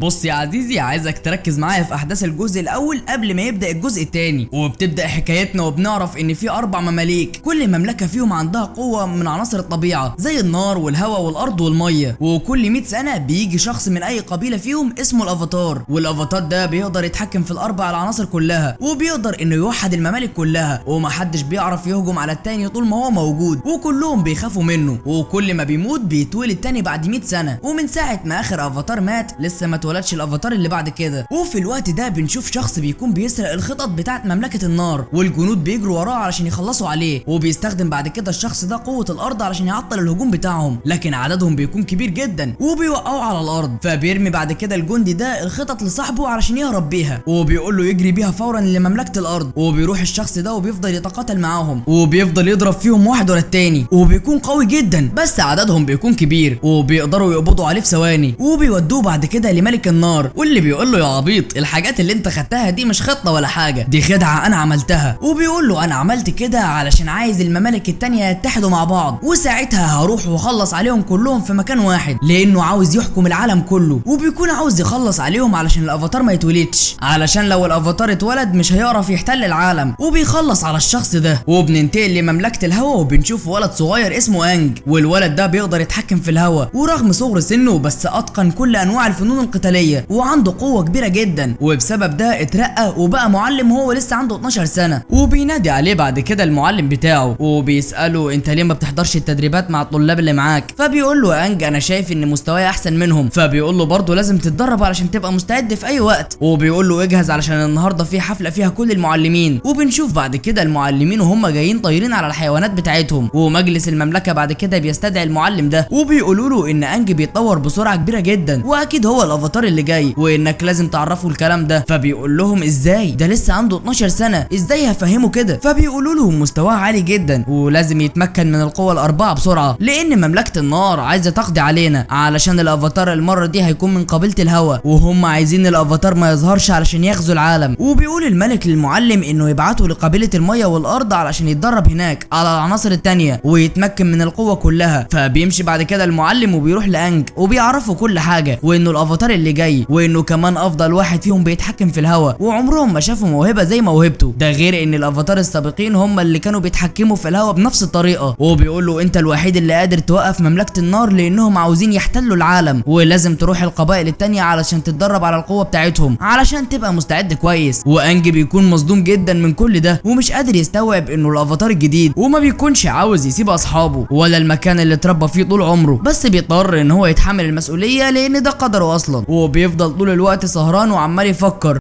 بص يا عزيزي، عايزك تركز معايا في احداث الجزء الاول قبل ما يبدا الجزء الثاني. وبتبدا حكايتنا وبنعرف ان في 4 مماليك، كل مملكه فيهم عندها قوه من عناصر الطبيعه زي النار والهواء والارض والميه. وكل 100 سنه بيجي شخص من اي قبيله فيهم اسمه الافاتار، والافاتار ده بيقدر يتحكم في الاربع العناصر كلها، وبيقدر انه يوحد الممالك كلها، ومحدش بيعرف يهجم على التاني طول ما هو موجود، وكلهم بيخافوا منه. وكل ما بيموت بيتولد تاني بعد 100 سنه، ومن ساعه ما اخر افاتار مات لسه ما اتولدش الافاتار اللي بعد كده. وفي الوقت ده بنشوف شخص بيكون بيسرق الخطط بتاعت مملكه النار، والجنود بيجروا وراه علشان يخلصوا عليه، وبيستخدم بعد كده الشخص ده قوه الارض علشان يعطل الهجوم بتاعهم، لكن عددهم بيكون كبير جدا وبيوقعوا على الارض. فبيرمي بعد كده الجندي ده الخطط لصاحبه علشان يهرب بيها، وبيقول له يجري بيها فورا لمملكه الارض. وبيروح الشخص ده وبيفضل يتقاتل معاهم، وبيفضل يضرب فيهم واحد ورا التاني، وبيكون قوي جدا، بس عددهم بيكون كبير وبيقدروا يقبضوا عليه في ثواني. وبيودوه بعد كده لملك النار، واللي بيقول له يا عبيط، الحاجات اللي انت خدتها دي مش خطه ولا حاجه، دي خدعه انا عملتها. وبيقول له انا عملت كده علشان عايز الممالك التانيه يتحدوا مع بعض، وساعتها هروح واخلص عليهم كلهم في مكان واحد، لانه عاوز يحكم العالم كله، وبيكون عاوز يخلص عليهم علشان الافاتار ما يتولدش، علشان لو الافاتار اتولد مش هيعرف يحتل العالم. وبيخلص على الشخص ده، وبننتقل لمملكه الهواء، وبنشوف ولد صغير اسمه انج، والولد ده بيقدر يتحكم في الهواء، ورغم صغر سنه بس اتقن كل انواع الفنون القتاليه، وعنده قوه كبيره جدا، وبسبب ده اترقى وبقى معلم وهو لسه عنده 12 سنه. وبينادي عليه بعد كده المعلم بتاعه، وبيساله انت ليه ما بتحضرش التدريبات مع الطلاب اللي معاك؟ فبيقول له انج انا شايف ان مستواي احسن منهم. فبيقول له برضه لازم تتدرب علشان تبقى مستعد في اي وقت، وبيقول له اجهز علشان النهارده في حفله فيها كل المعلمين. وبنشوف بعد كده المعلمين وهم جايين طايرين على الحيوانات بتاعتهم، ومجلس المملكه بعد كده بيستدعي المعلم ده، وبيقولوا له ان انج بيتطور بسرعه كبيره جدا، واكيد هو الافاتار اللي جاي، وانك لازم تعرفوا الكلام ده. فبيقول لهم ازاي؟ ده لسه عنده 12 سنه، ازاي هفهمه كده؟ فبيقولوا له مستواه عالي جدا، ولازم يتمكن من القوه الاربعه بسرعه، لان مملكه النار عايزه تقضي علينا، علشان الافاتار المره دي هيكون من قبيله الهواء، وهم عايزين الافاتار ما يظهرش علشان يغزو العالم. وبيقول الملك للمعلم انه يبعته لقبيله الميه والارض علشان يتدرب هناك على العناصر التانيه ويتمكن من القوه كلها. فبيمشي بعد كده المعلم وبيروح لانج، وبيعرفوا كل حاجه، وانه الافاتار اللي جاي، وانه كمان افضل واحد فيهم بيتحكم في الهواء، وعمرهم ما شافوا موهبه زي موهبته، ده غير ان الافاتار السابقين هم اللي كانوا بيتحكموا في الهواء بنفس الطريقه. وبيقول له انت الوحيد اللي قادر توقف مملكه النار، لانهم عاوزين يحتلوا العالم، ولازم تروح القبائل التانيه علشان تتدرب على القوه بتاعتهم علشان تبقى مستعد كويس. وانج بيكون مصدوم جدا من كل ده، ومش قادر يستوعب انه الافاتار الجديد، وما بيكونش عاوز يسيب اصحابه ولا المكان اللي اتربى فيه طول عمره، بس بيضطر ان هو يتحمل المسؤوليه لان ده قدره اصلا. وبيفضل طول الوقت سهران وعمال يفكر.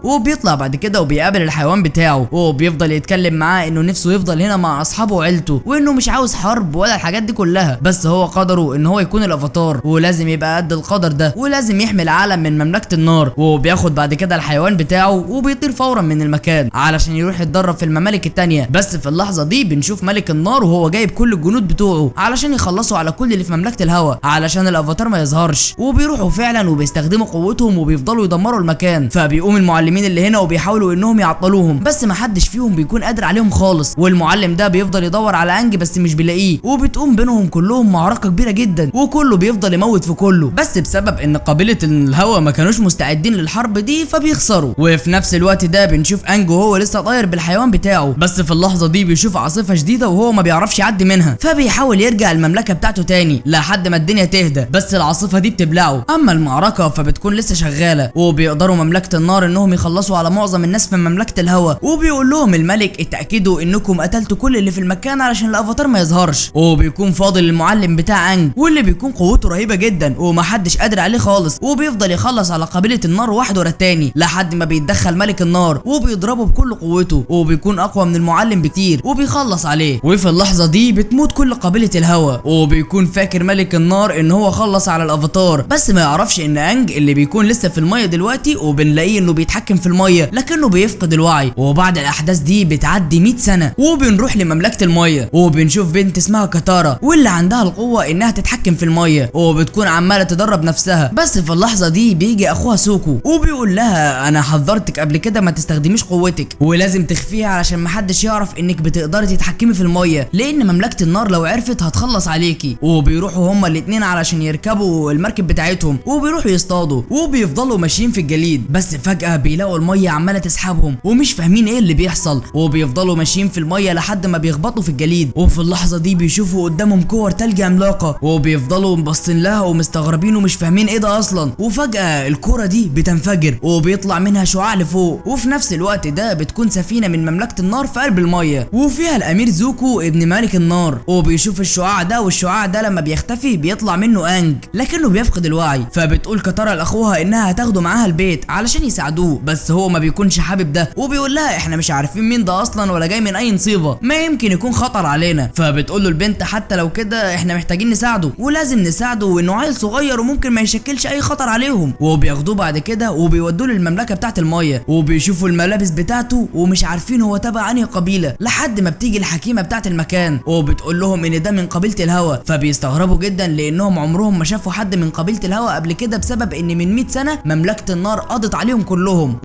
وبيطلع بعد كده وبيقابل الحيوان بتاعه، وبيفضل يتكلم معاه انه نفسه يفضل هنا مع اصحابه وعيلته، وانه مش عاوز حرب ولا الحاجات دي كلها، بس هو قدره ان هو يكون الافاتار، ولازم يبقى قد القدر ده، ولازم يحمي العالم من مملكه النار. وبياخد بعد كده الحيوان بتاعه وبيطير فورا من المكان علشان يروح يتدرب في الممالك التانيه. بس في اللحظه دي بنشوف ملك النار وهو جايب كل الجنود بتوعه علشان يخلصوا على كل اللي في مملكه الهواء علشان الافاتار ما يظهرش. وبيروحوا فعلا وبيستخدموا قوتهم وبيفضلوا يدمروا المكان. فبيقوم المعلمين اللي هنا وبيحاولوا انهم يعطلوهم، بس محدش فيهم بيكون قادر عليهم خالص. والمعلم ده بيفضل يدور على انج بس مش بيلاقيه، وبتقوم بينهم كلهم معركه كبيره جدا، وكله بيفضل يموت في كله، بس بسبب ان قبيله الهوا ما كانوش مستعدين للحرب دي فبيخسروا. وفي نفس الوقت ده بنشوف انج وهو لسه طاير بالحيوان بتاعه، بس في اللحظه دي بيشوف عاصفه شديده وهو ما بيعرفش يعدي منها، فبيحاول يرجع المملكه بتاعته تاني لحد ما الدنيا تهدى، بس العاصفه دي بتبلعه. اما المعركه فبتكون لسه شغاله، وبيقدروا مملكه النار انهم يخلصوا على معظم الناس في مملكه الهواء. وبيقول لهم الملك اتاكدوا انكم قتلتوا كل اللي في المكان علشان الافاتار ما يظهرش. وبيكون فاضل المعلم بتاع انج، واللي بيكون قوته رهيبه جدا ومحدش قادر عليه خالص، وبيفضل يخلص على قبيله النار واحد ورا التاني لحد ما بيتدخل ملك النار وبيضربه بكل قوته، وبيكون اقوى من المعلم بكتير وبيخلص عليه. وفي اللحظه دي بتموت كل قبيله الهواء، وبيكون فاكر ملك النار ان هو خلص على الافاتار، بس ما يعرفش ان انج اللي بيكون لسه في الميه دلوقتي، وبنلاقيه انه بيتحكم يتحكم في الميه لكنه بيفقد الوعي. وبعد الاحداث دي بتعدي 100 سنه وبنروح لمملكه الميه وبنشوف بنت اسمها كاتارا واللي عندها القوه انها تتحكم في الميه وبتكون عماله تدرب نفسها. بس في اللحظه دي بيجي اخوها سوكو وبيقول لها انا حذرتك قبل كده ما تستخدميش قوتك ولازم تخفيها علشان محدش يعرف انك بتقدري تتحكمي في الميه لان مملكه النار لو عرفت هتخلص عليكي. وبيروحوا هما الاتنين علشان يركبوا المركب بتاعتهم وبيروحوا يصطادوا وبيفضلوا ماشيين في الجليد. بس فجاه بيلاقوا الميه عماله تسحبهم ومش فاهمين ايه اللي بيحصل وبيفضلوا ماشيين في الميه لحد ما بيخبطوا في الجليد. وفي اللحظه دي بيشوفوا قدامهم كور تلج عملاقه وبيفضلوا باصين لها ومستغربين ومش فاهمين ايه ده اصلا. وفجاه الكوره دي بتنفجر وبيطلع منها شعاع لفوق وفي نفس الوقت ده بتكون سفينه من مملكه النار في قلب الميه وفيها الامير زوكو ابن ملك النار. وبيشوف الشعاع ده والشعاع ده لما بيختفي بيطلع منه انج لكنه بيفقد الوعي. فبتقول كاتارا لاخوها انها هتاخده معاها البيت علشان يساعدوه بس هو ما بيكونش حابب ده وبيقول لها احنا مش عارفين مين ده اصلا ولا جاي من اي نصيبه ما يمكن يكون خطر علينا. فبتقول له البنت حتى لو كده احنا محتاجين نساعده ولازم نساعده وانه عيل صغير وممكن ما يشكلش اي خطر عليهم. وبياخدوه بعد كده وبيودوه للمملكه بتاعه الميه وبيشوفوا الملابس بتاعته ومش عارفين هو تبع انهي قبيله لحد ما بتيجي الحكيمه بتاعه المكان وبتقول لهم ان ده من قبيله الهوا. فبيستغربوا جدا لانهم عمرهم ما شافوا حد من قبيله الهوا قبل كده بسبب ان من 100 سنه مملكه النار قضت عليهم كلهم.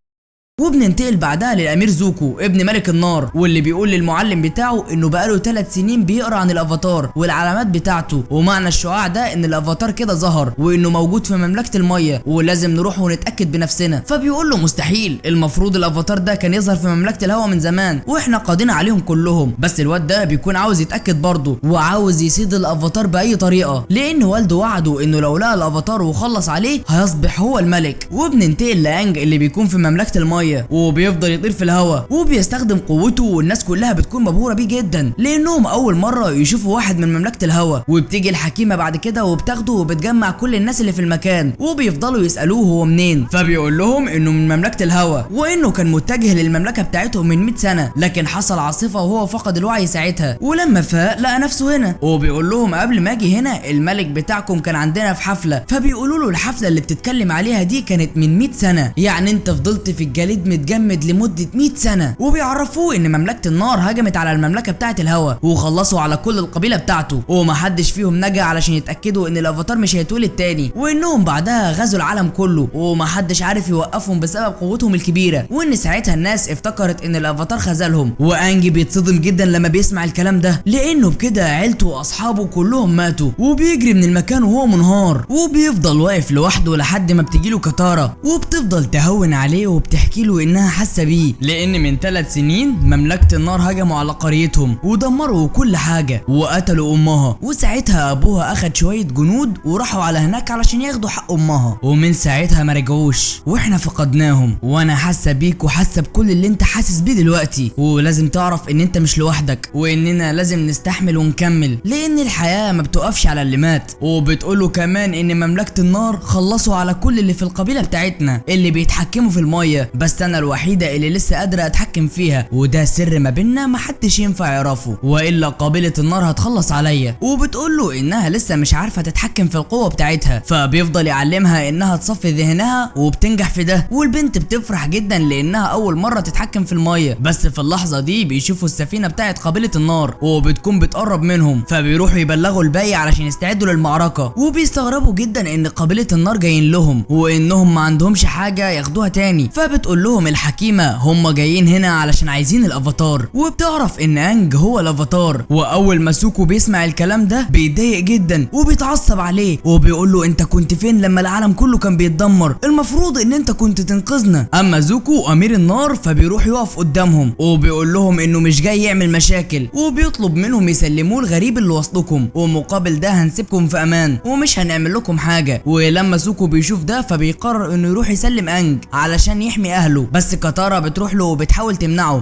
وبننتقل بعدها للامير زوكو ابن ملك النار واللي بيقول للمعلم بتاعه انه بقاله 3 سنين بيقرا عن الافاتار والعلامات بتاعته ومعنى الشعاع ده ان الافاتار كده ظهر وانه موجود في مملكه الميه ولازم نروح ونتاكد بنفسنا. فبيقول له مستحيل المفروض الافاتار ده كان يظهر في مملكه الهوا من زمان واحنا قاضينا عليهم كلهم. بس الواد ده بيكون عاوز يتاكد برضه وعاوز يصيد الافاتار باي طريقه لان والده وعده انه لو لقى الافاتار وخلص عليه هيصبح هو الملك. وبننتقل لانج اللي بيكون في مملكه الميه وبيفضل يطير في الهواء وبيستخدم قوته والناس كلها بتكون مبهوره بيه جدا لانهم اول مره يشوفوا واحد من مملكه الهواء. وبتيجي الحكيمه بعد كده وبتاخده وبتجمع كل الناس اللي في المكان وبيفضلوا يسالوه هو منين. فبيقول لهم انه من مملكه الهواء وانه كان متجه للمملكه بتاعتهم من 100 سنه لكن حصل عاصفه وهو فقد الوعي ساعتها ولما فاق لقى نفسه هنا. وبيقول لهم قبل ما اجي هنا الملك بتاعكم كان عندنا في حفله. فبيقولوا له الحفله اللي بتتكلم عليها دي كانت من 100 سنه يعني انت فضلت في الجليد متجمد لمده 100 سنه. وبيعرفوه ان مملكه النار هجمت على المملكه بتاعه الهواء وخلصوا على كل القبيله بتاعته ومحدش فيهم نجا علشان يتاكدوا ان الافاتار مش هيتولد تاني وانهم بعدها غزوا العالم كله ومحدش عارف يوقفهم بسبب قوتهم الكبيره وان ساعتها الناس افتكرت ان الافاتار خذلهم. وانجي بيتصدم جدا لما بيسمع الكلام ده لانه بكده عيلته واصحابه كلهم ماتوا وبيجري من المكان وهو منهار وبيفضل واقف لوحده لحد ما بتجيله كاتارا وبتفضل تهون عليه وبتحكي له انها حاسه بيه لان من 3 سنين مملكه النار هجموا على قريتهم ودمروا كل حاجه وقتلوا امها وساعتها ابوها اخد شويه جنود وراحوا على هناك علشان ياخدوا حق امها ومن ساعتها ما رجعوش واحنا فقدناهم. وانا حاسه بيك وحاسه بكل اللي انت حاسس بيه دلوقتي ولازم تعرف ان انت مش لوحدك واننا لازم نستحمل ونكمل لان الحياه ما بتوقفش على اللي مات. وبتقوله كمان ان مملكه النار خلصوا على كل اللي في القبيله بتاعتنا اللي بيتحكموا في الميه بس انا الوحيده اللي لسه قادره اتحكم فيها وده سر ما بيننا محدش ينفع يعرفه والا قبيله النار هتخلص عليا. وبتقوله انها لسه مش عارفه تتحكم في القوه بتاعتها فبيفضل يعلمها انها تصفي ذهنها وبتنجح في ده والبنت بتفرح جدا لانها اول مره تتحكم في الميه. بس في اللحظه دي بيشوفوا السفينه بتاعت قبيله النار وبتكون بتقرب منهم فبيروحوا يبلغوا الباقي علشان يستعدوا للمعركه وبيستغربوا جدا ان قبيله النار جايين لهم وانهم ما عندهمش حاجه ياخدوها تاني. فبتقول لهم الحكيمه هم جايين هنا علشان عايزين الافاتار وبتعرف ان انج هو الافاتار. واول ما سوكو بيسمع الكلام ده بيتضايق جدا وبيتعصب عليه وبيقول له انت كنت فين لما العالم كله كان بيتدمر المفروض ان انت كنت تنقذنا. اما زوكو امير النار فبيروح يقف قدامهم وبيقول لهم انه مش جاي يعمل مشاكل وبيطلب منهم يسلموه الغريب اللي وسطكم ومقابل ده هنسيبكم في امان ومش هنعمل لكم حاجه. ولما سوكو بيشوف ده فبيقرر انه يروح يسلم انج علشان يحمي اهله بس كاتارا بتروح له وبتحاول تمنعه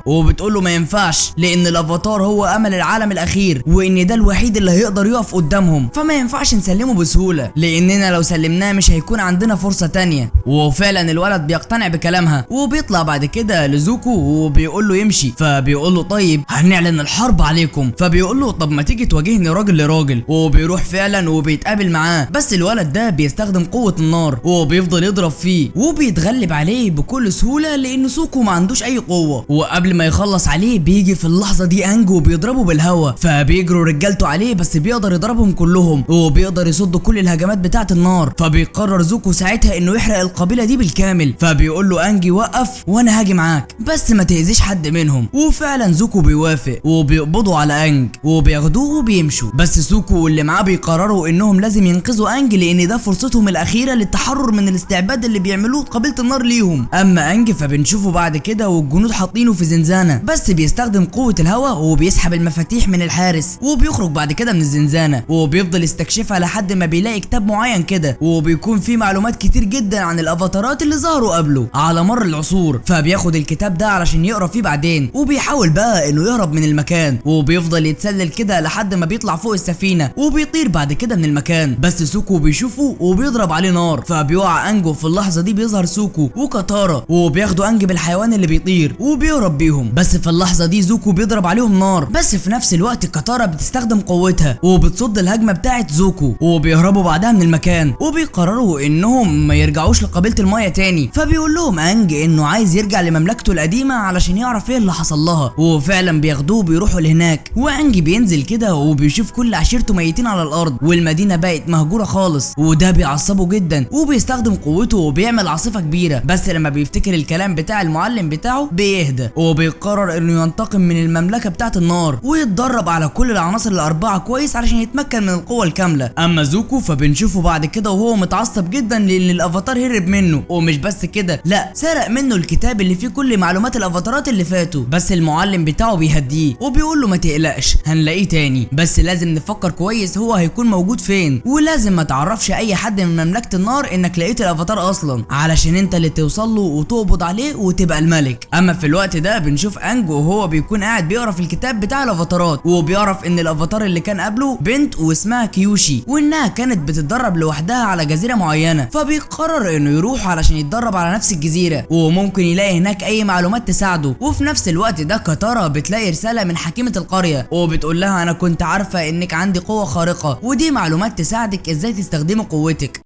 وبتقول له ما ينفعش لان الافاتار هو امل العالم الاخير وان ده الوحيد اللي هيقدر يقف قدامهم، فما ينفعش نسلمه بسهوله لاننا لو سلمناه مش هيكون عندنا فرصه تانية. وفعلا الولد بيقتنع بكلامها وبيطلع بعد كده لزوكو وبيقول له يمشي، فبيقول له طيب هنعلن الحرب عليكم، فبيقول له طب ما تيجي تواجهني راجل لراجل، وبيروح فعلا وبيتقابل معاه. بس الولد ده بيستخدم قوه النار وبيفضل يضرب فيه وبيتغلب عليه بكل سهوله لان سوكو ما عندوش اي قوه. وقبل ما يخلص عليه بيجي في اللحظه دي انج وبيضربه بالهوا، فبيجروا رجالته عليه بس بيقدر يضربهم كلهم وبيقدر يصد كل الهجمات بتاعه النار. فبيقرر زوكو ساعتها انه يحرق القبيله دي بالكامل، فبيقول له انجي وقف وانا هاجي معاك بس ما تاذيش حد منهم. وفعلا زوكو بيوافق وبيقبضوا على انج وبياخدوه وبيمشوا. بس سوكو واللي معاه بيقرروا انهم لازم ينقذوا انج لان ده فرصتهم الاخيره للتحرر من الاستعباد اللي بيعملوه قبيله النار ليهم. اما انج فبنشوفه بعد كده والجنود حاطينه في زنزانه بس بيستخدم قوه الهواء وبيسحب المفاتيح من الحارس وبيخرج بعد كده من الزنزانه وبيفضل يستكشفها لحد ما بيلاقي كتاب معين كده وبيكون فيه معلومات كتير جدا عن الافاتارات اللي ظهروا قبله على مر العصور. فبياخد الكتاب ده علشان يقرا فيه بعدين وبيحاول بقى انه يهرب من المكان وبيفضل يتسلل كده لحد ما بيطلع فوق السفينه وبيطير بعد كده من المكان. بس سوكو بيشوفه وبيضرب عليه نار، فبيقع انجو. في اللحظه دي بيظهر سوكو وكاتارا وبياخدوا انج بالحيوان اللي بيطير وبيهرب بيهم. بس في اللحظه دي زوكو بيضرب عليهم نار، بس في نفس الوقت كاتارا بتستخدم قوتها وبتصد الهجمه بتاعه زوكو وبيهربوا بعدها من المكان وبيقرروا انهم ما يرجعوش لقبيله المايا تاني. فبيقول لهم انج انه عايز يرجع لمملكته القديمه علشان يعرف ايه اللي حصل لها، وفعلا بياخدوه بيروحوا لهناك. وانج بينزل كده وبيشوف كل عشيرته ميتين على الارض والمدينه بقت مهجوره خالص، وده بيعصبه جدا وبيستخدم قوته وبيعمل عاصفه كبيره. بس لما بيفتكر الكلام بتاع المعلم بتاعه بيهدى وبيقرر انه ينتقم من المملكه بتاعه النار ويتدرب على كل العناصر الاربعه كويس علشان يتمكن من القوه الكامله. اما زوكو فبنشوفه بعد كده وهو متعصب جدا لان الافاتار هرب منه، ومش بس كده لا سرق منه الكتاب اللي فيه كل معلومات الافاتارات اللي فاتوا. بس المعلم بتاعه بيهديه وبيقول له ما تقلقش هنلاقيه تاني، بس لازم نفكر كويس هو هيكون موجود فين، ولازم ما تعرفش اي حد من مملكه النار انك لقيت الافاتار اصلا علشان انت اللي توصل له وتقبض عليه وتبقى الملك. اما في الوقت ده بنشوف انجو وهو بيكون قاعد بيقرا في الكتاب بتاع الافاتارات وبيعرف ان الافاتار اللي كان قبله بنت واسمها كيوشي وانها كانت بتتدرب لوحدها على جزيره معينه. فبيقرر انه يروح علشان يتدرب على نفس الجزيره وممكن يلاقي هناك اي معلومات تساعده. وفي نفس الوقت ده كاتارا بتلاقي رساله من حكيمه القريه وبتقول لها انا كنت عارفه انك عندي قوه خارقه ودي معلومات تساعدك ازاي تستخدمي قوتك.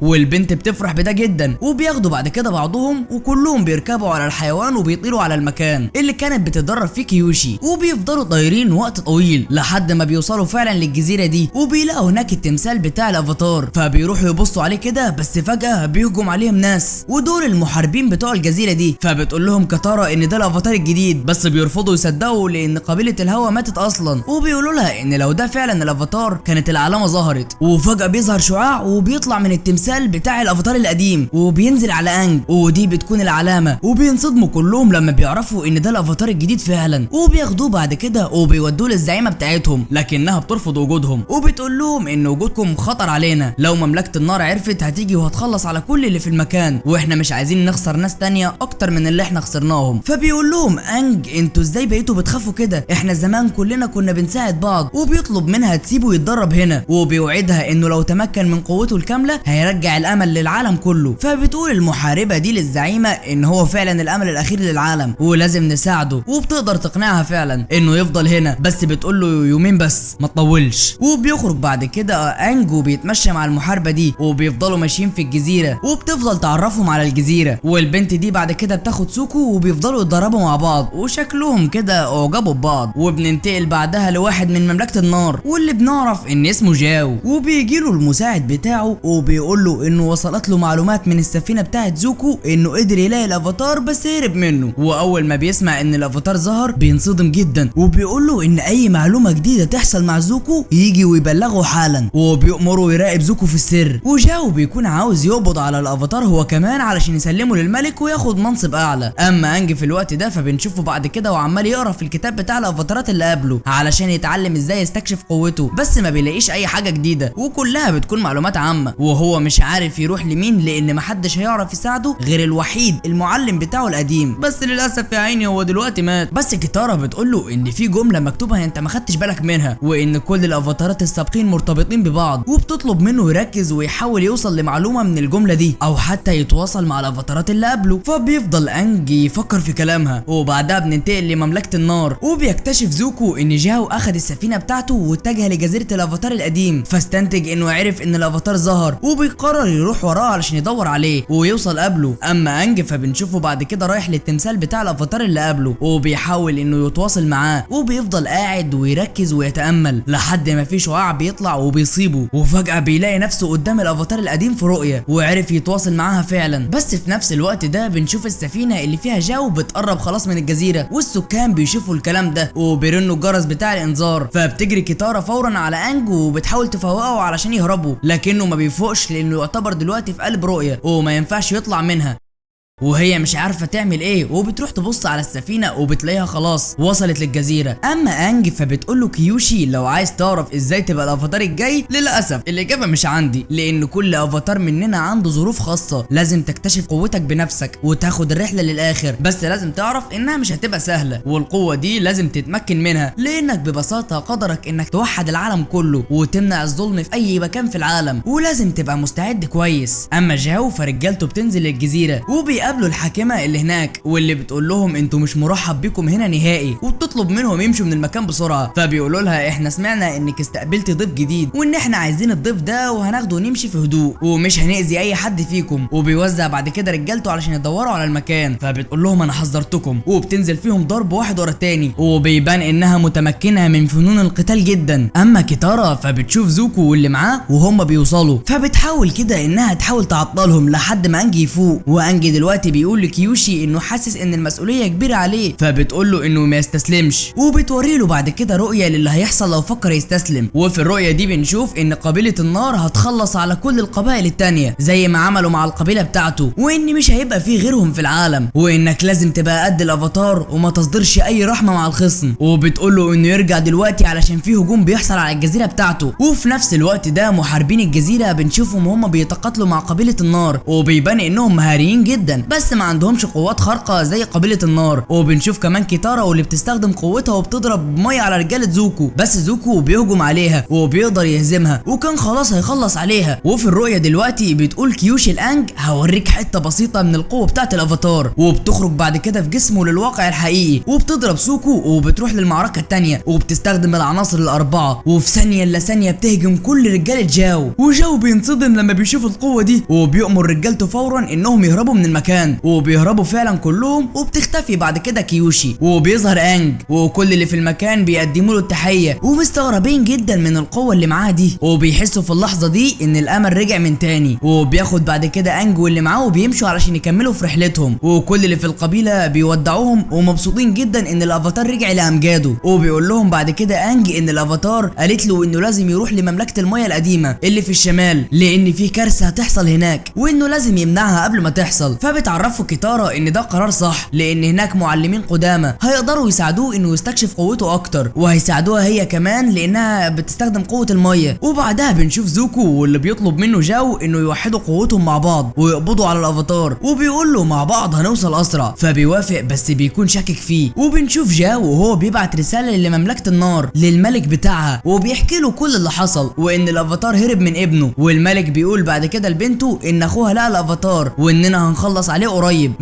والبنت بتفرح بده جدا وبياخدوا بعد كده بعضهم وكلهم بيركبوا على الحيوان وبيطيروا على المكان اللي كانت بتتدرب فيه كيوشي وبيفضلوا طايرين وقت طويل لحد ما بيوصلوا فعلا للجزيره دي وبيلاقوا هناك التمثال بتاع الافاتار. فبيروحوا يبصوا عليه كده بس فجاه بيهجم عليهم ناس ودول المحاربين بتوع الجزيره دي. فبتقول لهم كاتارا ان ده الافاتار الجديد بس بيرفضوا يصدقوا لان قبيله الهوا ماتت اصلا، وبيقولوا لها ان لو ده فعلا الافاتار كانت العلامه ظهرت. وفجاه بيظهر شعاع وبيطلع من التمثال بتاع الافاتار القديم وبينزل على انج ودي بتكون العلامه وبينصدموا كلهم لما بيعرفوا ان ده الافاتار الجديد فعلا وبياخدوه بعد كده وبيودوه للزعيمه بتاعتهم لكنها بترفض وجودهم وبتقول لهم ان وجودكم خطر علينا، لو مملكه النار عرفت هتيجي وهتخلص على كل اللي في المكان واحنا مش عايزين نخسر ناس تانية اكتر من اللي احنا خسرناهم. فبيقول لهم انج انتوا ازاي بقيتوا بتخافوا كده، احنا زمان كلنا كنا بنساعد بعض. وبيطلب منها تسيبه يتدرب هنا وبيوعدها انه لو تمكن من قوته الكامله هيرجع الامل للعالم كله. فبتقول المحاربه دي للزعيمه ان هو فعلا الامل الاخير للعالم ولازم نساعده، وبتقدر تقنعها فعلا انه يفضل هنا بس بتقول له يومين بس ما تطولش. وبيخرج بعد كده انجو بيتمشى مع المحاربه دي وبيفضلوا ماشيين في الجزيره وبتفضل تعرفهم على الجزيره. والبنت دي بعد كده بتاخد سوكو وبيفضلوا يتدربوا مع بعض وشكلهم كده اعجبوا ببعض. وبننتقل بعدها لواحد من مملكه النار واللي بنعرف ان اسمه جاو وبيجيله المساعد بتاعه وبيقول له انه وصلت له معلومات من السفينه بتاعت زوكو انه قدر يلاقي الافاتار بس هرب منه. واول ما بيسمع ان الافاتار ظهر بينصدم جدا وبيقول له ان اي معلومه جديده تحصل مع زوكو يجي ويبلغه حالا وبيأمره يراقب زوكو في السر. وجاو بيكون عاوز يقبض على الافاتار هو كمان علشان يسلمه للملك وياخد منصب اعلى. اما انج في الوقت ده فبنشوفه بعد كده وعمال يقرا في الكتاب بتاع الافاتارات اللي قبله علشان يتعلم ازاي يستكشف قوته بس ما بيلاقيش اي حاجه جديده وكلها بتكون معلومات عامه وهو مش ومش عارف يروح لمين لان محدش هيعرف يساعده غير الوحيد المعلم بتاعه القديم. بس للاسف يا عيني هو دلوقتي مات. بس كيتارا بتقوله ان في جمله مكتوبه انت ما خدتش بالك منها، وان كل الافاتارات السابقين مرتبطين ببعض، وبتطلب منه يركز ويحاول يوصل لمعلومه من الجمله دي او حتى يتواصل مع الافاتارات اللي قبله. فبيفضل انج يفكر في كلامها، وبعدها بننتقل لمملكه النار، وبيكتشف زوكو ان جاو اخذ السفينه بتاعته واتجه لجزيره الافاتار القديم، فاستنتج انه عرف ان الافاتار ظهر وبيقرر يروح وراه علشان يدور عليه ويوصل قبله. اما انج فبنشوفه بعد كده رايح للتمثال بتاع الافاتار اللي قبله وبيحاول انه يتواصل معاه، وبيفضل قاعد ويركز ويتامل لحد ما في شعاع بيطلع وبيصيبه، وفجاه بيلاقي نفسه قدام الافاتار القديم في رؤيه وعرف يتواصل معاها فعلا. بس في نفس الوقت ده بنشوف السفينه اللي فيها جاو بتقرب خلاص من الجزيره، والسكان بيشوفوا الكلام ده وبيرنوا الجرس بتاع الانذار، فبتجري كيتارا فورا على انج وبتحاول تفوقه علشان يهربوا، لكنه ما بيفوقش لانه يعتبر دلوقتي في قلب رؤيه وما ينفعش يطلع منها، وهي مش عارفه تعمل ايه، وبتروح تبص على السفينه وبتلاقيها خلاص وصلت للجزيره. اما انج فبتقول له كيوشي لو عايز تعرف ازاي تبقى الافاتار الجاي، للاسف الاجابه مش عندي، لان كل افاتار مننا عنده ظروف خاصه، لازم تكتشف قوتك بنفسك وتاخد الرحله للاخر، بس لازم تعرف انها مش هتبقى سهله، والقوه دي لازم تتمكن منها، لانك ببساطه قدرك انك توحد العالم كله وتمنع الظلم في اي مكان في العالم، ولازم تبقى مستعد كويس. اما جاو فرجالته بتنزل الجزيره وبيقابلوا الحاكمه اللي هناك، واللي بتقول لهم انتوا مش مرحب بيكم هنا نهائي، وبتطلب منهم يمشوا من المكان بسرعه. فبيقولوا لها احنا سمعنا انك استقبلتي ضيف جديد، وان احنا عايزين الضيف ده وهناخده ونمشي في هدوء ومش هنأذي اي حد فيكم. وبيوزع بعد كده رجالته علشان يدوروا على المكان، فبتقول لهم انا حذرتكم، وبتنزل فيهم ضرب واحد ورا التاني، وبيبان انها متمكنه من فنون القتال جدا. اما كيتارا فبتشوف زوكو واللي معاه وهم بيوصلوا، فبتحاول كده انها تحاول تعطلهم لحد ما انجي يفوق. وانجي دلوقتي بيقول لكيوشي انه حاسس ان المسؤوليه كبيره عليه، فبتقول له انه ما يستسلمش، وبتوري له بعد كده رؤيه للي هيحصل لو فكر يستسلم. وفي الرؤيه دي بنشوف ان قبيله النار هتخلص على كل القبائل التانيه زي ما عملوا مع القبيله بتاعته، وان مش هيبقى فيه غيرهم في العالم، وانك لازم تبقى قد الافاتار وما تصدرش اي رحمه مع الخصم. وبتقول له انه يرجع دلوقتي علشان فيه هجوم بيحصل على الجزيره بتاعته. وفي نفس الوقت ده محاربين الجزيره بنشوفهم هم بيتقاتلوا مع قبيله النار، وبيبان انهم مهاريين جدا بس ما عندهمش قوات خارقه زي قبيله النار. وبنشوف كمان كيتارا واللي بتستخدم قوتها وبتضرب ميه على رجاله زوكو، بس زوكو بيهجم عليها وبيقدر يهزمها وكان خلاص هيخلص عليها. وفي الرؤيه دلوقتي بتقول كيوشي الانج هوريك حته بسيطه من القوه بتاعه الافاتار، وبتخرج بعد كده في جسمه للواقع الحقيقي، وبتضرب سوكو وبتروح للمعركه الثانيه، وبتستخدم العناصر الاربعه، وفي ثانيه الا ثانيه بتهجم كل رجاله جاو. وجاو بينصدم لما بيشوف القوه دي، وبيأمر رجالته فورا انهم يهربوا من المكان، وبيهربوا فعلا كلهم، وبتختفي بعد كده كيوشي وبيظهر انج، وكل اللي في المكان بيقدموا له التحيه ومستغربين جدا من القوه اللي معاه دي، وبيحسوا في اللحظه دي ان الامل رجع من تاني. وبياخد بعد كده انج واللي معاه وبيمشوا علشان يكملوا في رحلتهم، وكل اللي في القبيله بيودعوهم ومبسوطين جدا ان الافاتار رجع لامجاده. وبيقول لهم بعد كده انج ان الافاتار قالت له انه لازم يروح لمملكه الميه القديمه اللي في الشمال، لان في كارثه هتحصل هناك وانه لازم يمنعها قبل ما تحصل. فبتعرفوا كيتارا ان ده قرار صح، لان هناك معلمين قدامى هيقدروا يساعدوه انه يستكشف قوته اكتر، وهيساعدوها هي كمان لانها بتستخدم قوه الميه. وبعدها بنشوف زوكو واللي بيطلب منه جاو انه يوحدوا قوتهم مع بعض ويقبضوا على الافاتار، وبيقول له مع بعض هنوصل اسرع، فبيوافق بس بيكون شاكك فيه. وبنشوف جاو وهو بيبعت رساله لمملكه النار للملك بتاعها، وبيحكي له كل اللي حصل وان الافاتار هرب من ابنه، والملك بيقول بعد كده لبنته ان اخوها لقى الافاتار واننا هنخلص عليه قريب.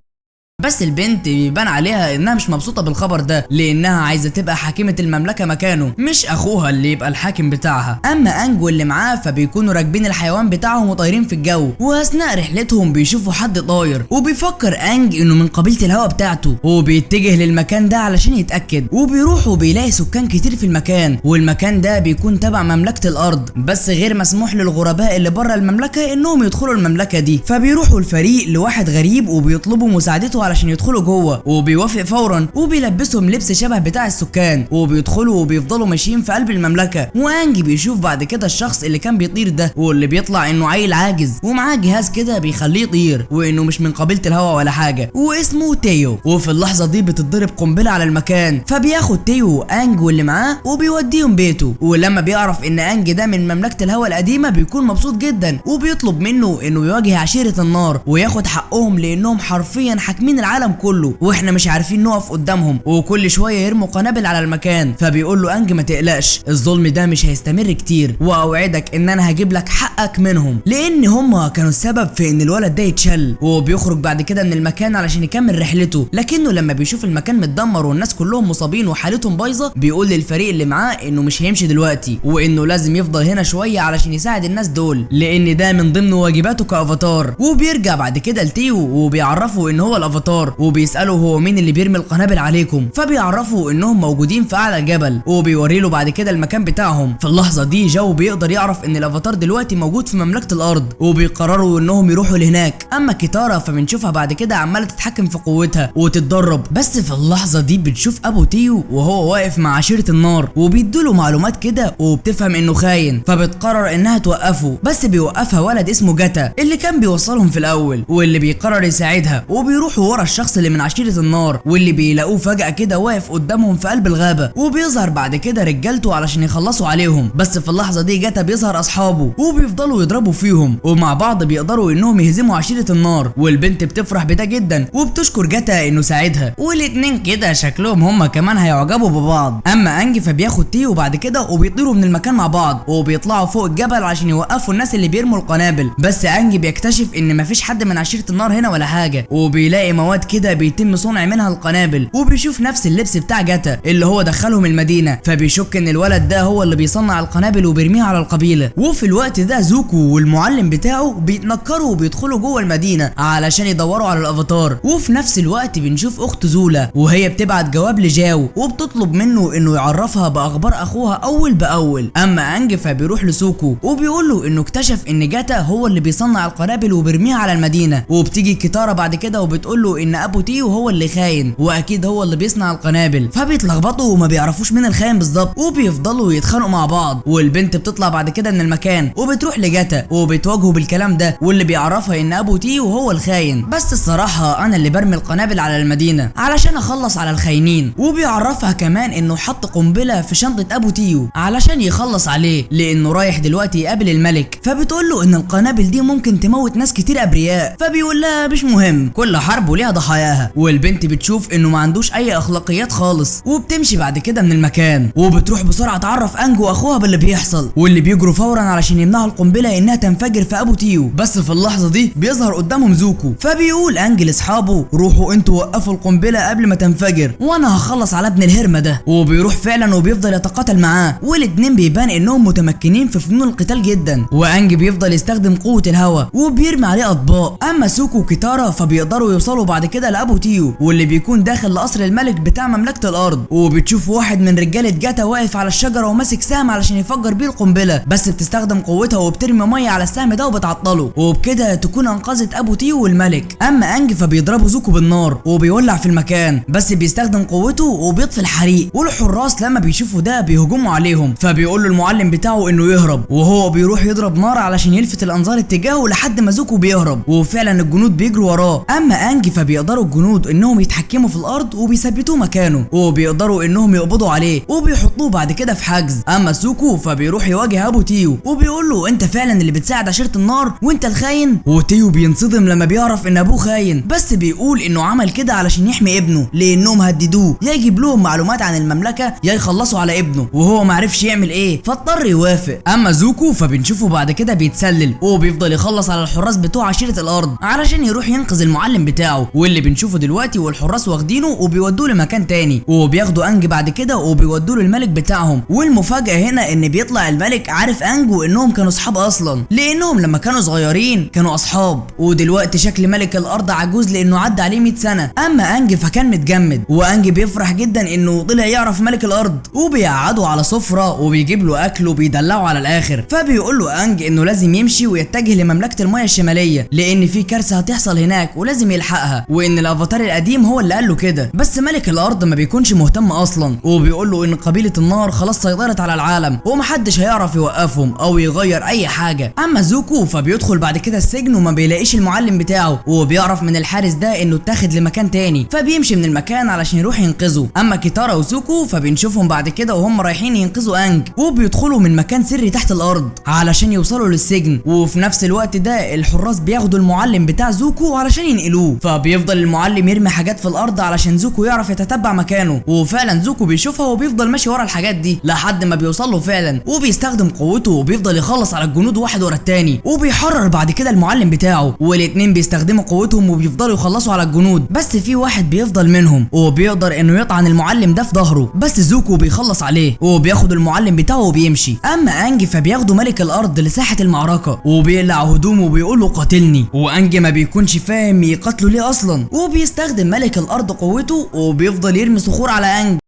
بس البنت بيبان عليها انها مش مبسوطه بالخبر ده، لانها عايزه تبقى حاكمه المملكه مكانه، مش اخوها اللي يبقى الحاكم بتاعها. اما انج واللي معاه فبيكونوا راكبين الحيوان بتاعهم وطايرين في الجو، واثناء رحلتهم بيشوفوا حد طاير، وبيفكر انج انه من قبيله الهواء بتاعته، وبيتجه للمكان ده علشان يتاكد. وبيروح وبيلاقي سكان كتير في المكان، والمكان ده بيكون تبع مملكه الارض، بس غير مسموح للغرباء اللي بره المملكه انهم يدخلوا المملكه دي. فبيروحوا الفريق لواحد غريب وبيطلبوا مساعدته علشان يدخلوا جوه، وبيوافق فورا وبيلبسهم لبس شبه بتاع السكان، وبيدخلوا وبيفضلوا ماشيين في قلب المملكه. وانج بيشوف بعد كده الشخص اللي كان بيطير ده، واللي بيطلع انه عيل عاجز ومعاه جهاز كده بيخليه يطير، وانه مش من قبيله الهوا ولا حاجه، واسمه تيو. وفي اللحظه دي بتتضرب قنبله على المكان، فبياخد تيو انج واللي معاه وبيوديهم بيته. ولما بيعرف ان انج ده من مملكه الهوا القديمه بيكون مبسوط جدا، وبيطلب منه انه يواجه عشيره النار وياخد حقهم، لانهم حرفيا حاكمين العالم كله واحنا مش عارفين نقف قدامهم، وكل شويه يرموا قنابل على المكان. فبيقول له انج ما تقلقش، الظلم ده مش هيستمر كتير، واوعدك ان انا هجيب لك حقك منهم، لان هم كانوا السبب في ان الولد ده يتشل. وبيخرج بعد كده من المكان علشان يكمل رحلته، لكنه لما بيشوف المكان متدمر والناس كلهم مصابين وحالتهم بايظه، بيقول للفريق اللي معاه انه مش هيمشي دلوقتي، وانه لازم يفضل هنا شويه علشان يساعد الناس دول، لان ده من ضمن واجباته كافاتار. وبيرجع بعد كده لتيو وبيعرفه ان هو الافاتار، وبيساله هو مين اللي بيرمي القنابل عليكم، فبيعرفوا انهم موجودين في اعلى الجبل، وبيوري له بعد كده المكان بتاعهم. في اللحظه دي جو بيقدر يعرف ان الافاتار دلوقتي موجود في مملكه الارض، وبيقرروا انهم يروحوا لهناك. اما كيتارا فبنشوفها بعد كده عماله تتحكم في قوتها وتتدرب. بس في اللحظه دي بتشوف ابو تيو وهو واقف مع عشيره النار، وبيديله معلومات كده، وبتفهم انه خاين، فبتقرر انها توقفه. بس بيوقفها ولد اسمه جاتا اللي كان بيوصلهم في الاول، واللي بيقرر يساعدها، وبيروحوا ورا الشخص اللي من عشيره النار، واللي بيلاقوه فجاه كده واقف قدامهم في قلب الغابه. وبيظهر بعد كده رجالته علشان يخلصوا عليهم. بس في اللحظه دي جاتا بيظهر اصحابه وبيفضلوا يضربوا فيهم، ومع بعض بيقدروا انهم يهزموا عشيره النار. والبنت بتفرح بده جدا وبتشكر جاتا انه ساعدها، والاتنين كده شكلهم هما كمان هيعجبوا ببعض. اما انج فبياخد تيو بعد كده وبيطيروا من المكان مع بعض، وبيطلعوا فوق الجبل عشان يوقفوا الناس اللي بيرموا القنابل. بس انج بيكتشف ان مفيش حد من عشيره النار هنا ولا حاجه، وبيلاقي مواد كده بيتم صنع منها القنابل، وبيشوف نفس اللبس بتاع جاتا اللي هو دخلهم المدينه، فبيشك ان الولد ده هو اللي بيصنع القنابل وبيرميها على القبيله. وفي الوقت ده زوكو والمعلم بتاعه بيتنكروا وبيدخلوا جوه المدينه علشان يدوروا على الافاتار. وفي نفس الوقت بنشوف اخت زولا وهي بتبعت جواب لجاو، وبتطلب منه انه يعرفها باخبار اخوها اول باول. اما انج فبيروح لسوكو وبيقول له انه اكتشف ان جاتا هو اللي بيصنع القنابل وبيرميها على المدينه. وبتيجي كيتارا بعد كده وبتقول له ان ابو تيو هو اللي خاين، واكيد هو اللي بيصنع القنابل. فبيتلخبطوا وما بيعرفوش مين الخاين بالظبط، وبيفضلوا يتخانقوا مع بعض. والبنت بتطلع بعد كده من المكان وبتروح لجاتا وبتواجهه بالكلام ده، واللي بيعرفها ان ابو تيو هو الخاين. بس الصراحه انا اللي برمي القنابل على المدينه علشان اخلص على الخاينين. وبيعرفها كمان انه حط قنبله في شنطه ابو تيو علشان يخلص عليه، لانه رايح دلوقتي يقابل الملك. فبتقول له ان القنابل دي ممكن تموت ناس كتير ابرياء، فبيقول لها مش مهم، كل حرب وليها ضحاياها. والبنت بتشوف انه ما عندوش اي اخلاقيات خالص، وبتمشي بعد كده من المكان. وبتروح بسرعه تعرف انج واخوها باللي بيحصل، واللي بيجروا فورا علشان يمنعوا القنبله انها تنفجر في ابو تيو. بس في اللحظه دي بيظهر قدامهم زوكو، فبيقول انج لاصحابه روحوا انتوا وقفوا القنبله قبل ما تنفجر، وانا هخلص على ابن الهرمه ده. وبيروح فعلا وبيفضل يتقاتل معاه، والاتنين بيبان انهم متمكنين في فنون القتال جدا. وانج بيفضل يستخدم قوه الهواء وبيرمي عليه اطباق. اما سوكو وكيتارا فبيقدروا يوصلوا بعد كده لابو تيو، واللي بيكون داخل لقصر الملك بتاع مملكه الارض. وبتشوف واحد من رجاله جاتا واقف على الشجره وماسك سهم علشان يفجر بيه القنبله، بس بتستخدم قوتها وبترمي ميه على السهم ده وبتعطله، وبكده تكون انقذت ابو تيو والملك. اما انج فبيضربوا زوكو بالنار وبيولع في المكان، بس بيستخدم قوته وبيطفي الحريق. والحراس لما بيشوفوا ده بيهجموا عليهم، فبيقول له المعلم بتاعه انه يهرب، وهو بيروح يضرب نار علشان يلفت الانظار اتجاهه لحد ما زوكو بيهرب. وفعلا الجنود بيجروا وراه. اما انج فبيقدروا الجنود انهم يتحكموا في الارض وبيثبتوه مكانه، وبيقدروا انهم يقبضوا عليه وبيحطوه بعد كده في حجز. اما سوكو فبيروح يواجه ابو تيو وبيقول له انت فعلا اللي بتساعد عشيره النار وانت الخاين. وتيو بينصدم لما بيعرف ان ابوه خاين، بس بيقول انه عمل كده علشان يحمي ابنه، لانهم هددوه يا يجيب لهم معلومات عن المملكه يا يخلصوا على ابنه، وهو معرفش يعمل ايه فاضطر يوافق. اما زوكو فبنشوفه بعد كده بيتسلل وبيفضل يخلص على الحراس بتوع عشيره الارض علشان يروح ينقذ المعلم بتاعه، واللي بنشوفه دلوقتي والحراس واخدينه وبيودوه لمكان تاني، وبياخدوا انج بعد كده وبيودوه للملك بتاعهم. والمفاجاه هنا ان بيطلع الملك عارف انج وانهم كانوا اصحاب اصلا، لانهم لما كانوا صغيرين كانوا اصحاب. ودلوقتي شكل ملك الارض عجوز لانه عدى عليه 100 سنه. اما انج فكان متجمد، وانج بيفرح جدا انه طلع يعرف ملك الارض، وبيقعدوا على سفره وبيجيب له اكل وبيدلعه على الاخر. فبيقول له انج انه لازم يمشي ويتجه لمملكه المياه الشماليه، لان في كارثه هتحصل هناك ولازم يلحقها. قالها، وان الافاتار القديم هو اللي قال له كده. بس ملك الارض ما بيكونش مهتم اصلا، وبيقول له ان قبيله النار خلاص سيطرت على العالم ومحدش هيعرف يوقفهم او يغير اي حاجه. اما زوكو فبيدخل بعد كده السجن وما بيلاقيش المعلم بتاعه، وبيعرف من الحارس ده انه اتاخد لمكان تاني، فبيمشي من المكان علشان يروح ينقذه. اما كيتارا وزوكو فبنشوفهم بعد كده وهم رايحين ينقذوا انج، وبيدخلوا من مكان سري تحت الارض علشان يوصلوا للسجن. وفي نفس الوقت ده الحراس بياخدوا المعلم بتاع زوكو علشان ينقلوه، فبيفضل المعلم يرمي حاجات في الارض علشان زوكو يعرف يتتبع مكانه. وفعلا زوكو بيشوفها وبيفضل ماشي ورا الحاجات دي لحد ما بيوصل له فعلا، وبيستخدم قوته وبيفضل يخلص على الجنود واحد ورا التاني، وبيحرر بعد كده المعلم بتاعه. والاتنين بيستخدموا قوتهم وبيفضلوا يخلصوا على الجنود، بس في واحد بيفضل منهم وبيقدر انه يطعن المعلم ده في ظهره، بس زوكو بيخلص عليه وبياخد المعلم بتاعه وبيمشي. اما انج فبياخدوا ملك الارض لساحه المعركه وبيقلع هدومه وبيقول له قاتلني، وانج ما بيكونش فاهم يقتله ليه اصلا، وبيستخدم ملك الارض قوته وبيفضل يرمي صخور على انج.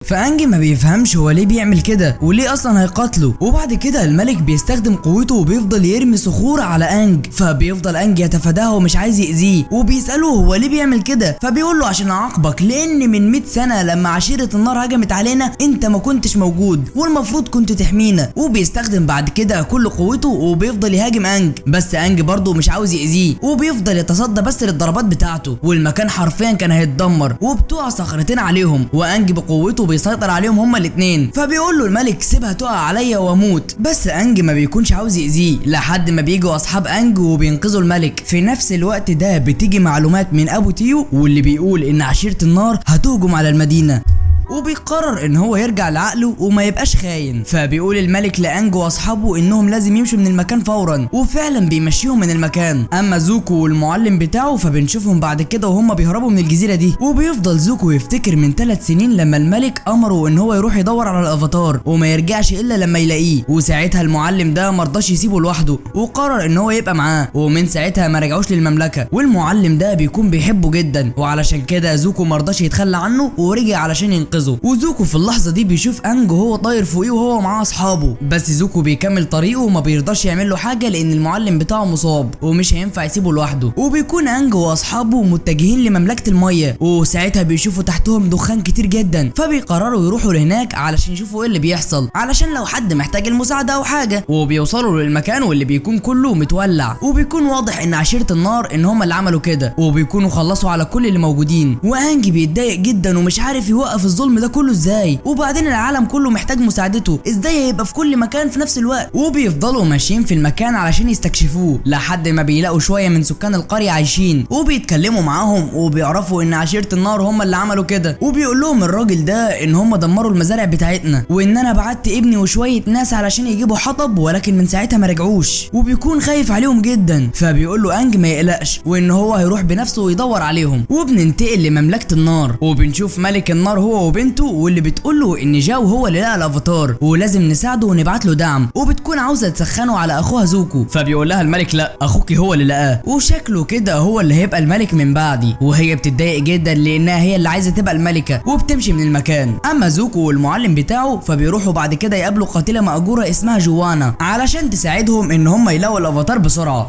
فانج ما بيفهمش هو ليه بيعمل كده وليه اصلا هيقاتله. وبعد كده الملك بيستخدم قوته وبيفضل يرمي صخور على انج، فبيفضل انج يتفاداها ومش عايز يأذيه، وبيسأله هو ليه بيعمل كده، فبيقول له عشان اعاقبك، لان من 100 سنه لما عشيره النار هجمت علينا انت ما كنتش موجود والمفروض كنت تحمينا. وبيستخدم بعد كده كل قوته وبيفضل يهاجم انج، بس انج برضه مش عاوز يأذيه وبيفضل يتصدى بس للضربات بتاعته، والمكان حرفيا كان هيتدمر وبتوع صخرتين عليهم، وانج بقوته بيسيطر عليهم هما الاتنين. فبيقول له الملك سيبها تقع عليا واموت، بس انج ما بيكونش عاوز يأذيه لحد ما بيجوا اصحاب انج وبينقذوا الملك. في نفس الوقت ده بتيجي معلومات من ابو تيو واللي بيقول ان عشيرة النار هتهجم على المدينة، وبيقرر ان هو يرجع لعقله وما يبقاش خاين. فبيقول الملك لانج واصحابه انهم لازم يمشوا من المكان فورا، وفعلا بيمشيهم من المكان. اما زوكو والمعلم بتاعه فبنشوفهم بعد كده وهم بيهربوا من الجزيره دي، وبيفضل زوكو يفتكر من 3 سنين لما الملك امره ان هو يروح يدور على الافاتار وما يرجعش الا لما يلاقيه، وساعتها المعلم ده مرضاش يسيبه لوحده وقرر ان هو يبقى معاه، ومن ساعتها ما رجعوش للمملكه. والمعلم ده بيكون بيحبه جدا، وعلشان كده زوكو مرضاش يتخلى عنه ورجع علشان ينقذه. وزوكو في اللحظه دي بيشوف انج وهو طاير فوقيه وهو معاه اصحابه، بس زوكو بيكمل طريقه وما بيرضاش يعمل له حاجه لان المعلم بتاعه مصاب ومش هينفع يسيبه لوحده. وبيكون انج واصحابه متجهين لمملكه الميه، وساعتها بيشوفوا تحتهم دخان كتير جدا، فبيقرروا يروحوا لهناك علشان يشوفوا ايه اللي بيحصل علشان لو حد محتاج المساعده او حاجه. وبيوصلوا للمكان واللي بيكون كله متولع، وبيكون واضح ان عشيره النار ان هم اللي عملوا كده، وبيكونوا خلصوا على كل اللي موجودين. وانج بيتضايق جدا ومش عارف يوقف الظلم ده كله ازاي، وبعدين العالم كله محتاج مساعدته، ازاي هيبقى في كل مكان في نفس الوقت. وبيفضلوا ماشيين في المكان علشان يستكشفوه لحد ما بيلاقوا شويه من سكان القريه عايشين، وبيتكلموا معاهم وبيعرفوا ان عشيره النار هم اللي عملوا كده. وبيقول لهم الراجل ده ان هم دمروا المزارع بتاعتنا، وان انا بعت ابني وشويه ناس علشان يجيبوا حطب، ولكن من ساعتها ما رجعوش، وبيكون خايف عليهم جدا. فبيقول له انج ما يقلقش وان هو هيروح بنفسه ويدور عليهم. وبننتقل لمملكه النار وبنشوف ملك النار هو وبنته، واللي بتقول له ان جاو هو اللي لقى الافاتار ولازم نساعده ونبعت له دعم، وبتكون عاوزه تسخنه على اخوها زوكو. فبيقول لها الملك لا، اخوكي هو اللي لقاه وشكله كده هو اللي هيبقى الملك من بعدي. وهي بتتضايق جدا لانها هي اللي عايزه تبقى الملكه وبتمشي من المكان. اما زوكو والمعلم بتاعه فبيروحوا بعد كده يقابلوا قاتله مأجوره اسمها جوانا علشان تساعدهم ان هم يلاقوا الافاتار بسرعه.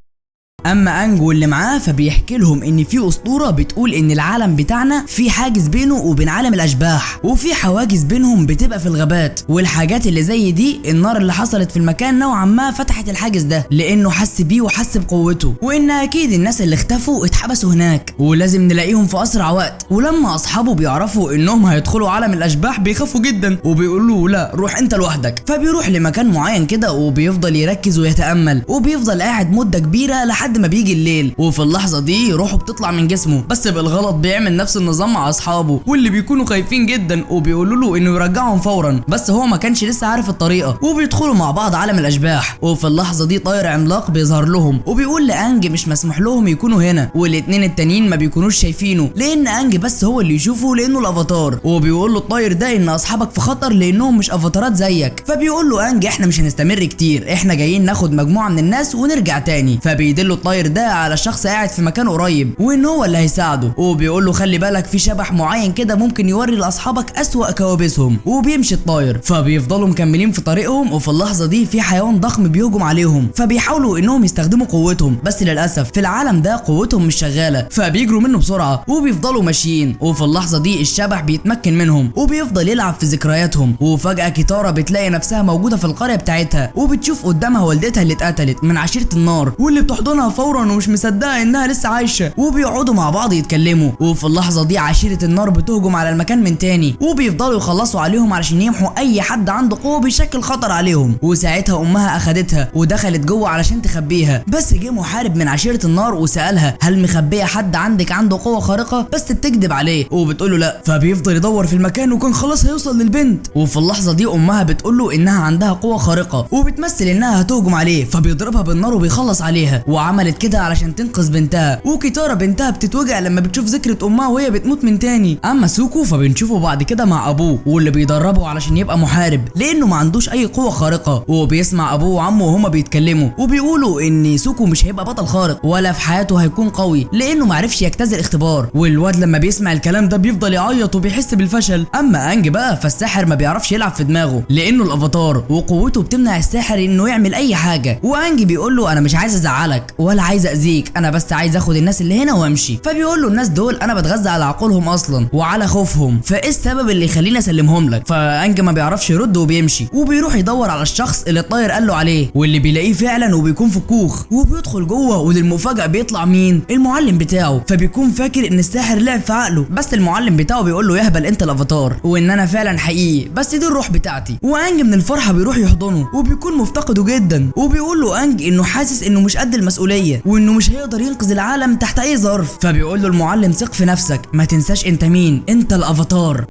اما انج واللي معاه فبيحكي لهم ان في اسطوره بتقول ان العالم بتاعنا في حاجز بينه وبين عالم الاشباح، وفي حواجز بينهم بتبقى في الغابات، والحاجات اللي زي دي النار اللي حصلت في المكان نوعا ما فتحت الحاجز ده لانه حس بيه وحس بقوته، وان اكيد الناس اللي اختفوا اتحبسوا هناك ولازم نلاقيهم في اسرع وقت. ولما اصحابه بيعرفوا انهم هيدخلوا عالم الاشباح بيخافوا جدا وبيقولوا له لا روح انت لوحدك. فبيروح لمكان معين كده وبيفضل يركز ويتامل، وبيفضل قاعد مده كبيره لحد ما بيجي الليل. وفي اللحظه دي روحه بتطلع من جسمه، بس بالغلط بيعمل نفس النظام مع اصحابه واللي بيكونوا خايفين جدا وبيقولوا له انه يرجعهم فورا، بس هو ما كانش لسه عارف الطريقه. وبيدخلوا مع بعض عالم الاشباح، وفي اللحظه دي طاير عملاق بيظهر لهم وبيقول لانج مش مسموح لهم يكونوا هنا، والاتنين التانيين ما بيكونوش شايفينه لان انج بس هو اللي يشوفه لانه الافاتار. وبيقول له الطاير ده ان اصحابك في خطر لانهم مش افاتارات زيك. فبيقول له انج احنا مش هنستمر كتير، احنا جايين ناخد مجموعه من الناس ونرجع تاني. فبيدله الطاير ده على شخص قاعد في مكان قريب وان هو اللي هيساعده، وبيقول له خلي بالك في شبح معين كده ممكن يوري لاصحابك اسوأ كوابيسهم، وبيمشي الطاير. فبيفضلوا مكملين في طريقهم، وفي اللحظه دي في حيوان ضخم بيهجم عليهم، فبيحاولوا انهم يستخدموا قوتهم، بس للاسف في العالم ده قوتهم مش شغاله، فبيجروا منه بسرعه وبيفضلوا ماشيين. وفي اللحظه دي الشبح بيتمكن منهم وبيفضل يلعب في ذكرياتهم. وفجاه كيتارا بتلاقي نفسها موجوده في القريه بتاعتها، وبتشوف قدامها والدتها اللي اتقتلت من عشيره النار، واللي بتحضنها فورا ومش مصدقه انها لسه عايشه، وبيقعدوا مع بعض يتكلموا. وفي اللحظه دي عشيره النار بتهجم على المكان من تاني، وبيفضلوا يخلصوا عليهم علشان يمحوا اي حد عنده قوه بيشكل خطر عليهم. وساعتها امها اخدتها ودخلت جوه علشان تخبيها، بس جه محارب من عشيره النار وسالها هل مخبيه حد عندك عنده قوه خارقه، بس بتكذب عليه وبتقول له لا. فبيفضل يدور في المكان وكان خلاص هيوصل للبنت. وفي اللحظه دي امها بتقول له انها عندها قوه خارقه وبتمثل انها هتهجم عليه، فبيضربها بالنار وبيخلص عليها، وعملت كده علشان تنقذ بنتها. وكيتارا بنتها بتتوجع لما بتشوف ذكرى امها وهي بتموت من تاني. اما سوكو فبنشوفه بعد كده مع ابوه واللي بيدربه علشان يبقى محارب لانه ما عندوش اي قوه خارقه، وبيسمع ابوه وعمه وهما بيتكلموا وبيقولوا ان سوكو مش هيبقى بطل خارق ولا في حياته هيكون قوي لانه ما عرفش يجتاز الاختبار. والواد لما بيسمع الكلام ده بيفضل يعيط وبيحس بالفشل. اما انج بقى فالساحر ما بيعرفش يلعب في دماغه لانه الافاتار وقوته بتمنع الساحر انه يعمل اي حاجه. وانج بيقول له انا مش عايز ازعلك ولا عايز اذيك، انا بس عايز اخد الناس اللي هنا وامشي. فبيقول له الناس دول انا بتغذى على عقولهم اصلا وعلى خوفهم، فايه السبب اللي يخليني اسلمهم لك؟ فانج ما بيعرفش يرد وبيمشي، وبيروح يدور على الشخص اللي الطاير قال له عليه، واللي بيلاقيه فعلا وبيكون في الكوخ. وبيدخل جوه وللمفاجاه بيطلع مين؟ المعلم بتاعه. فبيكون فاكر ان الساحر لعب في عقله، بس المعلم بتاعه بيقول له يهبل انت الافاتار وان انا فعلا حقيقي، بس دي الروح بتاعتي. وانج من الفرحه بيروح يحضنه وبيكون مفتقده جدا، وبيقول له انج انه حاسس انه مش قد المسؤوليه وانه مش هيقدر ينقذ العالم تحت اي ظرف. فبيقول له المعلم ثق في نفسك، ما تنساش انت مين، انت الافاتار.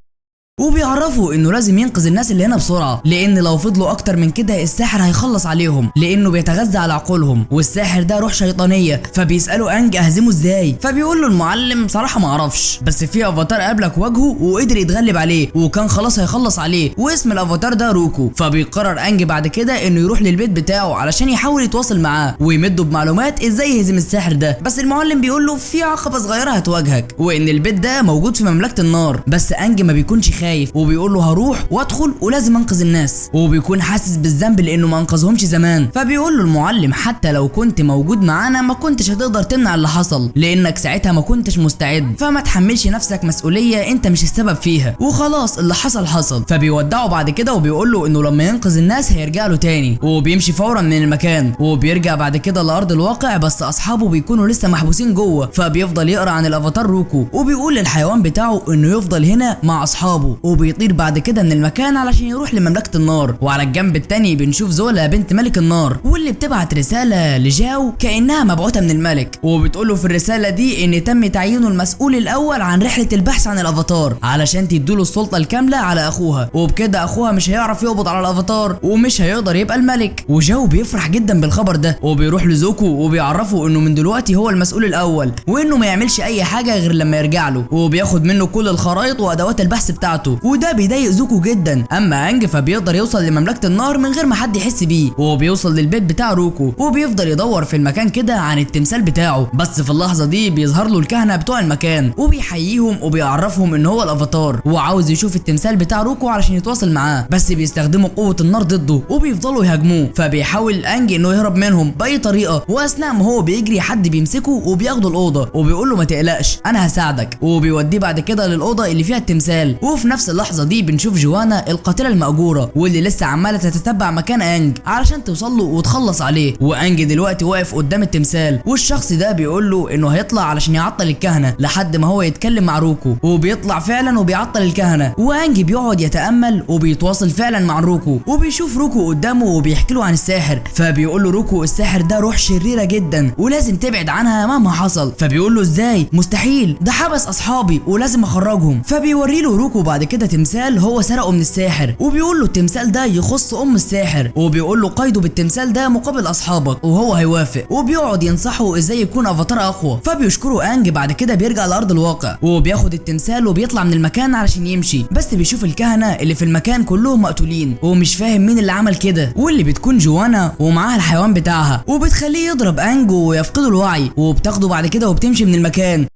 وبيعرفوا انه لازم ينقذ الناس اللي هنا بسرعه لان لو فضلوا اكتر من كده الساحر هيخلص عليهم لانه بيتغذى على عقولهم، والساحر ده روح شيطانيه. فبيسالوا انج اهزمه ازاي؟ فبيقول له المعلم صراحه ما اعرفش، بس في افاتار قابلك واجهه وقدر يتغلب عليه وكان خلاص هيخلص عليه، واسم الافاتار ده روكو. فبيقرر انج بعد كده انه يروح للبيت بتاعه علشان يحاول يتواصل معاه ويمده بمعلومات ازاي يهزم الساحر ده. بس المعلم بيقول له في عقبه صغيره هتواجهك وان البيت ده موجود في مملكه النار. بس انج ما بيكونش خايف وبيقول له هروح وادخل ولازم انقذ الناس، وبيكون حاسس بالذنب لانه ما انقذهمش زمان. فبيقول له المعلم حتى لو كنت موجود معانا ما كنتش هتقدر تمنع اللي حصل لانك ساعتها ما كنتش مستعد، فما تحملش نفسك مسؤوليه انت مش السبب فيها، وخلاص اللي حصل حصل. فبيودعه بعد كده وبيقول له انه لما ينقذ الناس هيرجع له تاني، وبيمشي فورا من المكان وبيرجع بعد كده لارض الواقع، بس اصحابه بيكونوا لسه محبوسين جوه. فبيفضل يقرا عن الافاتار روكو وبيقول للحيوان بتاعه انه يفضل هنا مع اصحابه، وبيطير بعد كده من المكان علشان يروح لمملكه النار. وعلى الجنب التاني بنشوف زولا بنت ملك النار واللي بتبعت رساله لجاو كانها مبعوثه من الملك، وبتقول له في الرساله دي ان تم تعيينه المسؤول الاول عن رحله البحث عن الافاتار علشان تديله السلطه الكامله على اخوها، وبكده اخوها مش هيعرف يقبض على الافاتار ومش هيقدر يبقى الملك. وجاو بيفرح جدا بالخبر ده وبيروح لزوكو وبيعرفه انه من دلوقتي هو المسؤول الاول وانه ما يعملش اي حاجه غير لما يرجع له، وبياخد منه كل الخرائط وادوات البحث بتاعته، وده بيضايق زوكو جدا. اما انج فبيقدر يوصل لمملكه النار من غير ما حد يحس بيه، وبيوصل للبيت بتاع روكو وبيفضل يدور في المكان كده عن التمثال بتاعه. بس في اللحظه دي بيظهر له الكهنه بتوع المكان وبيحييهم وبيعرفهم ان هو الافاتار وعاوز يشوف التمثال بتاع روكو علشان يتواصل معاه، بس بيستخدموا قوه النار ضده وبيفضلوا يهاجموه. فبيحاول انج انه يهرب منهم باي طريقه، واثناء ما هو بيجري حد بيمسكه وبياخده الاوضه وبيقول له ما تقلقش انا هساعدك، وبيوديه بعد كده للاوضه اللي فيها التمثال. وفي نفس اللحظه دي بنشوف جوانا القاتله المأجوره واللي لسه عماله تتتبع مكان انج علشان توصل له وتخلص عليه. وانج دلوقتي واقف قدام التمثال والشخص ده بيقول له انه هيطلع علشان يعطل الكهنه لحد ما هو يتكلم مع روكو، وبيطلع فعلا وبيعطل الكهنه. وانج بيقعد يتامل وبيتواصل فعلا مع روكو وبيشوف روكو قدامه وبيحكي له عن الساحر. فبيقول له روكو الساحر ده روح شريره جدا ولازم تبعد عنها مهما حصل. فبيقول له ازاي؟ مستحيل، ده حبس اصحابي ولازم اخرجهم. فبيوري له روكو بعد كده تمثال هو سرقه من الساحر، وبيقول له التمثال ده يخص الساحر، وبيقول له قيده بالتمثال ده مقابل اصحابك، وهو هيوافق، وبيقعد ينصحه ازاي يكون افاتار اقوى. فبيشكره انج. بعد كده بيرجع لارض الواقع وبياخد التمثال وبيطلع من المكان علشان يمشي، بس بيشوف الكهنه اللي في المكان كلهم مقتولين، ومش فاهم مين اللي عمل كده، واللي بتكون جوانا ومعاها الحيوان بتاعها، وبتخليه يضرب انج ويفقده الوعي، وبتاخده بعد كده وبتمشي من المكان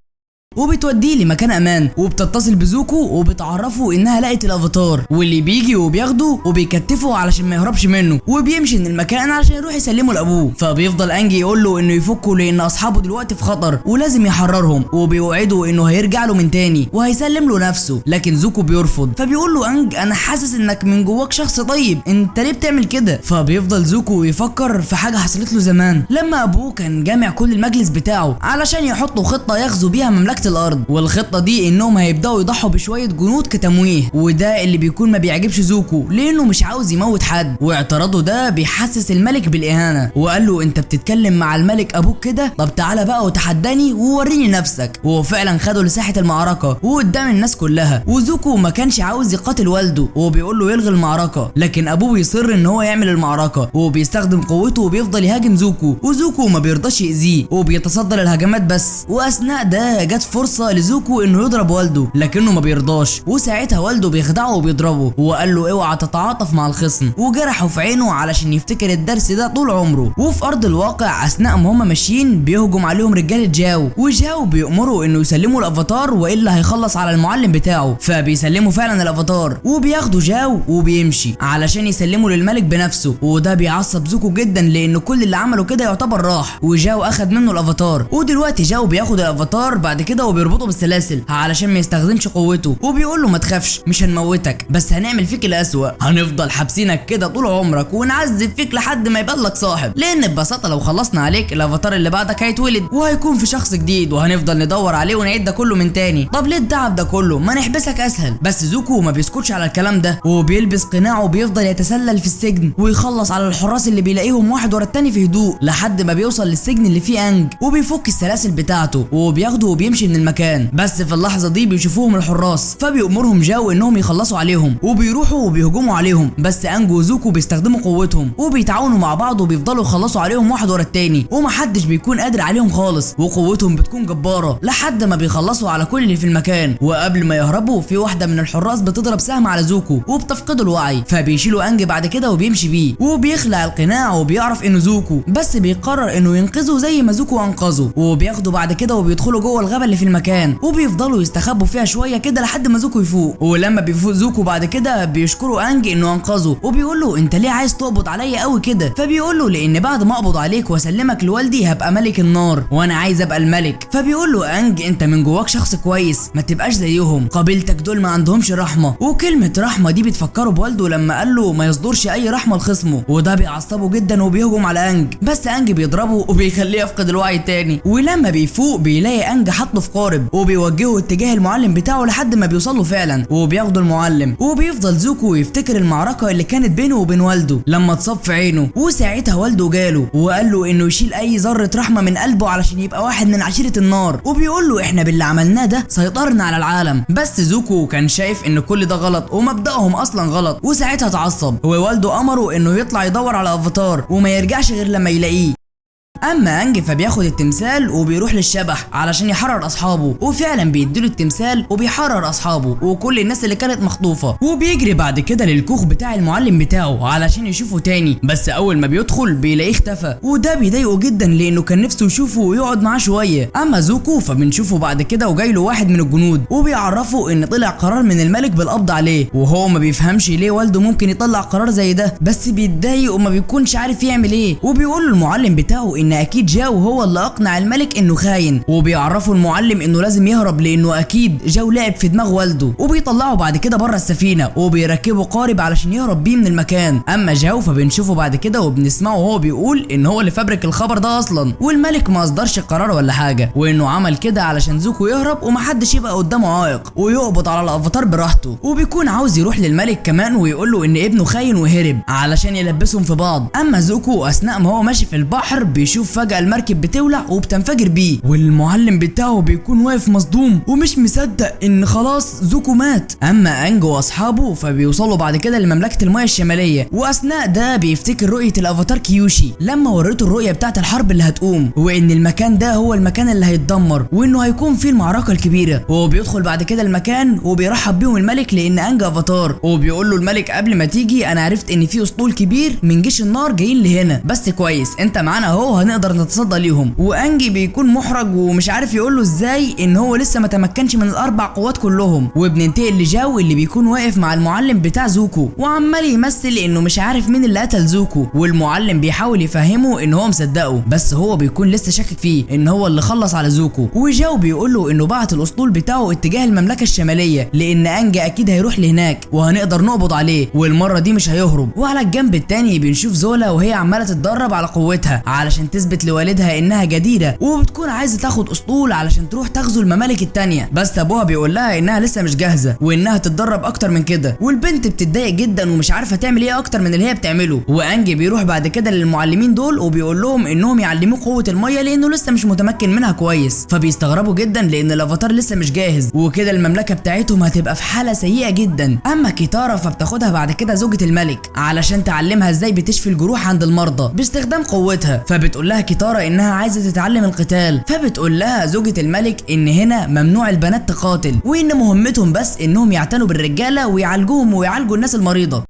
وبتوديه لمكان امان، وبتتصل بزوكو وبتعرفه انها لقت الافاتار، واللي بيجي وبياخده وبيكتفه علشان ما يهربش منه، وبيمشي من المكان علشان يروح يسلمه لابوه. فبيفضل انجي يقول له انه يفكه لان اصحابه دلوقتي في خطر ولازم يحررهم، وبيوعده انه هيرجع له من تاني وهيسلم له نفسه، لكن زوكو بيرفض. فبيقول له انج انا حاسس انك من جواك شخص طيب، انت ليه بتعمل كده؟ فبيفضل زوكو يفكر في حاجه حصلت له زمان لما ابوه كان جامع كل المجلس بتاعه علشان يحطوا خطه يغزو بيها مملكه الارض، والخطه دي انهم هيبداوا يضحوا بشويه جنود كتمويه، وده اللي بيكون ما بيعجبش زوكو لانه مش عاوز يموت حد، واعتراضه ده بيحسس الملك بالاهانه، وقال له انت بتتكلم مع الملك ابوك كده؟ طب تعالى بقى وتحداني ووريني نفسك. وفعلا خده لساحه المعركه وقدام الناس كلها، وزوكو ما كانش عاوز يقاتل والده وبيقول له يلغي المعركه، لكن ابوه بيصر ان هو يعمل المعركه وبيستخدم قوته وبيفضل يهاجم زوكو، وزوكو ما بيرضاش يأذيه وبيتصدى للهجمات بس. واثناء ده جت فرصه لزوكو انه يضرب والده لكنه ما بيرضاش، وساعتها والده بيخدعه وبيضربه وقال له اوعى تتعاطف مع الخصم، وجرحه في عينه علشان يفتكر الدرس ده طول عمره. وفي ارض الواقع اثناء ما هم ماشيين بيهجم عليهم رجاله جاو، وجاو بيأمروا انه يسلموا الافاتار والا هيخلص على المعلم بتاعه، فبيسلموا فعلا الافاتار وبياخدوا جاو وبيمشي علشان يسلموا للملك بنفسه، وده بيعصب زوكو جدا لان كل اللي عمله كده يعتبر راح، وجاو اخد منه الافاتار. ودلوقتي جاو بياخد الافاتار بعد كده وبيربطه بالسلاسل علشان ما يستخدمش قوته، وبيقول له ما تخافش مش هنموتك، بس هنعمل فيك الاسوأ، هنفضل حابسينك كده طول عمرك ونعذب فيك لحد ما يبقى لك صاحب، لان ببساطه لو خلصنا عليك الافاتار اللي بعدك هيتولد وهيكون في شخص جديد وهنفضل ندور عليه ونعيد ده كله من تاني. طب ليه التعب ده كله؟ ما نحبسك اسهل. بس زوكو ما بيسكتش على الكلام ده وبيلبس قناعه وبيفضل يتسلل في السجن ويخلص على الحراس اللي بيلاقيهم واحد ورا التاني في هدوء لحد ما بيوصل للسجن اللي فيه انج، وبيفك السلاسل بتاعته وبياخده وبيمشي من المكان. بس في اللحظه دي بيشوفوهم الحراس فبيأمرهم جاو انهم يخلصوا عليهم وبيروحوا وبيهجموا عليهم، بس انج وزوكو بيستخدموا قوتهم وبيتعاونوا مع بعض وبيفضلوا يخلصوا عليهم واحد ورا التاني، ومحدش بيكون قادر عليهم خالص، وقوتهم بتكون جباره لحد ما بيخلصوا على كل اللي في المكان. وقبل ما يهربوا في واحده من الحراس بتضرب سهم على زوكو وبتفقده الوعي، فبيشيلوا انج بعد كده وبيمشي بيه وبيخلع القناع وبيعرف انه زوكو، بس بيقرر انه ينقذه زي ما زوكو انقذه، وبياخده بعد كده وبيدخلوا جوه الغابه اللي في المكان وبيفضلوا يستخبوا فيها شويه كده لحد ما زوكو يفوق. ولما بيفوق زوكو بعد كده بيشكروا انج انه انقذه وبيقول له انت ليه عايز تقبض عليا قوي كده؟ فبيقول له لان بعد ما اقبض عليك واسلمك لوالدي هبقى ملك النار وانا عايز ابقى الملك. فبيقول له انج انت من جواك شخص كويس ما تبقاش زيهم، قبيلتك دول ما عندهمش رحمه. وكلمه رحمه دي بتفكره بوالده لما قال له ما يصدرش اي رحمه لخصمه، وده بيعصبه جدا وبيهجم على انج، بس انج بيضربه وبيخليه يفقد الوعي تاني. ولما بيفوق بيلاقي انج حاطه في قارب وبيوجهه اتجاه المعلم بتاعه لحد ما بيوصل له فعلا وبياخدوا المعلم، وبيفضل زوكو يفتكر المعركه اللي كانت بينه وبين والده لما اتصاب في عينه، وساعتها والده جاله وقال له انه يشيل اي ذره رحمه من قلبه علشان يبقى واحد من عشيره النار، وبيقول له احنا باللي عملناه ده سيطرنا على العالم. بس زوكو كان شايف ان كل ده غلط ومبدأهم اصلا غلط، وساعتها اتعصب ووالده امره انه يطلع يدور على افاتار وما يرجعش غير لما يلاقيه. اما انج فبياخد التمثال وبيروح للشبح علشان يحرر اصحابه، وفعلا بيديله التمثال وبيحرر اصحابه وكل الناس اللي كانت مخطوفه، وبيجري بعد كده للكوخ بتاع المعلم بتاعه علشان يشوفه تاني، بس اول ما بيدخل بيلاقيه اختفى، وده بيضايقه جدا لانه كان نفسه يشوفه ويقعد معاه شويه. اما زوكو فبنشوفه بعد كده وجاي له واحد من الجنود وبيعرفه ان طلع قرار من الملك بالقبض عليه، وهو ما بيفهمش ليه والده ممكن يطلع قرار زي ده، بس بيتضايق وما بيكونش عارف يعمل ايه، وبيقول له المعلم بتاعه ان اكيد جاو هو اللي اقنع الملك انه خاين، وبيعرفوا المعلم انه لازم يهرب لانه اكيد جاو لعب في دماغ والده، وبيطلعوا بعد كده بره السفينه وبيركبوا قارب علشان يهرب بيه من المكان. اما جاو فبنشوفه بعد كده وبنسمعه وهو بيقول ان هو اللي فبرك الخبر ده اصلا، والملك ما اصدرش قرار ولا حاجه، وانه عمل كده علشان زوكو يهرب ومحدش يبقى قدامه عائق ويقبض على الافاتار براحته، وبيكون عاوز يروح للملك كمان ويقول له ان ابنه خاين وهرب علشان يلبسهم في بعض. اما زوكو اثناء ما هو ماشي في البحر بيشوف بيشوف فجأة المركب بتولع وبتنفجر بيه، والمعلم بتاعه بيكون واقف مصدوم ومش مصدق ان خلاص زوكو مات. اما انج واصحابه فبيوصلوا بعد كده لمملكة المياه الشمالية، واثناء ده بيفتكر رؤية الافاتار كيوشي لما وريته الرؤية بتاعت الحرب اللي هتقوم، وان المكان ده هو المكان اللي هيتدمر وانه هيكون فيه المعركة الكبيرة. وهو بيدخل بعد كده المكان وبيرحب بيهم الملك لان انج افاتار، وبيقول له الملك قبل ما تيجي انا عرفت ان في اسطول كبير من جيش النار جايين لهنا، بس كويس انت معانا اهو هنقدر نتصدى ليهم. وانجي بيكون محرج ومش عارف يقول له ازاي ان هو لسه ما تمكنش من الاربع قوات كلهم. وبننتقل لجاو اللي بيكون واقف مع المعلم بتاع زوكو وعمال يمثل انه مش عارف مين اللي قتل زوكو، والمعلم بيحاول يفهمه ان هو مصدقه بس هو بيكون لسه شاكك فيه ان هو اللي خلص على زوكو. وجاو بيقول له انه بعت الاسطول بتاعه اتجاه المملكه الشماليه لان انجي اكيد هيروح لهناك وهنقدر نقبض عليه والمره دي مش هيهرب. وعلى الجنب التاني بنشوف زولا وهي عماله تتدرب على قوتها علشان تثبت لوالدها انها جديره، وبتكون عايزه تاخد اسطول علشان تروح تغزو الممالك التانيه، بس ابوها بيقول لها انها لسه مش جاهزه وانها تتدرب اكتر من كده. والبنت بتتضايق جدا ومش عارفه تعمل ايه اكتر من اللي هي بتعمله. وانجي بيروح بعد كده للمعلمين دول وبيقول لهم انهم يعلموه قوه الميه لانه لسه مش متمكن منها كويس، فبيستغربوا جدا لان الافاتار لسه مش جاهز وكده المملكه بتاعتهم هتبقى في حاله سيئه جدا. اما كيتارا فبتاخدها بعد كده زوجة الملك علشان تعلمها ازاي بتشفي الجروح عند المرضى باستخدام قوتها، فبتقول لها كيتارا انها عايزه تتعلم القتال، فبتقول لها زوجة الملك ان هنا ممنوع البنات تقاتل وان مهمتهم بس انهم يعتنوا بالرجاله ويعالجوهم ويعالجوا الناس المريضه.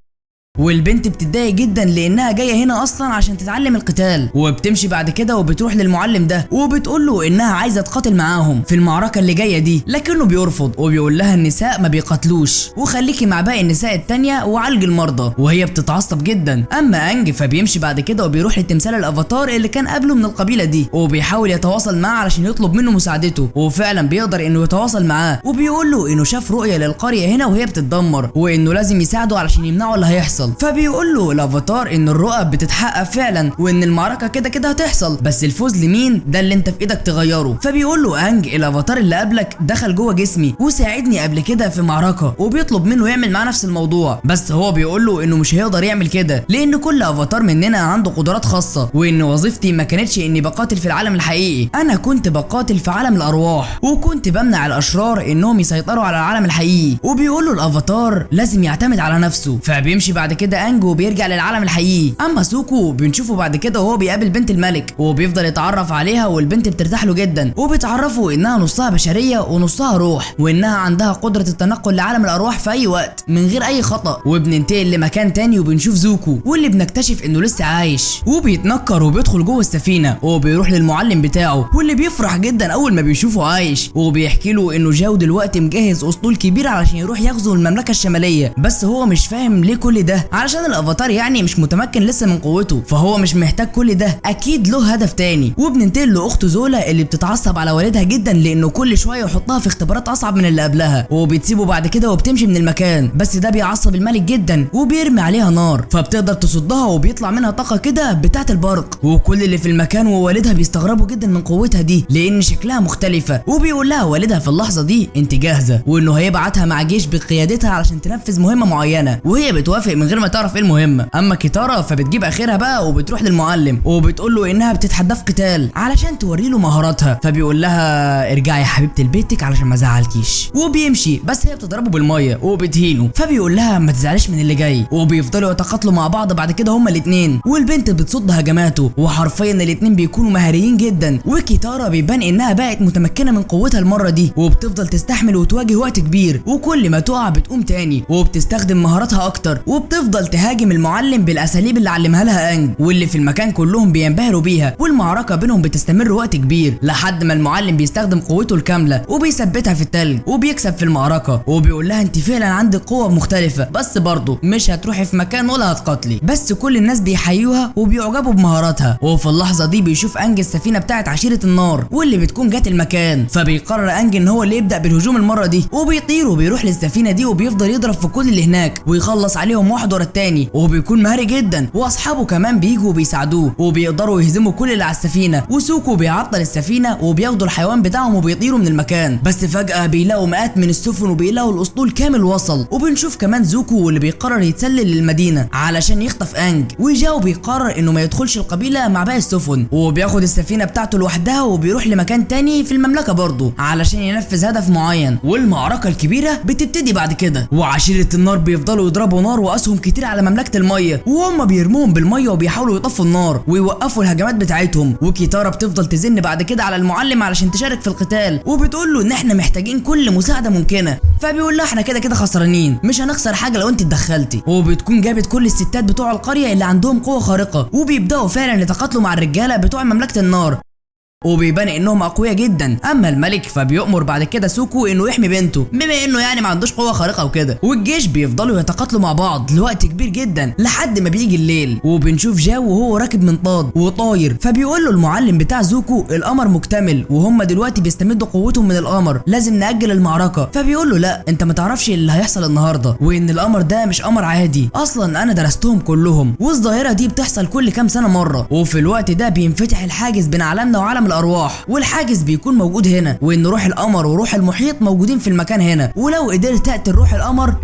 والبنت بتتضايق جدا لانها جايه هنا اصلا عشان تتعلم القتال، وبتمشي بعد كده وبتروح للمعلم ده وبتقول له انها عايزه تقاتل معاهم في المعركه اللي جايه دي، لكنه بيرفض وبيقول لها النساء ما بيقاتلوش وخليكي مع باقي النساء التانيه وعالجي المرضى، وهي بتتعصب جدا. اما انج فبيمشي بعد كده وبيروح لتمثال الافاتار اللي كان قبله من القبيله دي وبيحاول يتواصل معاه علشان يطلب منه مساعدته، وفعلا بيقدر انه يتواصل معاه وبيقول له انه شاف رؤيه للقريه هنا وهي بتتدمر وانه لازم يساعده علشان يمنعوا اللي هيحصل. فبيقول له الافاتار ان الرؤى بتتحقق فعلا وان المعركه كده كده هتحصل، بس الفوز لمين ده اللي انت في ايدك تغيره. فبيقول له انج الافاتار اللي قبلك دخل جوه جسمي وساعدني قبل كده في معركه، وبيطلب منه يعمل معاه نفس الموضوع، بس هو بيقول له انه مش هيقدر يعمل كده لان كل افاتار مننا عنده قدرات خاصه، وان وظيفتي ما كانتش اني بقاتل في العالم الحقيقي، انا كنت بقاتل في عالم الارواح وكنت بمنع الاشرار انهم يسيطروا على العالم الحقيقي. وبيقول له الافاتار لازم يعتمد على نفسه. فبيمشي بعد كده انج وبيرجع للعالم الحقيقي. اما سوكو بنشوفه بعد كده وهو بيقابل بنت الملك وبيفضل يتعرف عليها والبنت بترتاح له جدا، وبتعرفه انها نصها بشريه ونصها روح وانها عندها قدره التنقل لعالم الارواح في اي وقت من غير اي خطا. وبننتقل لمكان تاني وبنشوف زوكو واللي بنكتشف انه لسه عايش وبيتنكر وبيدخل جوه السفينه وبيروح للمعلم بتاعه واللي بيفرح جدا اول ما بيشوفه عايش، وبيحكي له انه جاو دلوقتي مجهز اسطول كبير علشان يروح يغزو المملكه الشماليه، بس هو مش فاهم ليه كل ده علشان الافاتار يعني مش متمكن لسه من قوته، فهو مش محتاج كل ده، اكيد له هدف تاني. وبننتقل لاخته زولا اللي بتتعصب على والدها جدا لانه كل شويه يحطها في اختبارات اصعب من اللي قبلها، وبتسيبه بعد كده وبتمشي من المكان، بس ده بيعصب الملك جدا وبيرمي عليها نار فبتقدر تصدها وبيطلع منها طاقه كده بتاعه البرق، وكل اللي في المكان ووالدها بيستغربوا جدا من قوتها دي لان شكلها مختلفه. وبيقول لها والدها في اللحظه دي انت جاهزه وانه هيبعتها مع جيش بقيادتها علشان تنفذ مهمه معينه، وهي بتوافق من غير ما تعرف ايه المهمه. اما كيتارا فبتجيب اخرها بقى وبتروح للمعلم وبتقول له انها بتتحداه في قتال علشان توري له مهاراتها، فبيقول لها ارجعي يا حبيبتي لبيتك علشان ما ازعلكيش، وبيمشي بس هي بتضربه بالميه وبتهينه، فبيقول لها ما تزعليش من اللي جاي، وبيفضلوا يتقاتلوا مع بعض بعد كده هما الاثنين، والبنت بتصد هجماته وحرفيا الاثنين بيكونوا مهاريين جدا. وكيتارا بيبان انها بقت متمكنه من قوتها المره دي وبتفضل تستحمل وتواجه وقت كبير، وكل ما تقع بتقوم تاني وبتستخدم مهاراتها اكتر وبتفضل تهاجم المعلم بالاساليب اللي علمها لها انج، واللي في المكان كلهم بينبهروا بيها، والمعركه بينهم بتستمر وقت كبير لحد ما المعلم بيستخدم قوته الكامله وبيثبتها في التلج وبيكسب في المعركه، وبيقول لها انت فعلا عندك قوه مختلفه بس برضه مش هتروحي في مكان ولا هتقاتلي، بس كل الناس بيحيوها وبيعجبوا بمهاراتها. وفي اللحظه دي بيشوف انج السفينه بتاعت عشيره النار واللي بتكون جات المكان، فبيقرر انج ان هو اللي يبدا بالهجوم المره دي، وبيطير وبيروح للسفينه دي وبيفضل يضرب في كل اللي هناك ويخلص عليهم واحد واحد ورا التاني، وبيكون مهاري جدا، واصحابه كمان بيجوا وبيساعدوه وبيقدروا يهزموا كل اللي على السفينه. وسوكو بيعطل السفينه وبياخدوا الحيوان بتاعهم وبيطيروا من المكان، بس فجاه بيلاقوا مئات من السفن وبيلاقوا الاسطول كامل وصل. وبنشوف كمان زوكو واللي بيقرر يتسلل للمدينه علشان يخطف انج، وجاو بيقرر انه ما يدخلش القبيله مع باقي السفن، وبياخد السفينه بتاعته لوحدها وبيروح لمكان تاني في المملكه برضه علشان ينفذ هدف معين. والمعركه الكبيره بتبتدي بعد كده، وعشيره النار بيفضلوا يضربوا نار واسهم كتير على مملكه الميه، وهم بيرموهم بالميه وبيحاولوا يطفوا النار ويوقفوا الهجمات بتاعتهم. وكيتارا بتفضل تزن بعد كده على المعلم علشان تشارك في القتال، وبتقول له ان احنا محتاجين كل مساعده ممكنه. فبيقول لها احنا كده كده خسرانين، مش هنخسر حاجه لو انت اتدخلتي. وبتكون جابت كل الستات بتوع القريه اللي عندهم قوه خارقه، وبيبداوا فعلا يتقاتلوا مع الرجاله بتوع مملكه النار، وبيبان انهم اقوياء جدا. اما الملك فبيؤمر بعد كده سوكو انه يحمي بنته بما انه يعني ما عندوش قوه خارقه وكده. والجيش بيفضلوا يتقاتلوا مع بعض لوقت كبير جدا لحد ما بيجي الليل، وبنشوف جاو وهو راكب منطاد وطاير. فبيقول له المعلم بتاع زوكو القمر مكتمل وهم دلوقتي بيستمدوا قوتهم من القمر، لازم نأجل المعركه. فبيقول له لا، انت ما تعرفش اللي هيحصل النهارده، وان القمر ده مش قمر عادي اصلا، انا درستهم كلهم، والظاهره دي بتحصل كل كام سنه مره. وفي الوقت ده بينفتح الحاجز بين عالمنا وعالم الارواح، والحاجز بيكون موجود هنا، وان روح القمر وروح المحيط موجودين في المكان هنا، ولو قدرت تقتل روح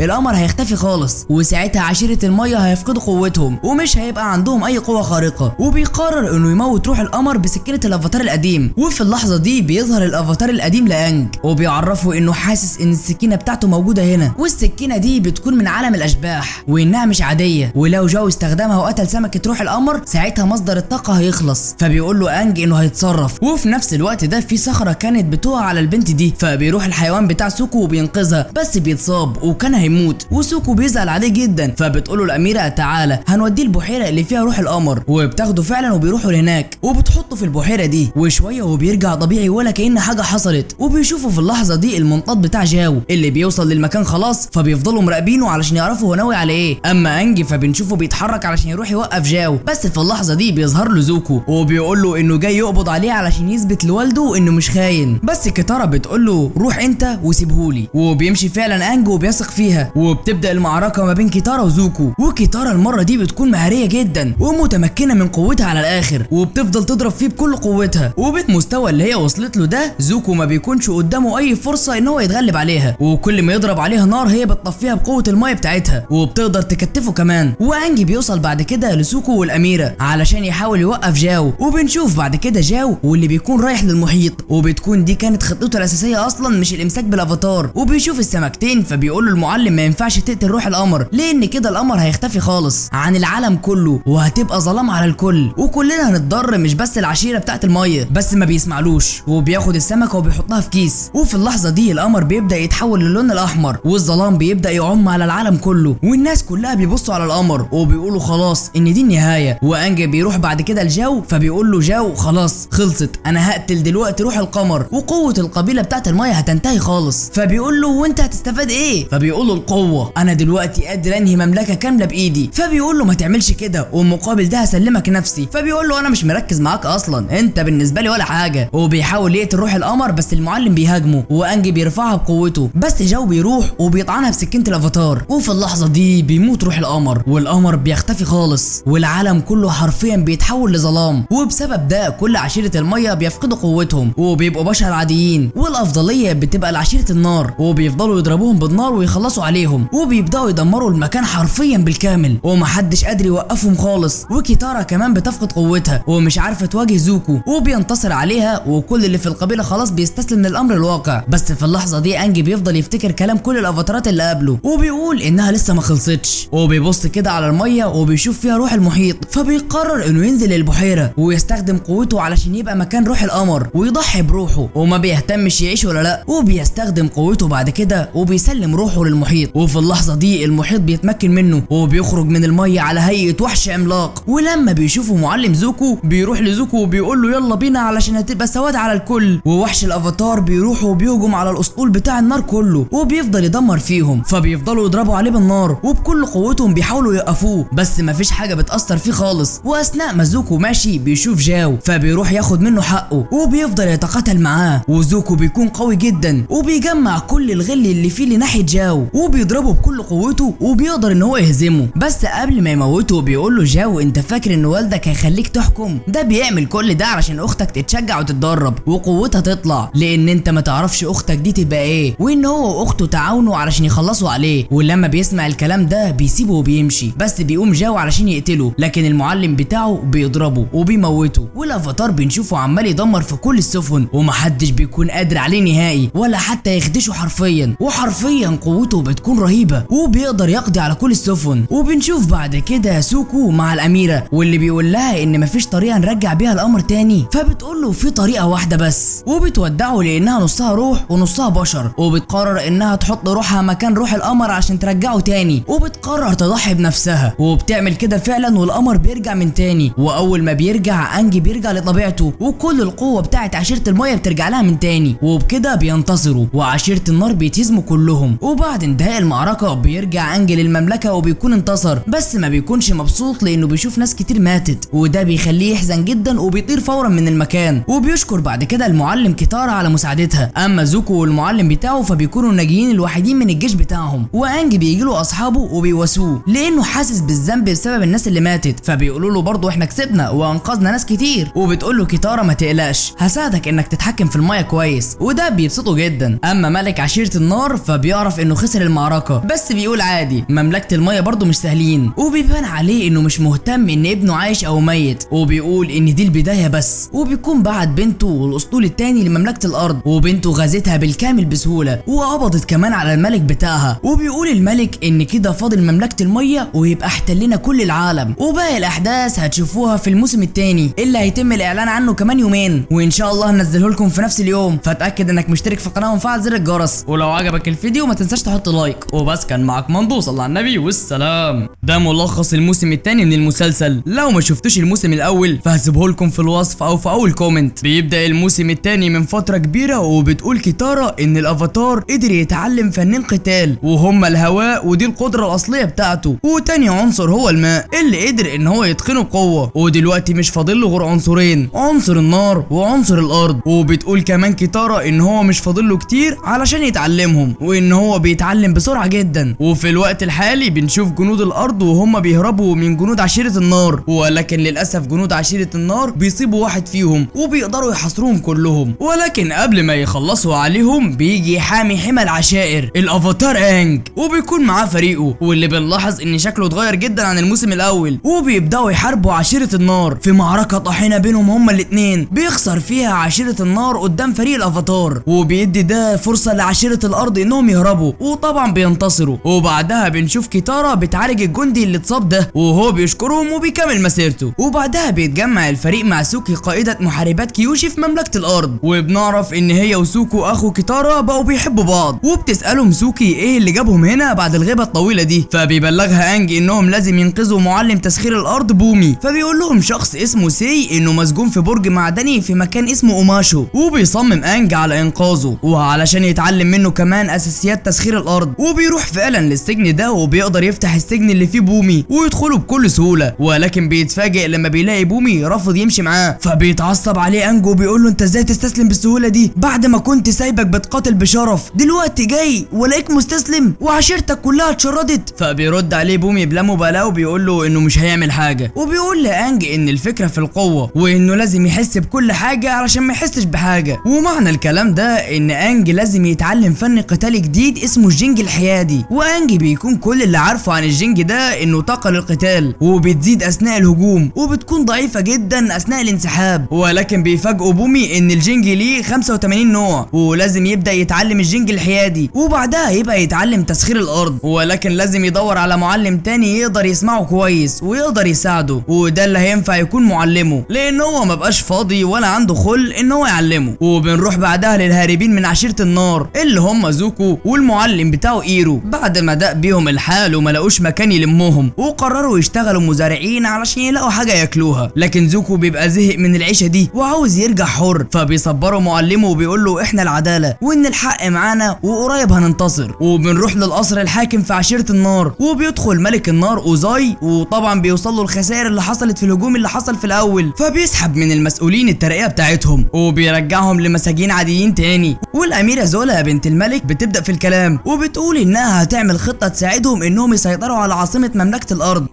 القمر هيختفي خالص، وساعتها عشيره الميه هيفقدوا قوتهم ومش هيبقى عندهم اي قوه خارقه. وبيقرر انه يموت روح القمر بسكينه الافاتار القديم. وفي اللحظه دي بيظهر الافاتار القديم لانج، وبيعرفه انه حاسس ان السكينه بتاعته موجوده هنا، والسكينه دي بتكون من عالم الاشباح وانها مش عاديه، ولو جو استخدمها وقتل سمكه روح القمر ساعتها مصدر الطاقه هيخلص. فبيقول له انج انه هيتصرف. وفي نفس الوقت ده في صخره كانت بتقع على البنت دي، فبيروح الحيوان بتاع سوكو وبينقذها، بس بيتصاب وكان هيموت، وسوكو بيزعل عليه جدا. فبتقوله الاميره تعالى هنوديه البحيره اللي فيها روح القمر، وبتاخده فعلا وبيروحوا هناك وبتحطه في البحيره دي، وشويه وبيرجع طبيعي ولا كأن حاجه حصلت. وبيشوفوا في اللحظه دي المنطاد بتاع جاو اللي بيوصل للمكان خلاص، فبيفضلوا مراقبينه علشان يعرفوا هو ناوي على ايه. اما انجي فبنشوفه بيتحرك علشان يروح يوقف جاو، بس في اللحظه دي بيظهر له زوكو وبيقول له انه جاي يقبض عليه علشان يثبت لوالده انه مش خاين. بس كيتارا بتقول له روح انت وسيبهولي، وبيمشي فعلا انج وبيثق فيها، وبتبدا المعركه ما بين كيتارا وزوكو. وكيتارا المره دي بتكون مهاريه جدا ومتمكنه من قوتها على الاخر، وبتفضل تضرب فيه بكل قوتها، وبالمستوى اللي هي وصلت له ده زوكو ما بيكونش قدامه اي فرصه ان هو يتغلب عليها، وكل ما يضرب عليها نار هي بتطفيها بقوه الميه بتاعتها، وبتقدر تكتفه كمان. وانجي بيوصل بعد كده لسوكو والاميره علشان يحاول يوقف جاو، وبنشوف بعد كده جاو واللي بيكون رايح للمحيط، وبتكون دي كانت خطته الاساسيه اصلا مش الامساك بالافاتار. وبيشوف السمكتين فبيقول له المعلم ما ينفعش تقتل روح القمر، لان كده القمر هيختفي خالص عن العالم كله وهتبقى ظلام على الكل، وكلنا هنتضر مش بس العشيره بتاعت الميه. بس ما بيسمعلوش وبياخد السمكه وبيحطها في كيس. وفي اللحظه دي القمر بيبدا يتحول للون الاحمر، والظلام بيبدا يعم على العالم كله، والناس كلها بيبصوا على القمر وبيقولوا خلاص ان دي النهايه. وانجي بيروح بعد كده لجاو فبيقول له جاو خلاص خلصت، انا هقتل دلوقتي روح القمر وقوه القبيله بتاعت الميه هتنتهي خالص. فبيقول له وانت هتستفاد ايه؟ فبيقول له القوه، انا دلوقتي قادر انهي مملكه كامله بايدي. فبيقول له ما تعملش كده ومقابل ده هسلمك نفسي. فبيقول له انا مش مركز معاك اصلا، انت بالنسبه لي ولا حاجه. وبيحاول يقتل روح القمر بس المعلم بيهاجمه، وانجي بيرفعها بقوته، بس جو بيروح وبيطعنها بسكينه الافاتار. وفي اللحظه دي بيموت روح القمر والقمر بيختفي خالص، والعالم كله حرفيا بيتحول لظلام. وبسبب ده كل عشيره الميه بيفقدوا قوتهم وبيبقوا بشر عاديين، والافضليه بتبقى لعشيره النار، وبيفضلوا يضربوهم بالنار ويخلصوا عليهم، وبيبداوا يدمروا المكان حرفيا بالكامل ومحدش قادر يوقفهم خالص. وكيتارا كمان بتفقد قوتها ومش عارفه تواجه زوكو، وبينتصر عليها وكل اللي في القبيله خلاص بيستسلم للامر الواقع. بس في اللحظه دي انجي بيفضل يفتكر كلام كل الافاتارات اللي قبله، وبيقول انها لسه ما خلصتش، وبيبص كده على الميه وبيشوف فيها روح المحيط. فبيقرر انه ينزل البحيره ويستخدم قوته علشان يبقى مكان روح القمر ويضحي بروحه، وما بيهتمش يعيش ولا لا، وبيستخدم قوته بعد كده وبيسلم روحه للمحيط. وفي اللحظه دي المحيط بيتمكن منه وبيخرج من الميه على هيئه وحش عملاق. ولما بيشوفه معلم زوكو بيروح لزوكو وبيقول له يلا بينا علشان هتبقى سواد على الكل. ووحش الافاتار بيروح وبيهجم على الاسطول بتاع النار كله وبيفضل يدمر فيهم، فبيفضلوا يضربوا عليه بالنار وبكل قوتهم بيحاولوا يوقفوه، بس مفيش حاجه بتاثر فيه خالص. واثناء ما زوكو ماشي بيشوف جاو فبيروح ياخد منه حقه وبيفضل يتقاتل معاه. وزوكو بيكون قوي جدا وبيجمع كل الغل اللي فيه لناحيه جاو وبيضربه بكل قوته وبيقدر ان هو يهزمه. بس قبل ما يموته بيقول له جاو انت فاكر ان والدك هيخليك تحكم؟ ده بيعمل كل ده علشان اختك تتشجع وتتدرب وقوتها تطلع، لان انت ما تعرفش اختك دي تبقى ايه، وان هو واخته تعاونوا علشان يخلصوا عليه. ولما بيسمع الكلام ده بيسيبه وبيمشي، بس بيقوم جاو علشان يقتله، لكن المعلم بتاعه بيضربه وبيموته. والافاتار بنشوفه عمال يدمر في كل السفن ومحدش بيكون قادر عليه نهائي ولا حتى يخدشه حرفيا، وحرفيا قوته بتكون رهيبه وبيقدر يقضي على كل السفن. وبنشوف بعد كده سوكو مع الاميره واللي بيقول لها ان مفيش طريقه نرجع بيها القمر تاني، فبتقول له في طريقه واحده بس، وبتودعه لانها نصها روح ونصها بشر، وبتقرر انها تحط روحها مكان روح القمر عشان ترجعه تاني، وبتقرر تضحي بنفسها وبتعمل كده فعلا، والقمر بيرجع من تاني. واول ما بيرجع انجي بيرجع لطبيعته وكل القوه بتاعت عشيره الميه بترجع لها من تاني، وبكده بينتصروا وعشيره النار بيتهزموا كلهم. وبعد انتهاء المعركه بيرجع انجي للمملكه وبيكون انتصر، بس ما بيكونش مبسوط لانه بيشوف ناس كتير ماتت، وده بيخليه يحزن جدا وبيطير فورا من المكان. وبيشكر بعد كده المعلم كيتارا على مساعدتها. اما زوكو والمعلم بتاعه فبيكونوا الناجيين الوحيدين من الجيش بتاعهم. وانجي بيجيله اصحابه وبيواسوه لانه حاسس بالذنب بسبب الناس اللي ماتت، فبيقولوا له برضه احنا كسبنا وانقذنا ناس كتير. وبتقول له كيتارا ما تقلقش هساعدك انك تتحكم في الميه كويس، وده بيبسطه جدا. اما ملك عشيره النار فبيعرف انه خسر المعركه، بس بيقول عادي مملكه الميه برضه مش سهلين، وبيبان عليه انه مش مهتم ان ابنه عايش او ميت، وبيقول ان دي البدايه بس. وبيكون بعت بنته والاسطول التاني لمملكه الارض، وبنته غزتها بالكامل بسهوله وقبضت كمان على الملك بتاعها. وبيقول الملك ان كده فاضل مملكه الميه ويبقى احتلنا كل العالم. وباقي الاحداث هتشوفوها في الموسم التاني اللي هيتم الاعلان عنه كمان يومين، وان شاء الله هنزله لكم في نفس اليوم، فاتاكد انك مشترك في القناه ومفعل زر الجرس. ولو عجبك الفيديو ما تنساش تحط لايك. وبس كان معاك مندو، صلى على النبي والسلام. ده ملخص الموسم الثاني من المسلسل، لو ما شفتوش الموسم الاول فهسيبه لكم في الوصف او في اول كومنت. بيبدا الموسم الثاني من فتره كبيره، وبتقول كيتارا ان الافاتار قدر يتعلم فنين قتال وهم الهواء، ودي القدره الاصليه بتاعته. وتاني عنصر هو الماء اللي قدر ان هو يتقنه بقوه، ودلوقتي مش فاضل له غير عنصرين، عنصر النار وعنصر الارض. وبتقول كمان كيتارا ان هو مش فاضل له كتير علشان يتعلمهم، وان هو بيتعلم بسرعه جدا. وفي الوقت الحالي بنشوف جنود الارض وهم بيهربوا من جنود عشيره النار، ولكن للاسف جنود عشيره النار بيصيبوا واحد فيهم وبيقدروا يحاصروهم كلهم. ولكن قبل ما يخلصوا عليهم بيجي حامي حمى العشائر الافاتار انج، وبيكون معاه فريقه، واللي بنلاحظ ان شكله اتغير جدا عن الموسم الاول. وبيبداوا يحاربوا عشيره النار في معركه طاحنه بينهم هما الاثنين، بيخسر فيها عشيره النار قدام فريق الافاتار، وبيدي ده فرصه لعشيره الارض انهم يهربوا، وطبعا بينتصروا. وبعدها بنشوف كيتارا بتعالج الجندي اللي اتصاب ده وهو بيشكرهم وبيكمل مسيرته. وبعدها بيتجمع الفريق مع سوكي قائده محاربات كيوشي في مملكه الارض، وبنعرف ان هي وسوكو اخو كيتارا بقوا بيحبوا بعض. وبتسالهم سوكي ايه اللي جابهم هنا بعد الغيبه الطويله دي، فبيبلغها انج انهم لازم ينقذوا معلم تسخير الارض بومي. فبيقول لهم شخص اسمه سي انه مسجون في برج معدني في مكان اسمه اوماشو، وبيصمم انج على انقاذه وعلشان يتعلم منه كمان اساسيات تسخير الارض. وبيروح فعلا للسجن ده وبيقدر يفتح السجن اللي فيه بومي ويدخله بكل سهوله، ولكن بيتفاجئ لما بيلاقي بومي رافض يمشي معاه، فبيتعصب عليه انج وبيقول له انت ازاي تستسلم بالسهوله دي بعد ما كنت سايبك بتقاتل بشرف، دلوقتي جاي ولاقيك مستسلم وعشيرتك كلها اتشردت. فبيرد عليه بومي بلا مبالاه وبيقول له انه مش هيعمل حاجه، وبيقول لانج ان الفكره في القوه وانه لازم يحس بكل حاجه علشان ما يحسش بحاجه. ومعنى الكلام ده ان انج لازم يتعلم فن قتالي جديد اسمه الجنج الحيادي. وانج بيكون كل اللي عارفه عن الجنج ده انه طاقه للقتال وبتزيد اثناء الهجوم وبتكون ضعيفه جدا اثناء الانسحاب. ولكن بيفاجئوا بومي ان الجنج ليه 85 نوع ولازم يبدا يتعلم الجنج الحيادي، وبعدها يبقى يتعلم تسخير الارض، ولكن لازم يدور على معلم تاني يقدر يسمعه كويس ويقدر يساعده، وده اللي هينفع يكون معلمه لان هو ما بقاش فاضي ولا عنده خل ان هو يعلمه. وبنروح بعدها للهاربين من عشيره النار اللي هم زوكو والمعلم بتاعه ايرو. بعد ما دق بيهم الحال وما لقوش مكان بيلمهم وقرروا يشتغلوا مزارعين علشان يلاقوا حاجه ياكلوها. لكن زوكو بيبقى زهق من العيشه دي وعاوز يرجع حر، فبيصبروا معلمه وبيقول له احنا العداله وان الحق معانا وقريب هننتصر. وبنروح للقصر الحاكم في عشيره النار، وبيدخل ملك النار اوزاي، وطبعا بيوصل له الخسائر اللي حصلت في الهجوم اللي حصل في الاول، فبيسحب من المسؤولين الترقيه بتاعتهم وبيرجعهم لمساجين عاديين تاني. والاميره زولا بنت الملك بتبدا في الكلام وبتقول انها هتعمل خطه تساعدهم انهم يسيطروا على عاصمه مملكه الارض،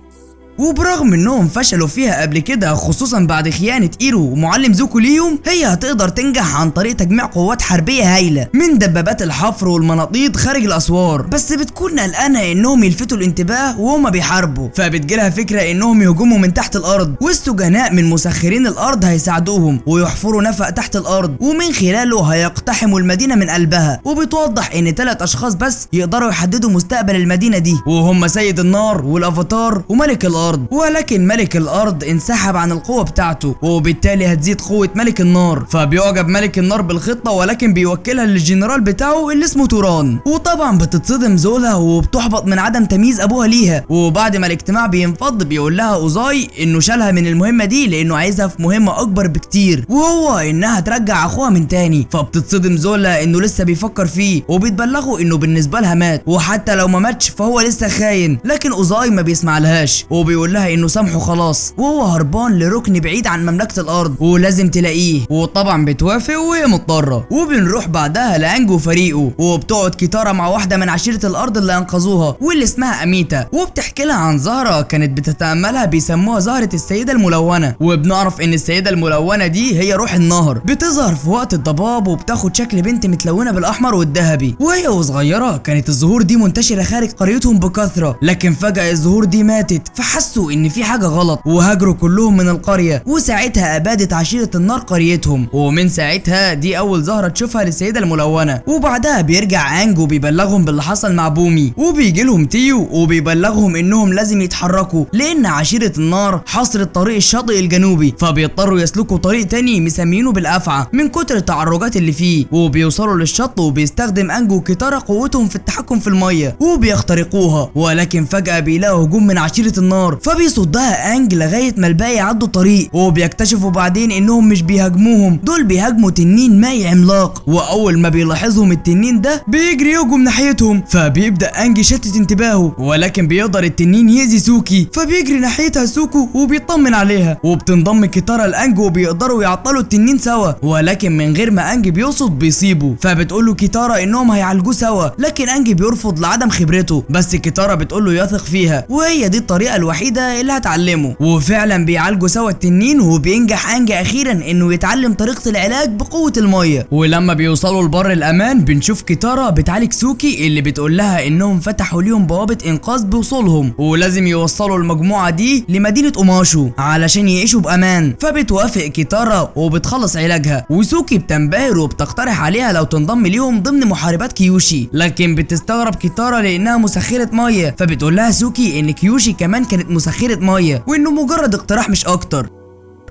وبرغم انهم فشلوا فيها قبل كده خصوصا بعد خيانة ايرو ومعلم زوكو ليهم، هي هتقدر تنجح عن طريق تجميع قوات حربية هايلة من دبابات الحفر والمناطيد خارج الاسوار، بس بتكون قلقانة انهم يلفتوا الانتباه وهما بيحاربوا، فبتجيلها فكرة انهم يهجموا من تحت الارض، والسجناء من مسخرين الارض هيساعدوهم ويحفروا نفق تحت الارض ومن خلاله هيقتحموا المدينة من قلبها. وبتوضح ان 3 اشخاص بس يقدروا يحددوا مستقبل المدينة دي، وهم سيد النار والافاتار وملك الارض. ولكن ملك الارض انسحب عن القوة بتاعته، وبالتالي هتزيد قوة ملك النار، فبيعجب ملك النار بالخطة ولكن بيوكلها للجنرال بتاعه اللي اسمه توران. وطبعا بتتصدم زولا وبتحبط من عدم تمييز ابوها ليها، وبعد ما الاجتماع بينفض بيقول لها اوزاي انه شالها من المهمة دي لانه عايزها في مهمة اكبر بكتير، وهو انها ترجع اخوها من تاني. فبتتصدم زولا انه لسه بيفكر فيه، وبتبلغه انه بالنسبة لها مات، وحتى لو ما ماتش فهو لسه خاين. لكن اوزاي ما بيسمعلهاش وبيقول لها انه سامحه خلاص، وهو هربان لركن بعيد عن مملكة الارض ولازم تلاقيه. وطبعا بتوافق وهي مضطرة. وبنروح بعدها لانج وفريقه، وبتقعد كيتارا مع واحدة من عشيرة الارض اللي انقذوها واللي اسمها اميتا، وبتحكي لها عن زهرة كانت بتتأملها بيسموها زهرة السيدة الملونة. وبنعرف ان السيدة الملونة دي هي روح النهر، بتظهر في وقت الضباب وبتاخد شكل بنت متلونة بالاحمر والذهبي. وهي وصغيرة كانت الزهور دي منتشرة خارج قريتهم بكثرة، لكن فجأة الزهور دي ماتت، فحسوا ان في حاجة غلط وهاجروا كلهم من القرية. وساعتها ابادت عشيرة النار قريتهم، ومن ساعتها دي اول زهرة تشوفها للسيدة الملونة. وبعدها بيرجع انج وبيبلغهم باللي حصل مع بومي، وبيجي لهم تيو وبيبلغهم انهم لازم يتحركوا لان عشيرة النار حصرت طريق الشاطئ الجنوبي، فبيضطروا يسلكوا طريق تاني مسمينه بالافعى من كتر التعرجات اللي فيه. وبيوصلوا للشط وبيستخدم انج وكيتارا قوتهم في التحكم في المية وبيخترقوها، ولكن فجأة بيلاقوا هجوم من عشيرة النار فبيصدها انج لغايه ما الباقي يعدوا طريق. وبيكتشفوا بعدين انهم مش بيهاجموهم، دول بيهاجموا تنين مائي عملاق، واول ما بيلاحظهم التنين ده بيجري يهجم ناحيتهم، فبيبدا انج يشتت انتباهه، ولكن بيقدر التنين يأذي سوكي، فبيجري ناحيتها سوكو وبيطمن عليها. وبتنضم كيتارا لانج وبيقدروا يعطلوا التنين سوا، ولكن من غير ما انج بيقصد بيصيبه، فبتقول له كيتارا انهم هيعالجوه سوا، لكن انج بيرفض لعدم خبرته، بس كيتارا بتقول له يثق فيها وهي دي الطريقه الوحيده اللي هتعلمه. وفعلا بيعالجوا سوا التنين، وبينجح انج اخيرا انه يتعلم طريقه العلاج بقوه الميه. ولما بيوصلوا لبر الامان بنشوف كيتارا بتعالج سوكي اللي بتقول لها انهم فتحوا ليهم بوابه انقاذ بوصولهم، ولازم يوصلوا المجموعه دي لمدينه اوماشو علشان يعيشوا بامان. فبتوافق كيتارا وبتخلص علاجها، وسوكي بتنبهر وبتقترح عليها لو تنضم ليهم ضمن محاربات كيوشي، لكن بتستغرب كيتارا لانها مسخره ميه، فبتقول لها سوكي ان كيوشي كمان كانت مسخره ميه وانه مجرد اقتراح مش اكتر.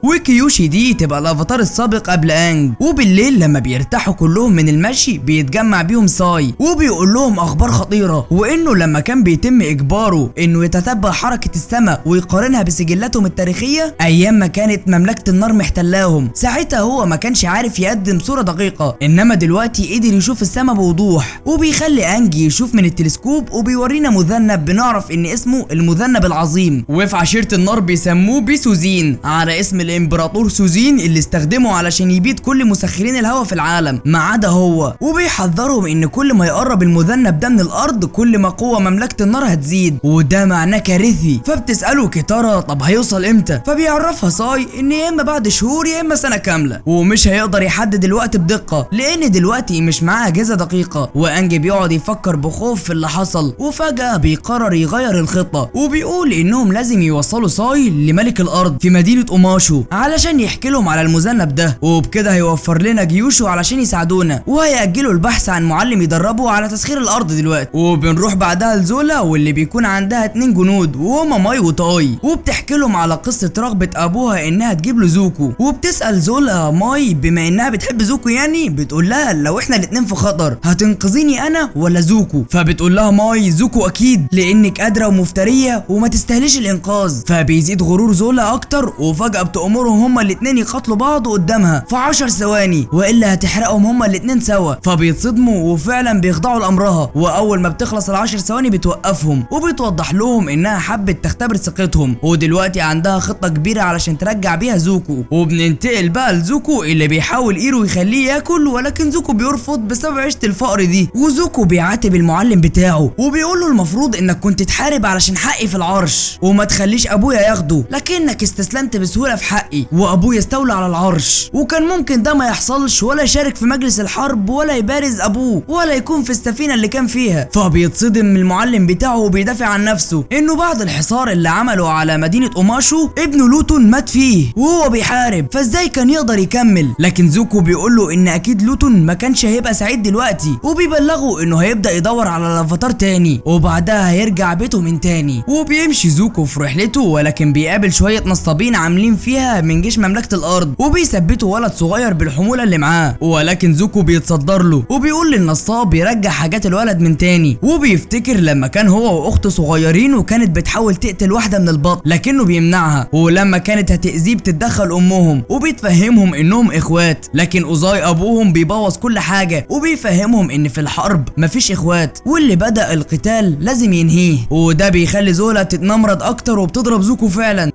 وكيوشي دي تبقى الافاتار السابق قبل انج. وبالليل لما بيرتاحوا كلهم من المشي بيتجمع بيهم ساي وبيقول لهم اخبار خطيره، وانه لما كان بيتم اجباره انه يتتبع حركه السماء ويقارنها بسجلاتهم التاريخيه ايام ما كانت مملكه النار محتلاهم، ساعتها هو ما كانش عارف يقدم صوره دقيقه، انما دلوقتي قدر يشوف السماء بوضوح. وبيخلي انج يشوف من التلسكوب وبيورينا مذنب بنعرف ان اسمه المذنب العظيم، وفي عشيره النار بيسموه بسوزين على اسم الامبراطور سوزين اللي استخدمه علشان يبيد كل مسخرين الهواء في العالم ما عدا هو. وبيحذرهم ان كل ما يقرب المذنب ده من الارض كل ما قوه مملكه النار هتزيد، وده معناه كارثي. فبتساله كيتارا طب هيوصل امتى، فبيعرفها ساي ان يا اما بعد شهور يا اما سنه كامله، ومش هيقدر يحدد الوقت بدقه لان دلوقتي مش معاه اجهزه دقيقه. وانج بيقعد يفكر بخوف في اللي حصل، وفجاه بيقرر يغير الخطه وبيقول انهم لازم يوصلوا ساي لملك الارض في مدينه اوماشو لناسه علشان يحكي لهم على المذنب ده، وبكده هيوفر لنا جيوشه علشان يساعدونا، وهيأجلوا البحث عن معلم يدربه على تسخير الارض دلوقتي. وبنروح بعدها لزولا واللي بيكون عندها 2 جنود وهما ماي وتاي، وبتحكي لهم على قصه رغبه ابوها انها تجيب له زوكو. وبتسأل زولا ماي بما انها بتحب زوكو يعني، بتقول لها لو احنا الاتنين في خطر هتنقذيني انا ولا زوكو؟ فبتقول لها ماي زوكو اكيد، لانك قادره ومفتريه وما تستاهليش الانقاذ. فبيزيد غرور زولا اكتر، وفجاه بتأمرهم هما الاتنين يقاتلوا بعض قدامها في 10 ثواني والا هتحرقهم هما الاتنين سوا. فبيتصدموا وفعلا بيخضعوا لامرها، واول ما بتخلص ال10 ثواني بتوقفهم وبتوضح لهم انها حبت تختبر ثقتهم، ودلوقتي عندها خطه كبيره علشان ترجع بيها زوكو. وبننتقل بقى لزوكو اللي بيحاول ايرو يخليه ياكل، ولكن زوكو بيرفض بسبب عيشه الفقر دي. وزوكو بيعاتب المعلم بتاعه وبيقول له المفروض انك كنت تحارب علشان حقي في العرش وما تخليش ابويا ياخده، لكنك استسلمت بسهوله في حقي وابويا استولى على العرش، وكان ممكن ده ما يحصلش ولا يشارك في مجلس الحرب ولا يبارز ابوه ولا يكون في السفينه اللي كان فيها. فبيتصدم المعلم بتاعه وبيدافع عن نفسه انه بعد الحصار اللي عمله على مدينه اوماشو ابنه لوتون مات فيه وهو بيحارب، فازاي كان يقدر يكمل؟ لكن زوكو بيقول له ان اكيد لوتون ما كانش هيبقى سعيد دلوقتي، وبيبلغه انه هيبدا يدور على الافاتار تاني وبعدها هيرجع بيته من تاني. وبيمشي زوكو في رحلته، ولكن بيقابل شويه نصابين عاملين فيها من جيش مملكه الارض وبيثبتوا ولد صغير بالحموله اللي معاه، ولكن زوكو بيتصدر له وبيقول للنصاب يرجع حاجات الولد من تاني. وبيفتكر لما كان هو واخته صغيرين وكانت بتحاول تقتل واحده من البطن لكنه بيمنعها، ولما كانت هتأذيه بتتدخل امهم وبتفهمهم انهم اخوات، لكن اوزاي ابوهم بيبوظ كل حاجه وبيفهمهم ان في الحرب مفيش اخوات واللي بدأ القتال لازم ينهيه. وده بيخلي زولا تتنمرض اكتر وبتضرب زوكو فعلا.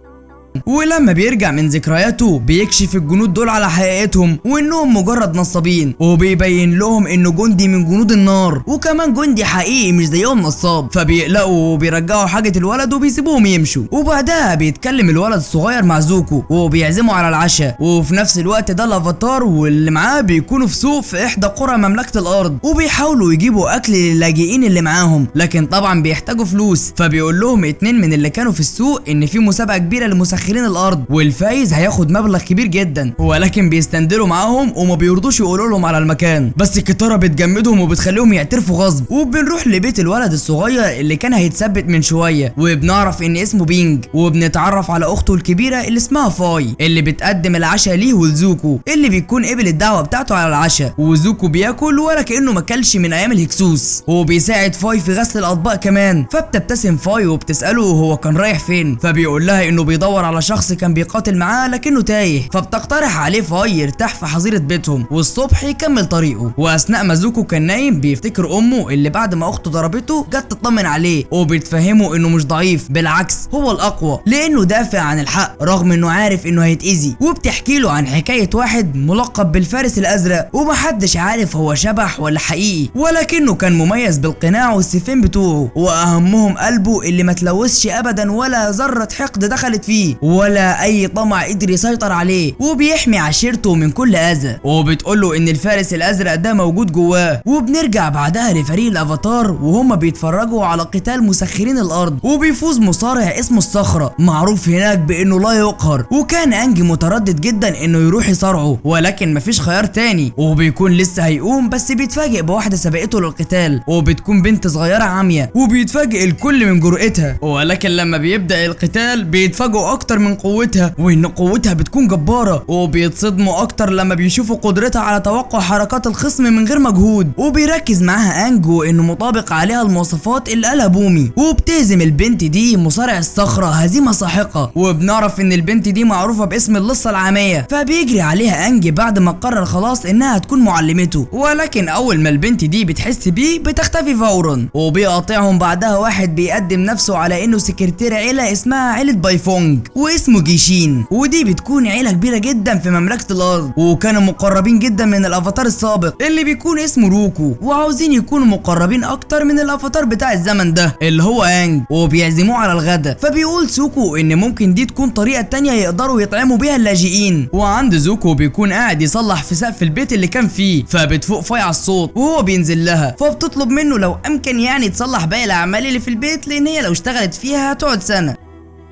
ولما بيرجع من ذكرياته بيكشف الجنود دول على حقيقتهم وانهم مجرد نصابين، وبيبين لهم انه جندي من جنود النار وكمان جندي حقيقي مش زيهم نصاب. فبيقلقوا وبيرجعوا حاجه الولد وبيسيبوهم يمشوا، وبعدها بيتكلم الولد الصغير مع زوكو وبيعزموا على العشاء. وفي نفس الوقت ده الافاتار واللي معاه بيكونوا في سوق في احدى قرى مملكه الارض وبيحاولوا يجيبوا اكل للاجئين اللي معاهم، لكن طبعا بيحتاجوا فلوس. فبيقول لهم 2 من اللي كانوا في السوق ان في مسابقه كبيره لمسخرين الارض والفايز هياخد مبلغ كبير جدا، ولكن بيستندلوا معاهم وما بيرضوش يقولوا لهم على المكان، بس الكتاره بتجمدهم وبتخليهم يعترفوا غصب. وبنروح لبيت الولد الصغير اللي كان هيتثبت من شويه، وبنعرف ان اسمه بينج، وبنتعرف على اخته الكبيره اللي اسمها فاي اللي بتقدم العشاء ليه ولزوكو اللي بيكون قبل الدعوه بتاعته على العشاء. وزوكو بياكل ولا كانه ما كلش من ايام الهكسوس، وبيساعد فاي في غسل الاطباق كمان. فبتبتسم فاي وبتساله هو كان رايح فين، فبيقول لها انه بيدور على شخص كان بيقاتل معاه لكنه تايه. فبتقترح عليه فاي يرتاح في حظيره بيتهم والصبح يكمل طريقه. واثناء ما زوكو كان نايم بيفتكر امه اللي بعد ما اخته ضربته جت تطمن عليه، وبتفهمه انه مش ضعيف، بالعكس هو الاقوى لانه دافع عن الحق رغم انه عارف انه هيتاذي. وبتحكي له عن حكايه واحد ملقب بالفارس الازرق ومحدش عارف هو شبح ولا حقيقي، ولكنه كان مميز بالقناع والسيفين بتوعه، واهمهم قلبه اللي ما تلوثش ابدا ولا ذره حقد دخلت فيه ولا اي طمع قدر يسيطر عليه، وبيحمي عشيرته من كل اذى. وبتقول له ان الفارس الازرق ده موجود جواه. وبنرجع بعدها لفريق الافاتار وهم بيتفرجوا على قتال مسخرين الارض، وبيفوز مصارع اسمه الصخره معروف هناك بانه لا يقهر، وكان انجي متردد جدا انه يروح يصارعه ولكن مفيش خيار تاني، وبيكون لسه هيقوم بس بيتفاجئ بواحده سبقته للقتال وبتكون بنت صغيره عاميه، وبيتفاجئ الكل من جرأتها، ولكن لما بيبدأ القتال بيتفاجئوا اكتر من قوتها وان قوتها بتكون جباره، وبيتصدموا اكتر لما بيشوفوا قدرتها على توقع حركات الخصم من غير مجهود. وبيركز معاها انجو انه مطابق عليها المواصفات اللي قالها بومي، وبتهزم البنت دي مصارع الصخره هزيمه ساحقه. وبنعرف ان البنت دي معروفه باسم اللصه العاميه، فبيجري عليها انجي بعد ما قرر خلاص انها تكون معلمته، ولكن اول ما البنت دي بتحس بيه بتختفي فورا. وبيقاطعهم بعدها واحد بيقدم نفسه على انه سكرتير عيله اسمها عيله بايفونج واسمه جيشين، ودي بتكون عيله كبيره جدا في مملكه الارض وكانوا مقربين جدا من الافاتار السابق اللي بيكون اسمه روكو، وعاوزين يكونوا مقربين اكتر من الافاتار بتاع الزمن ده اللي هو انج، وبيعزموه على الغدا. فبيقول سوكو ان ممكن دي تكون طريقه تانية يقدروا يطعموا بيها اللاجئين. وعند زوكو بيكون قاعد يصلح في سقف البيت اللي كان فيه، فبتفوق فاي على الصوت وهو بينزل لها، فبتطلب منه لو امكن يعني تصلح باقي الاعمال اللي في البيت لان هي لو اشتغلت فيها هتقعد سنه.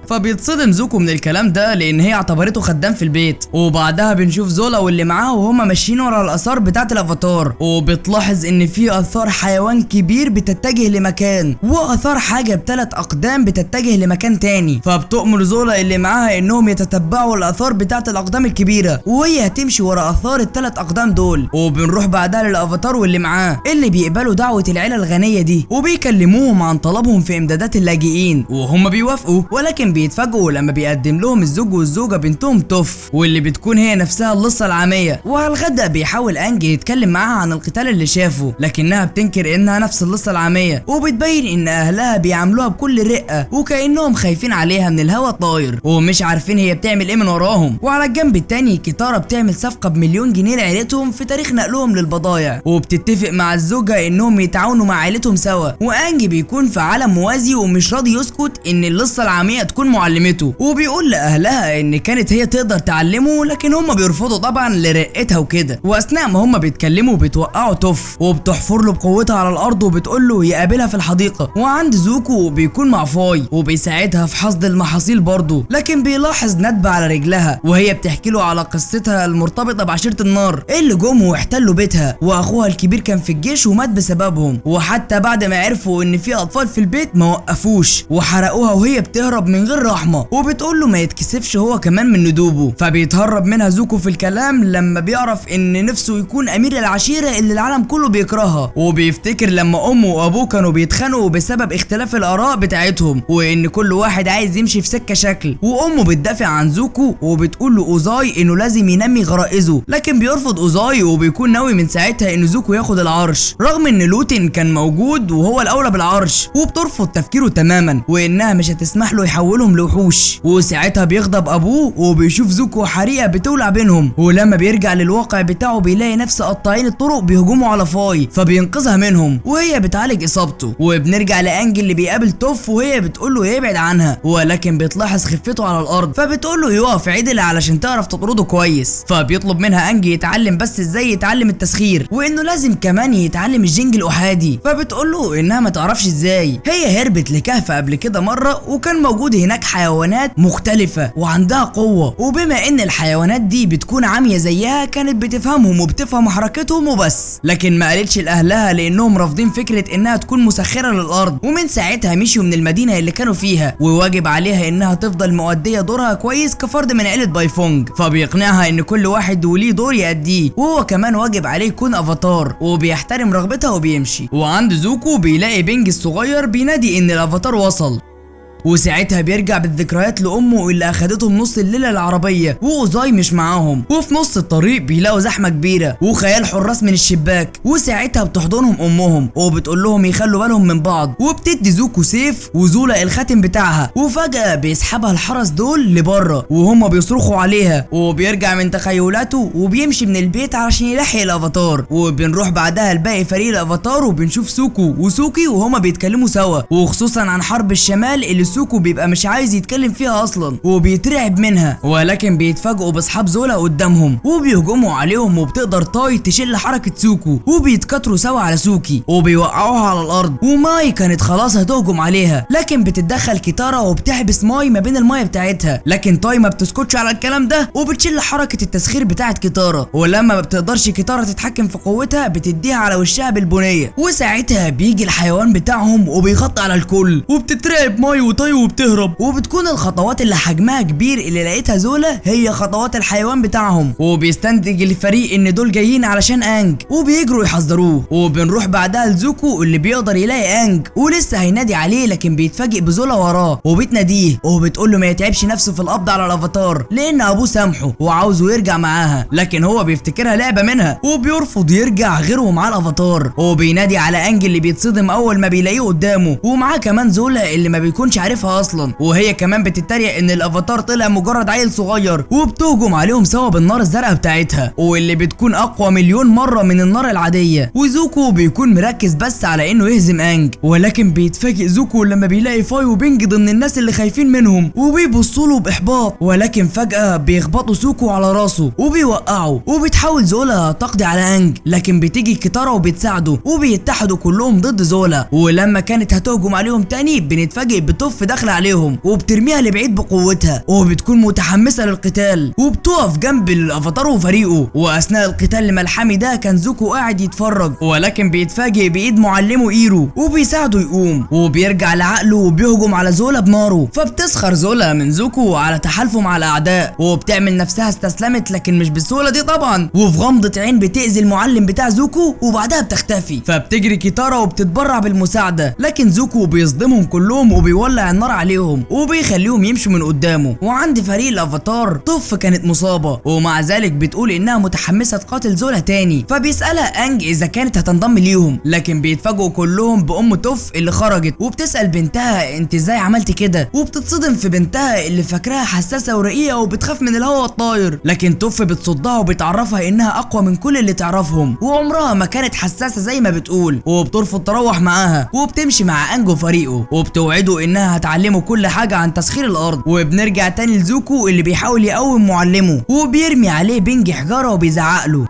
فبيتصدم زوكو من الكلام ده لان هي اعتبرته خدام في البيت. وبعدها بنشوف زولا واللي معاها وهما ماشيين ورا الاثار بتاعه الافاتار، وبتلاحظ ان في اثار حيوان كبير بتتجه لمكان، واثار حاجه بثلاث اقدام بتتجه لمكان تاني. فبتؤمر زولا اللي معاها انهم يتتبعوا الاثار بتاعه الاقدام الكبيره، وهي هتمشي ورا اثار الثلاث اقدام دول. وبنروح بعدها للافاتار واللي معاه اللي بيقبلوا دعوه العيله الغنيه دي، وبيكلموهم عن طلبهم في امدادات اللاجئين، وهم بيوافقوا. ولكن بيتفاجئوا لما بيقدم لهم الزوج والزوجه بنتهم توف، واللي بتكون هي نفسها اللصه العاميه. وعلى الغدا بيحاول انجي يتكلم معاها عن القتال اللي شافه، لكنها بتنكر انها نفس اللصه العاميه، وبتبين ان اهلها بيعاملوها بكل رقه وكانهم خايفين عليها من الهوا الطاير، ومش عارفين هي بتعمل ايه من وراهم. وعلى الجنب التاني كيتارا بتعمل صفقه ب1,000,000 جنيه لعيلتهم في تاريخ نقلهم للبضايع، وبتتفق مع الزوجه انهم يتعاونوا مع عيلتهم سوا. وانجي بيكون في عالم موازي ومش راضي يسكت ان اللصه العاميه تكون معلمته، وبيقول لاهلها ان كانت هي تقدر تعلمه، لكن هم بيرفضوا طبعا لرقتها وكده. واثناء ما هم بيتكلموا بتوقعوا توف، وبتحفر له بقوتها على الارض، وبتقول له يقابلها في الحديقه. وعند زوكو بيكون مع فاي وبيساعدها في حصد المحاصيل برضه، لكن بيلاحظ ندبه على رجلها، وهي بتحكي له على قصتها المرتبطه بعشيره النار اللي جم واحتلوا بيتها، واخوها الكبير كان في الجيش ومات بسببهم. وحتى بعد ما عرفوا ان في اطفال في البيت ما وقفوش وحرقوها وهي بتهرب من غير رحمه، وبتقول له ما يتكسفش هو كمان من ندوبه. فبيتهرب منها زوكو في الكلام لما بيعرف ان نفسه يكون امير العشيره اللي العالم كله بيكرهها، وبيفتكر لما امه وابوه كانوا بيتخانقوا بسبب اختلاف الاراء بتاعتهم، وان كل واحد عايز يمشي في سكه شكل. وامه بتدافع عن زوكو وبتقول له اوزاي انه لازم ينمي غرائزه، لكن بيرفض اوزاي وبيكون ناوي من ساعتها ان زوكو ياخد العرش، رغم ان لوتن كان موجود وهو الاولى بالعرش. وبترفض تفكيره تماما وانها مش هتسمح له يحولهم لوحوش. وساعتها بيغضب ابوه وبيشوف زوكو حريقه بتولع بينهم، ولما بيرجع للواقع بتاعه بيلاقي نفس قطاعين الطرق بيهجموا على فاي، فبينقذها منهم وهي بتعالج اصابته. وبنرجع لانجي اللي بيقابل توف وهي بتقول له يبعد عنها، ولكن بتلاحظ خفته على الارض، فبتقول له يقف عدل علشان تعرف تطرده كويس. فبيطلب منها انجي يتعلم بس ازاي يتعلم التسخير، وانه لازم كمان يتعلم الجنج الاحادي. فبتقول له انها ما تعرفش ازاي، هي هربت لكهف قبل كده مره وكان موجود هناك حيوانات مختلفه وعندها قوه، وبما ان الحيوانات دي بتكون عاميه زيها كانت بتفهمهم وبتفهم حركتهم وبس، لكن ما قالتش لاهلها لانهم رافضين فكره انها تكون مسخره للارض. ومن ساعتها مشيوا من المدينه اللي كانوا فيها، وواجب عليها انها تفضل مؤديه دورها كويس كفرد من عيله بايفونج. فبيقنعها ان كل واحد وليه دور يأديه، وهو كمان واجب عليه يكون افاتار، وبيحترم رغبتها وبيمشي. وعند زوكو بيلاقي بينج الصغير بينادي ان الافاتار وصل، وساعتها بيرجع بالذكريات لامه اللي اخدتهم نص الليله العربيه، واوزاي مش معاهم. وفي نص الطريق بيلاقوا زحمه كبيره وخيال حراس من الشباك، وساعتها بتحضنهم امهم وبتقول لهم يخلوا بالهم من بعض، وبتدي زوكو سيف وزولا الخاتم بتاعها. وفجاه بيسحبها الحرس دول لبره وهم بيصرخوا عليها، وبيرجع من تخيلاته وبيمشي من البيت علشان يلحق الافاتار. وبنروح بعدها لباقي فريق الافاتار وبنشوف سوكو وسوكي وهما بيتكلموا سوا، وخصوصا عن حرب الشمال اللي سوكو بيبقى مش عايز يتكلم فيها اصلا وبيترعب منها. ولكن بيتفاجئوا باصحاب زولا قدامهم وبيهجموا عليهم، وبتقدر تاي تشل حركه سوكو، وبيتكاتروا سوا على سوكي وبيوقعوها على الارض. وماي كانت خلاص هتهجم عليها، لكن بتتدخل كيتارا وبتحبس ماي ما بين المايه بتاعتها، لكن تاي ما بتسكتش على الكلام ده وبتشل حركه التسخير بتاعت كيتارا. ولما ما بتقدرش كيتارا تتحكم في قوتها بتديها على وشها بالبنيه، وساعتها بيجي الحيوان بتاعهم وبيغطي على الكل، وبتترعب ماي وتاي وبتهرب. وبتكون الخطوات اللي حجمها كبير اللي لقيتها زولا هي خطوات الحيوان بتاعهم، وبيستنتج الفريق ان دول جايين علشان انج وبيجروا يحذروه. وبنروح بعدها لزوكو اللي بيقدر يلاقي انج ولسه هينادي عليه، لكن بيتفاجئ بزولا وراه وبتناديه وبتقول له ما يتعبش نفسه في القبض على الافاتار لان ابوه سامحه وعاوزه يرجع معاها، لكن هو بيفتكرها لعبه منها وبيرفض يرجع غير ومعاه الافاتار. وبينادي على انج اللي بيتصدم اول ما بيلاقيه قدامه، ومعاه كمان زولا اللي ما بيكونش عارفها اصلا، وهي كمان بتتريق ان الافاتار طلع مجرد عيل صغير، وبتهجم عليهم سوا بالنار الزرقاء بتاعتها واللي بتكون اقوى مليون مره من النار العاديه. وزوكو بيكون مركز بس على انه يهزم انج، ولكن بيتفاجئ زوكو لما بيلاقي فاي وبينج ضمن الناس اللي خايفين منهم وبيبصوا له باحباط، ولكن فجاه بيخبطوا سوكو على راسه وبيوقعوا. وبتحاول زولا تقضي على انج، لكن بتيجي كيتارا وبتساعده وبيتحدوا كلهم ضد زولا. ولما كانت هتهجم عليهم تاني بنتفاجئ بتوف توف داخله عليهم وبترميها لبعيد بقوتها، وبتكون متحمسه للقتال وبتقف جنب الافاتار وفريقه. واثناء القتال الملحمي ده كان زوكو قاعد يتفرج، ولكن بيتفاجئ بايد معلمه ايرو وبيساعده يقوم، وبيرجع لعقله وبيهجم على زولا بناره. فبتسخر زولا من زوكو على تحالفه مع الاعداء، وبتعمل نفسها استسلمت، لكن مش بالسهوله دي طبعا، وفي غمضه عين بتاذي المعلم بتاع زوكو وبعدها بتختفي. فبتجري كيتارا وبتتبرع بالمساعده، لكن زوكو بيصدمهم كلهم وبيولع النار عليهم وبيخليهم يمشوا من قدامه. وعند فريق الافاتار توف كانت مصابه، ومع ذلك بتقول انها متحمسه تقاتل زولا تاني. فبيسالها انج اذا كانت هتنضم ليهم، لكن بيتفاجئوا كلهم بام توف اللي خرجت، وبتسال بنتها انت ازاي عملت كده، وبتتصدم في بنتها اللي فاكراها حساسه ورقيقه وبتخاف من الهواء الطاير. لكن توف بتصدها وبتعرفها انها اقوى من كل اللي تعرفهم، وعمرها ما كانت حساسه زي ما بتقول، وبترفض تروح معاها وبتمشي مع انج وفريقه، وبتوعده انها هتعلمه كل حاجه عن تسخير الارض. وبنرجع تاني لزوكو اللي بيحاول يقوم معلمه، وبيرمي عليه بنج حجاره وبيزعق له،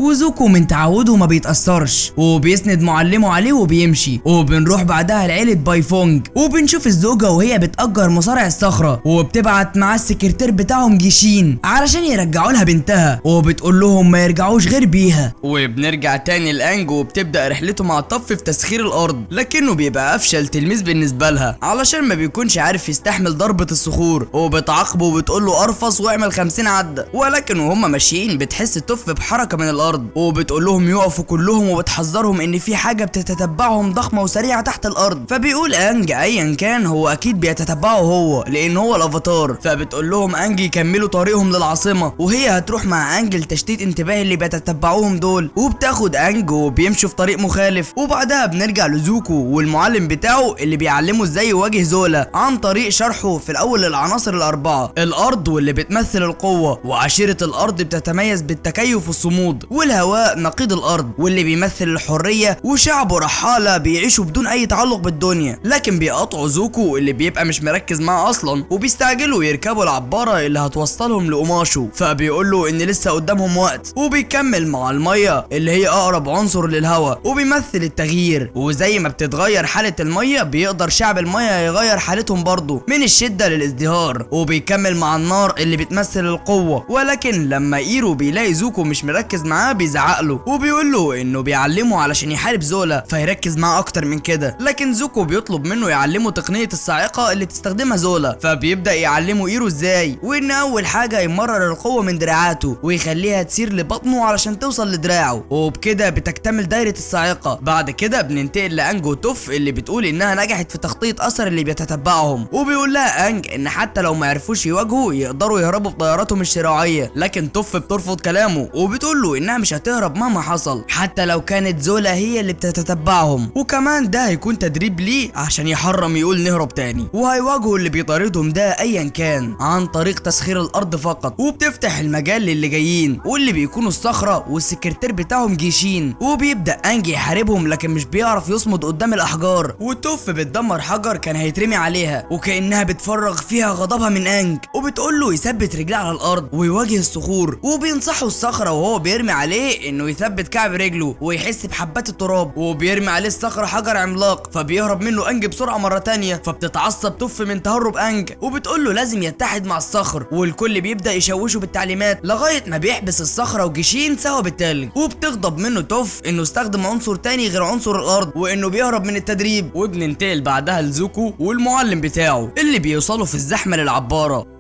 وزوكو من تعوده ما بيتأثرش وبيسند معلمه عليه وبيمشي. وبنروح بعدها لعيلة بايفونج، وبنشوف الزوجة وهي بتأجر مصارع الصخرة، وبتبعت معاه السكرتير بتاعهم جيشين علشان يرجعوا لها بنتها، وبتقول لهم ما يرجعوش غير بيها. وبنرجع تاني لانج وبتبدأ رحلته مع طف في تسخير الارض، لكنه بيبقى افشل تلميذ بالنسبة لها علشان ما بيكونش عارف يستحمل ضربة الصخور، وبتعاقبه وبتقول له ارفص واعمل 50 عدة. ولكن وهم ماشيين بتحس طف بحركة من الارض، وبتقول لهم يقفوا كلهم، وبتحذرهم ان في حاجه بتتتبعهم ضخمه وسريعه تحت الارض. فبيقول انج ايا كان هو اكيد بيتتبعه هو لان هو الافاتار. فبتقول لهم انج يكملوا طريقهم للعاصمه، وهي هتروح مع انج لتشتيت انتباه اللي بيتتبعوهم دول، وبتاخد انج وبيمشوا في طريق مخالف. وبعدها بنرجع لزوكو والمعلم بتاعه اللي بيعلمه ازاي يواجه زولا عن طريق شرحه في الاول للعناصر الاربعه: الارض واللي بتمثل القوه، وعشيره الارض بتتميز بالتكيف والصمود، والهواء نقيض الارض واللي بيمثل الحريه، وشعب رحاله بيعيشوا بدون اي تعلق بالدنيا. لكن بيقاطعوا زوكو اللي بيبقى مش مركز معاه اصلا، وبيستعجلوا يركبوا العباره اللي هتوصلهم لقماشه. فبيقول له ان لسه قدامهم وقت، وبيكمل مع الميه اللي هي اقرب عنصر للهواء وبيمثل التغيير، وزي ما بتتغير حاله الميه بيقدر شعب الميه يغير حالتهم برضه من الشده للازدهار. وبيكمل مع النار اللي بتمثل القوه. ولكن لما ايرو بيلاقي زوكو مش مركز معاه بيزعق له وبيقول له انه بيعلمه علشان يحارب زولا فيركز معاه اكتر من كده. لكن زوكو بيطلب منه يعلمه تقنيه الصاعقه اللي بتستخدمها زولا. فبيبدا يعلمه ايرو ازاي، وان اول حاجه يمرر القوه من دراعاته ويخليها تسير لبطنه علشان توصل لدراعه، وبكده بتكتمل دايره الصاعقه. بعد كده بننتقل لانج وتوف اللي بتقول انها نجحت في تخطيط اثر اللي بيتتبعهم، وبيقول لها انج ان حتى لو ما عرفوش يواجهوا يقدروا يهربوا بطياراتهم الشراعيه. لكن توف بترفض كلامه وبتقول له انها مش هتهرب مهما حصل حتى لو كانت زولا هي اللي بتتتبعهم، وكمان ده هيكون تدريب ليه عشان يحرم يقول نهرب تاني. وهيواجهوا اللي بيطاردهم ده ايا كان عن طريق تسخير الارض فقط. وبتفتح المجال للي جايين واللي بيكونوا الصخره والسكرتير بتاعهم جيشين، وبيبدا انج يحاربهم لكن مش بيعرف يصمد قدام الاحجار. وتوف بتدمر حجر كان هيترمي عليها وكانها بتفرغ فيها غضبها من انج، وبتقول له يثبت رجليه على الارض ويواجه الصخور. وبينصحوا الصخره وهو بيرمي عليه انه يثبت كعب رجله ويحس بحبات التراب، وبيرمي عليه الصخره حجر عملاق فبيهرب منه انج بسرعه مره تانيه. فبتتعصب توف من تهرب انج وبتقول له لازم يتحد مع الصخر، والكل بيبدا يشوشه بالتعليمات لغايه ما بيحبس الصخره وجيشين سوا بالتلج. وبتغضب منه توف انه استخدم عنصر تاني غير عنصر الارض وانه بيهرب من التدريب. وبننتقل بعدها لزوكو والمعلم بتاعه اللي بيوصلوا في الزحمه للعباره،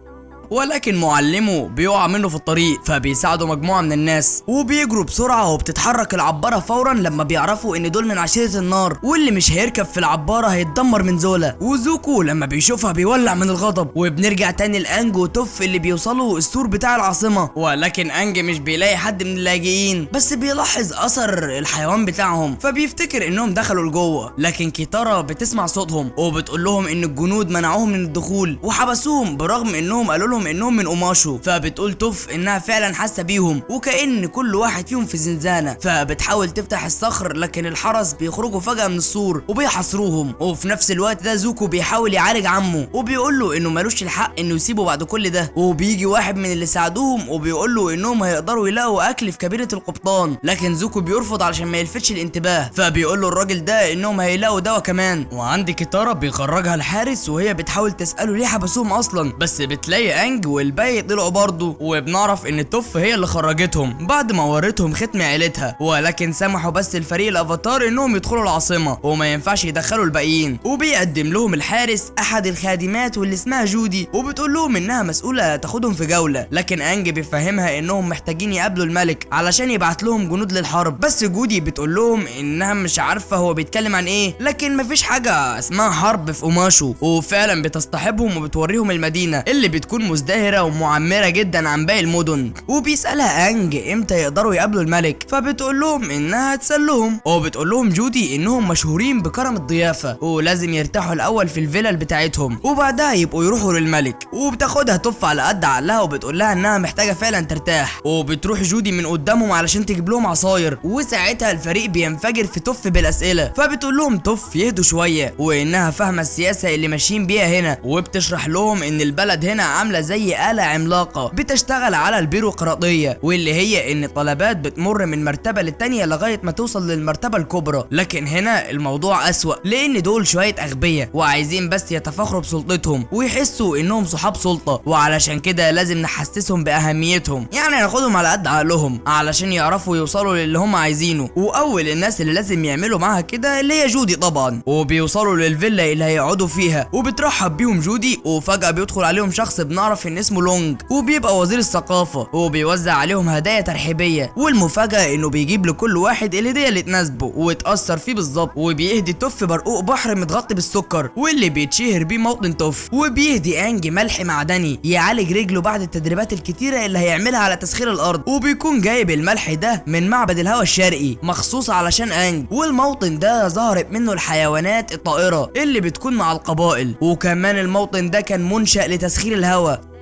ولكن معلمه بيقع منه في الطريق فبيساعده مجموعه من الناس وبيجروا بسرعه، وبتتحرك العباره فورا لما بيعرفوا ان دول من عشيره النار واللي مش هيركب في العباره هيتدمر من زولا. وزوكو لما بيشوفها بيولع من الغضب. وبنرجع تاني لانج وتوف اللي بيوصلوا السور بتاع العاصمه، ولكن انج مش بيلاقي حد من اللاجئين بس بيلاحظ اثر الحيوان بتاعهم فبيفتكر انهم دخلوا لجوه. لكن كيتارا بتسمع صوتهم وبتقول لهم ان الجنود منعوهم من الدخول وحبسوهم برغم انهم قالوا لهم لهم انهم من اوماشو. فبتقول توف انها فعلا حاسه بيهم وكأن كل واحد فيهم في زنزانه، فبتحاول تفتح الصخر لكن الحرس بيخرجوا فجأة من السور وبيحاصروهم. وفي نفس الوقت ده زوكو بيحاول يعالج عمه وبيقول له انه ملوش الحق انه يسيبه بعد كل ده. وبيجي واحد من اللي ساعدوهم وبيقول له انهم هيقدروا يلاقوا اكل في كابينة القبطان، لكن زوكو بيرفض علشان ما يلفتش الانتباه. فبيقول له الراجل ده انهم هيلاقوا دواء كمان. وعندي كيتارا بيخرجها الحارس وهي بتحاول تساله ليه حبسوهم اصلا، بس بتلاقي انج والباقي طلعوا برضه، وبنعرف ان توف هي اللي خرجتهم بعد ما ورتهم ختم عيلتها، ولكن سمحوا بس الفريق الافاتار انهم يدخلوا العاصمه وما ينفعش يدخلوا الباقيين. وبيقدم لهم الحارس احد الخادمات واللي اسمها جودي وبتقول لهم انها مسؤوله تاخدهم في جوله، لكن انج بيفهمها انهم محتاجين يقابلوا الملك علشان يبعت لهم جنود للحرب. بس جودي بتقول لهم انها مش عارفه هو بيتكلم عن ايه، لكن مفيش حاجه اسمها حرب في اوماشو، وفعلا بتصطحبهم وبتوريهم المدينه اللي بتكون مزدهره ومعمره جدا عن باقي المدن. وبيسالها انج امتى يقدروا يقابلوا الملك، فبتقول لهم انها هتسلهم. وبتقول لهم جودي انهم مشهورين بكرم الضيافه ولازم يرتاحوا الاول في الفيلل بتاعتهم وبعدها يبقوا يروحوا للملك. وبتاخدها توف على قد عقلها وبتقول لها انها محتاجه فعلا ترتاح. وبتروح جودي من قدامهم علشان تجيب لهم عصاير، وساعتها الفريق بينفجر في توف بالاسئله. فبتقول لهم توف يهدوا شويه وانها فاهمه السياسه اللي ماشيين بيها هنا، وبتشرح لهم ان البلد هنا عامله زي آلة عملاقه بتشتغل على البيروقراطيه، واللي هي ان الطلبات بتمر من مرتبه للتانيه لغايه ما توصل للمرتبه الكبرى. لكن هنا الموضوع اسوأ لان دول شويه اغبياء وعايزين بس يتفاخروا بسلطتهم ويحسوا انهم صحاب سلطه، وعلشان كده لازم نحسسهم باهميتهم، يعني ناخدهم على قد عقلهم علشان يعرفوا يوصلوا للي هم عايزينه. واول الناس اللي لازم يعملوا معاها كده اللي هي جودي طبعا. وبيوصلوا للفيلا اللي هيقعدوا فيها وبترحب بيهم جودي، وفجاه بيدخل عليهم شخص بنعرف ان اسمه لونج وبيبقى وزير الثقافه، وبيوزع عليهم هدايا ترحيبيه. والمفاجاه انه بيجيب لكل واحد الهديه اللي تناسبه وتاثر فيه بالظبط، وبيهدي توف برقوق بحر متغطي بالسكر واللي بيتشهر بيه موطن توف. وبيهدي انج ملح معدني يعالج رجله بعد التدريبات الكتيره اللي هيعملها على تسخير الارض، وبيكون جايب الملح ده من معبد الهواء الشرقي مخصوص علشان انج. والموطن ده ظهرت منه الحيوانات الطائره اللي بتكون مع القبائل، وكمان الموطن ده كان منشأ لتسخير الهواء.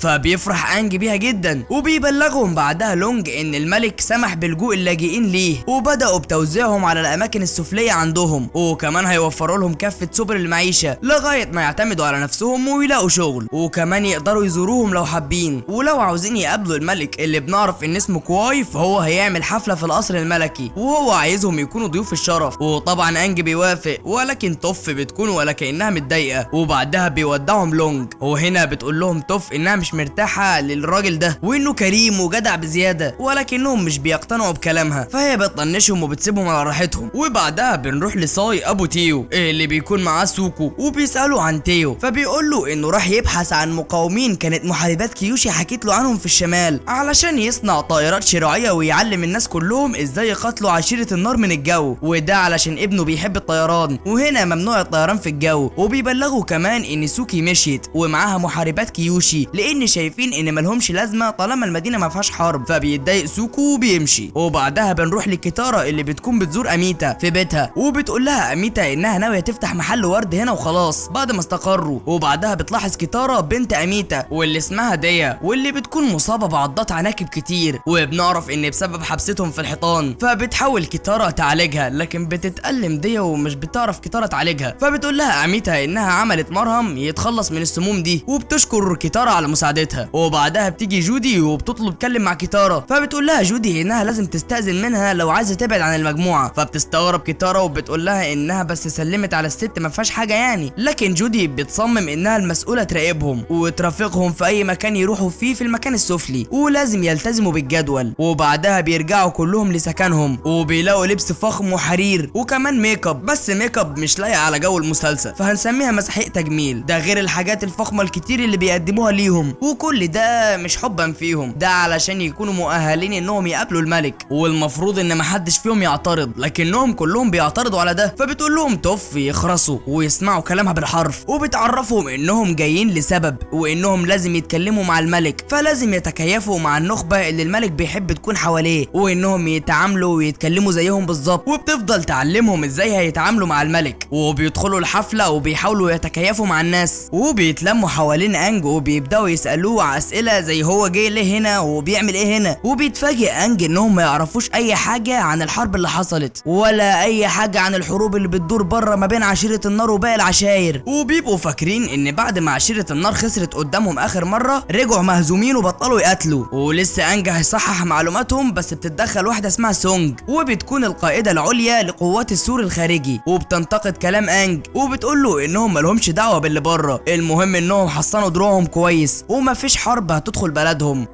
فبيفرح انج بيها جدا وبيبلغهم بعدها لونج ان الملك سمح بلجوء اللاجئين ليه، وبداوا بتوزيعهم على الاماكن السفليه عندهم، وكمان هيوفروا لهم كافه سبل المعيشه لغايه ما يعتمدوا على نفسهم ويلاقوا شغل، وكمان يقدروا يزوروهم لو حابين. ولو عاوزين يقابلوا الملك اللي بنعرف ان اسمه كواي فهو هيعمل حفله في القصر الملكي وهو عايزهم يكونوا ضيوف الشرف. وطبعا انج بيوافق، ولكن توف بتكون ولا كانها متضايقه، وبعدها بيودعهم لونج. وهنا بتقول لهم توف انها مش مرتاحه للراجل ده وانه كريم وجدع بزياده، ولكنهم مش بيقتنعوا بكلامها، فهي بتطنشهم وبتسيبهم على راحتهم. وبعدها بنروح لصاي ابو تيو اللي بيكون معاه سوكو وبيسالوا عن تيو، فبيقول له انه راح يبحث عن مقاومين كانت محاربات كيوشي حكيت له عنهم في الشمال علشان يصنع طائرات شراعيه ويعلم الناس كلهم ازاي يقاتلوا عشيره النار من الجو، وده علشان ابنه بيحب الطيران وهنا ممنوع الطيران في الجو. وبيبلغوا كمان ان سوكي مشيت ومعاها محاربات كيوشي لان شايفين ان ملهمش لازمه طالما المدينه ما فيهاش حرب، فبيتضايق سوكو وبيمشي. وبعدها بنروح لكيتارا اللي بتكون بتزور اميتا في بيتها، وبتقول لها اميتا انها ناويه تفتح محل ورد هنا وخلاص بعد ما استقروا. وبعدها بتلاحظ كيتارا بنت اميتا واللي اسمها ديا واللي بتكون مصابه بعضات عناكب كتير، وبنعرف ان بسبب حبستهم في الحيطان، فبتحاول كيتارا تعالجها لكن بتتألم ديا ومش بتعرف كيتارا تعالجها. فبتقول لها اميتا انها عملت مرهم يتخلص من السموم دي، وبتشكر كيتارا على مساعدتها. وبعدها بتيجي جودي وبتطلب تكلم مع كيتارا، فبتقول لها جودي انها لازم تستأذن منها لو عايزه تبعد عن المجموعه. فبتستغرب كيتارا وبتقول لها انها بس سلمت على الست ما فيهاش حاجه يعني، لكن جودي بتصمم انها المسؤوله تراقبهم وترافقهم في اي مكان يروحوا فيه في المكان السفلي، ولازم يلتزموا بالجدول. وبعدها بيرجعوا كلهم لسكنهم وبيلاقوا لبس فخم وحرير وكمان ميك اب، بس ميك اب مش لايق على جو المسلسل فهنسميها مسحيق تجميل، ده غير الحاجات الفخمه الكتير اللي بيقدموها ليهم. وكل ده مش حبا فيهم، ده علشان يكونوا مؤهلين انهم يقابلوا الملك، والمفروض ان محدش فيهم يعترض، لكنهم كلهم بيعترضوا على ده. فبتقول لهم توف يخرسوا ويسمعوا كلامها بالحرف، وبتعرفهم انهم جايين لسبب وانهم لازم يتكلموا مع الملك، فلازم يتكيفوا مع النخبه اللي الملك بيحب تكون حواليه، وانهم يتعاملوا ويتكلموا زيهم بالظبط. وبتفضل تعلمهم ازاي هيتعاملوا مع الملك، وبيدخلوا الحفله وبيحاولوا يتكيفوا مع الناس، وبيتلموا حوالين انج وبيبداوا يسألوا بيسالوه على اسئله زي هو جاي ليه هنا وبيعمل ايه هنا، وبيتفاجئ انج انهم ما يعرفوش اي حاجه عن الحرب اللي حصلت ولا اي حاجه عن الحروب اللي بتدور بره ما بين عشيره النار وباقي العشاير، وبيبقوا فاكرين ان بعد ما عشيره النار خسرت قدامهم اخر مره رجعوا مهزومين وبطلوا يقاتلوا. ولسه انج هيصحح معلوماتهم بس بتتدخل واحده اسمها سونج، وبتكون القائده العليا لقوات السور الخارجي، وبتنتقد كلام انج وبتقول له انهم مالهمش دعوه باللي بره، المهم انهم حصنوا دروعهم كويس ومفيش حرب هتدخل بلدهم.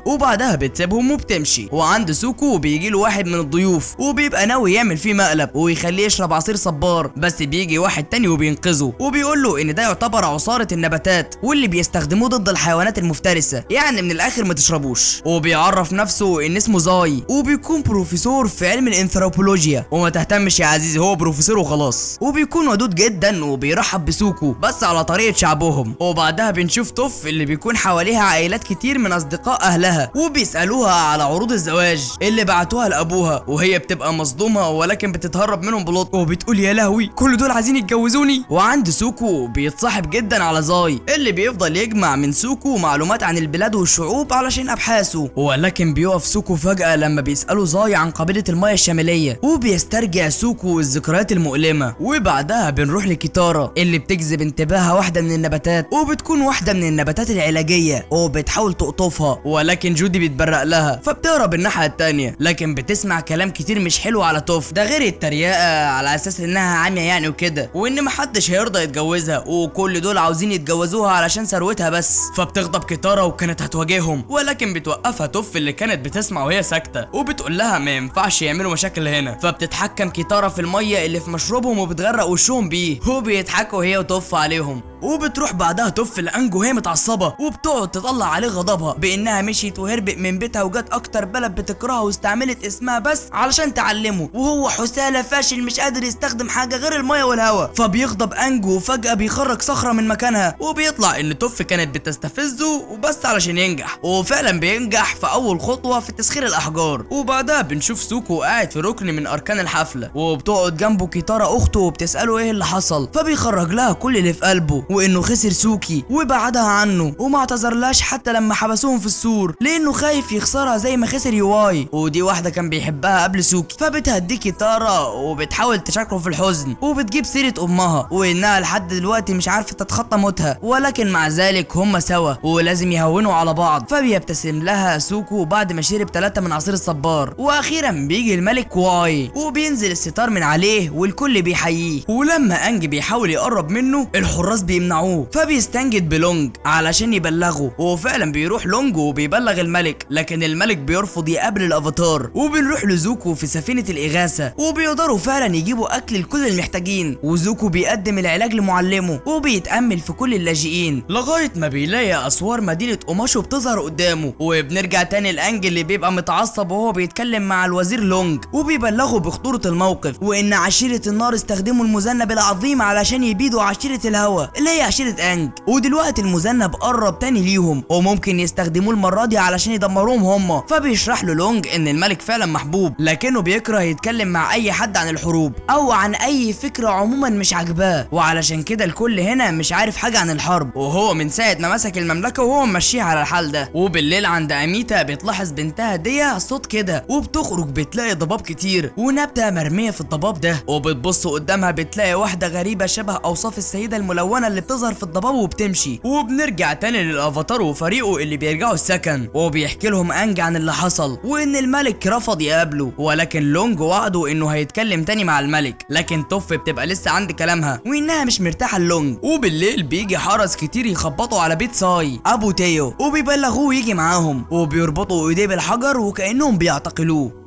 وبعدها بتسيبهم وبتمشي، وعند سوكو بيجي له واحد من الضيوف وبيبقى ناوي يعمل فيه مقلب ويخليه يشرب عصير صبار، بس بيجي واحد تاني وبينقذه وبيقول له ان ده يعتبر عصارة النباتات واللي بيستخدموه ضد الحيوانات المفترسة، يعني من الاخر ما تشربوش. وبيعرف نفسه ان اسمه زاي وبيكون بروفيسور في علم الانثروبولوجيا، وما تهتمش يا عزيزي هو بروفيسور وخلاص. وبيكون ودود جدا وبيرحب بسوكو بس على طريقة شعبهم. وبعدها بنشوف توف اللي بيكون حواليها عائلات كتير من اصدقاء اهلها وبيسألوها على عروض الزواج اللي بعتوها لأبوها، وهي بتبقى مصدومة ولكن بتتهرب منهم بلطف وبتقول يا لهوي كل دول عايزين يتجوزوني. وعند سوكو بيتصاحب جدا على زاي اللي بيفضل يجمع من سوكو معلومات عن البلاد والشعوب علشان أبحاثه، ولكن بيقف سوكو فجأة لما بيسألوا زاي عن قبيلة المايا الشمالية، وبيسترجع سوكو الذكريات المؤلمة. وبعدها بنروح لكيتارا اللي بتجذب انتباهها واحدة من النباتات، وبتكون واحدة من النباتات العلاجية وبتحاول تقطفها، ولكن جودي بتبرق لها فبتهرب الناحيه التانيه، لكن بتسمع كلام كتير مش حلو على توف، ده غير التريقه على اساس انها عاميه يعني وكده، وان محدش هيرضى يتجوزها وكل دول عاوزين يتجوزوها علشان ثروتها بس. فبتغضب كيتارا وكانت هتواجههم، ولكن بتوقفها توف اللي كانت بتسمع وهي ساكته، وبتقول لها ما ينفعش يعملوا مشاكل هنا. فبتتحكم كيتارا في الميه اللي في مشروبهم وبتغرق وشهم بيه، وبيضحكوا هي وتوف عليهم. وبتروح بعدها توف لانج وهي متعصبه وبتقعد تطلع عليه غضبها بانها مشيت وهربت من بيتها وجت اكتر بلد بتكرهها واستعملت اسمها بس علشان تعلمه، وهو حسالة فاشل مش قادر يستخدم حاجه غير الميه والهواء. فبيغضب انج وفجاه بيخرج صخره من مكانها، وبيطلع ان توف كانت بتستفزه وبس علشان ينجح، وفعلا بينجح في اول خطوه في تسخير الاحجار. وبعدها بنشوف سوكو قاعد في ركن من اركان الحفله، وبتقعد جنبه كيتارا اخته وبتساله ايه اللي حصل، فبيخرج لها كل اللي في قلبه وانه خسر سوكي وبعدها عنه، وما اعتذرلاش حتى لما حبسوهم في السور لانه خايف يخسرها زي ما خسر يواي، ودي واحده كان بيحبها قبل سوكي. فبتهديه كيتارا وبتحاول تشاركه في الحزن، وبتجيب سيره امها وانها لحد دلوقتي مش عارفه تتخطى موتها، ولكن مع ذلك هم سوا ولازم يهونوا على بعض. فبيبتسم لها سوكو بعد ما شرب 3 من عصير الصبار. واخيرا بيجي الملك كواي وبينزل الستار من عليه والكل بيحييه، ولما انج بيحاول يقرب منه الحراس بيمنعوه، فبيستنجد بلونج علشان يبلغه، وفعلا بيروح لونج وبيبلغ الملك، لكن الملك بيرفض يقابل الافاتار. وبنروح لزوكو في سفينه الاغاثه وبيقدروا فعلا يجيبوا اكل لكل المحتاجين، وزوكو بيقدم العلاج لمعلمه وبيتامل في كل اللاجئين لغايه ما بيلاقي اسوار مدينه اوماشو بتظهر قدامه. وبنرجع تاني لانج اللي بيبقى متعصب وهو بيتكلم مع الوزير لونج وبيبلغه بخطوره الموقف، وان عشيره النار استخدموا المذنب العظيم علشان يبيدوا عشيره الهواء اللي هي عشيره انج، ودلوقتي المذنب قرب تاني ليهم وممكن يستخدموه المره دي علشان يدمروهم هم. فبيشرح له لونج ان الملك فعلا محبوب، لكنه بيكره يتكلم مع اي حد عن الحروب او عن اي فكره عموما مش عاجباه، وعلشان كده الكل هنا مش عارف حاجه عن الحرب، وهو من ساعه ما مسك المملكه وهو ماشيها على الحال ده. وبالليل عند اميتا بتلاحظ بنتها ديا صوت كده، وبتخرج بتلاقي ضباب كتير ونبته مرميه في الضباب ده، وبتبص قدامها بتلاقي واحده غريبه شبه اوصاف السيده الملونه اللي بتظهر في الضباب وبتمشي. وبنرجع تاني للافاتار وفريقه اللي بيرجعوا السكن، وبيحكي لهم انج عن اللي حصل وان الملك رفض يقابله، ولكن لونج وعده انه هيتكلم تاني مع الملك، لكن توف بتبقى لسه عند كلامها وانها مش مرتاحه لونج. وبالليل بيجي حرس كتير يخبطوا على بيت ساي ابو تيو وبيبلغوه يجي معاهم، وبيربطوا ايديه بالحجر وكانهم بيعتقلوه.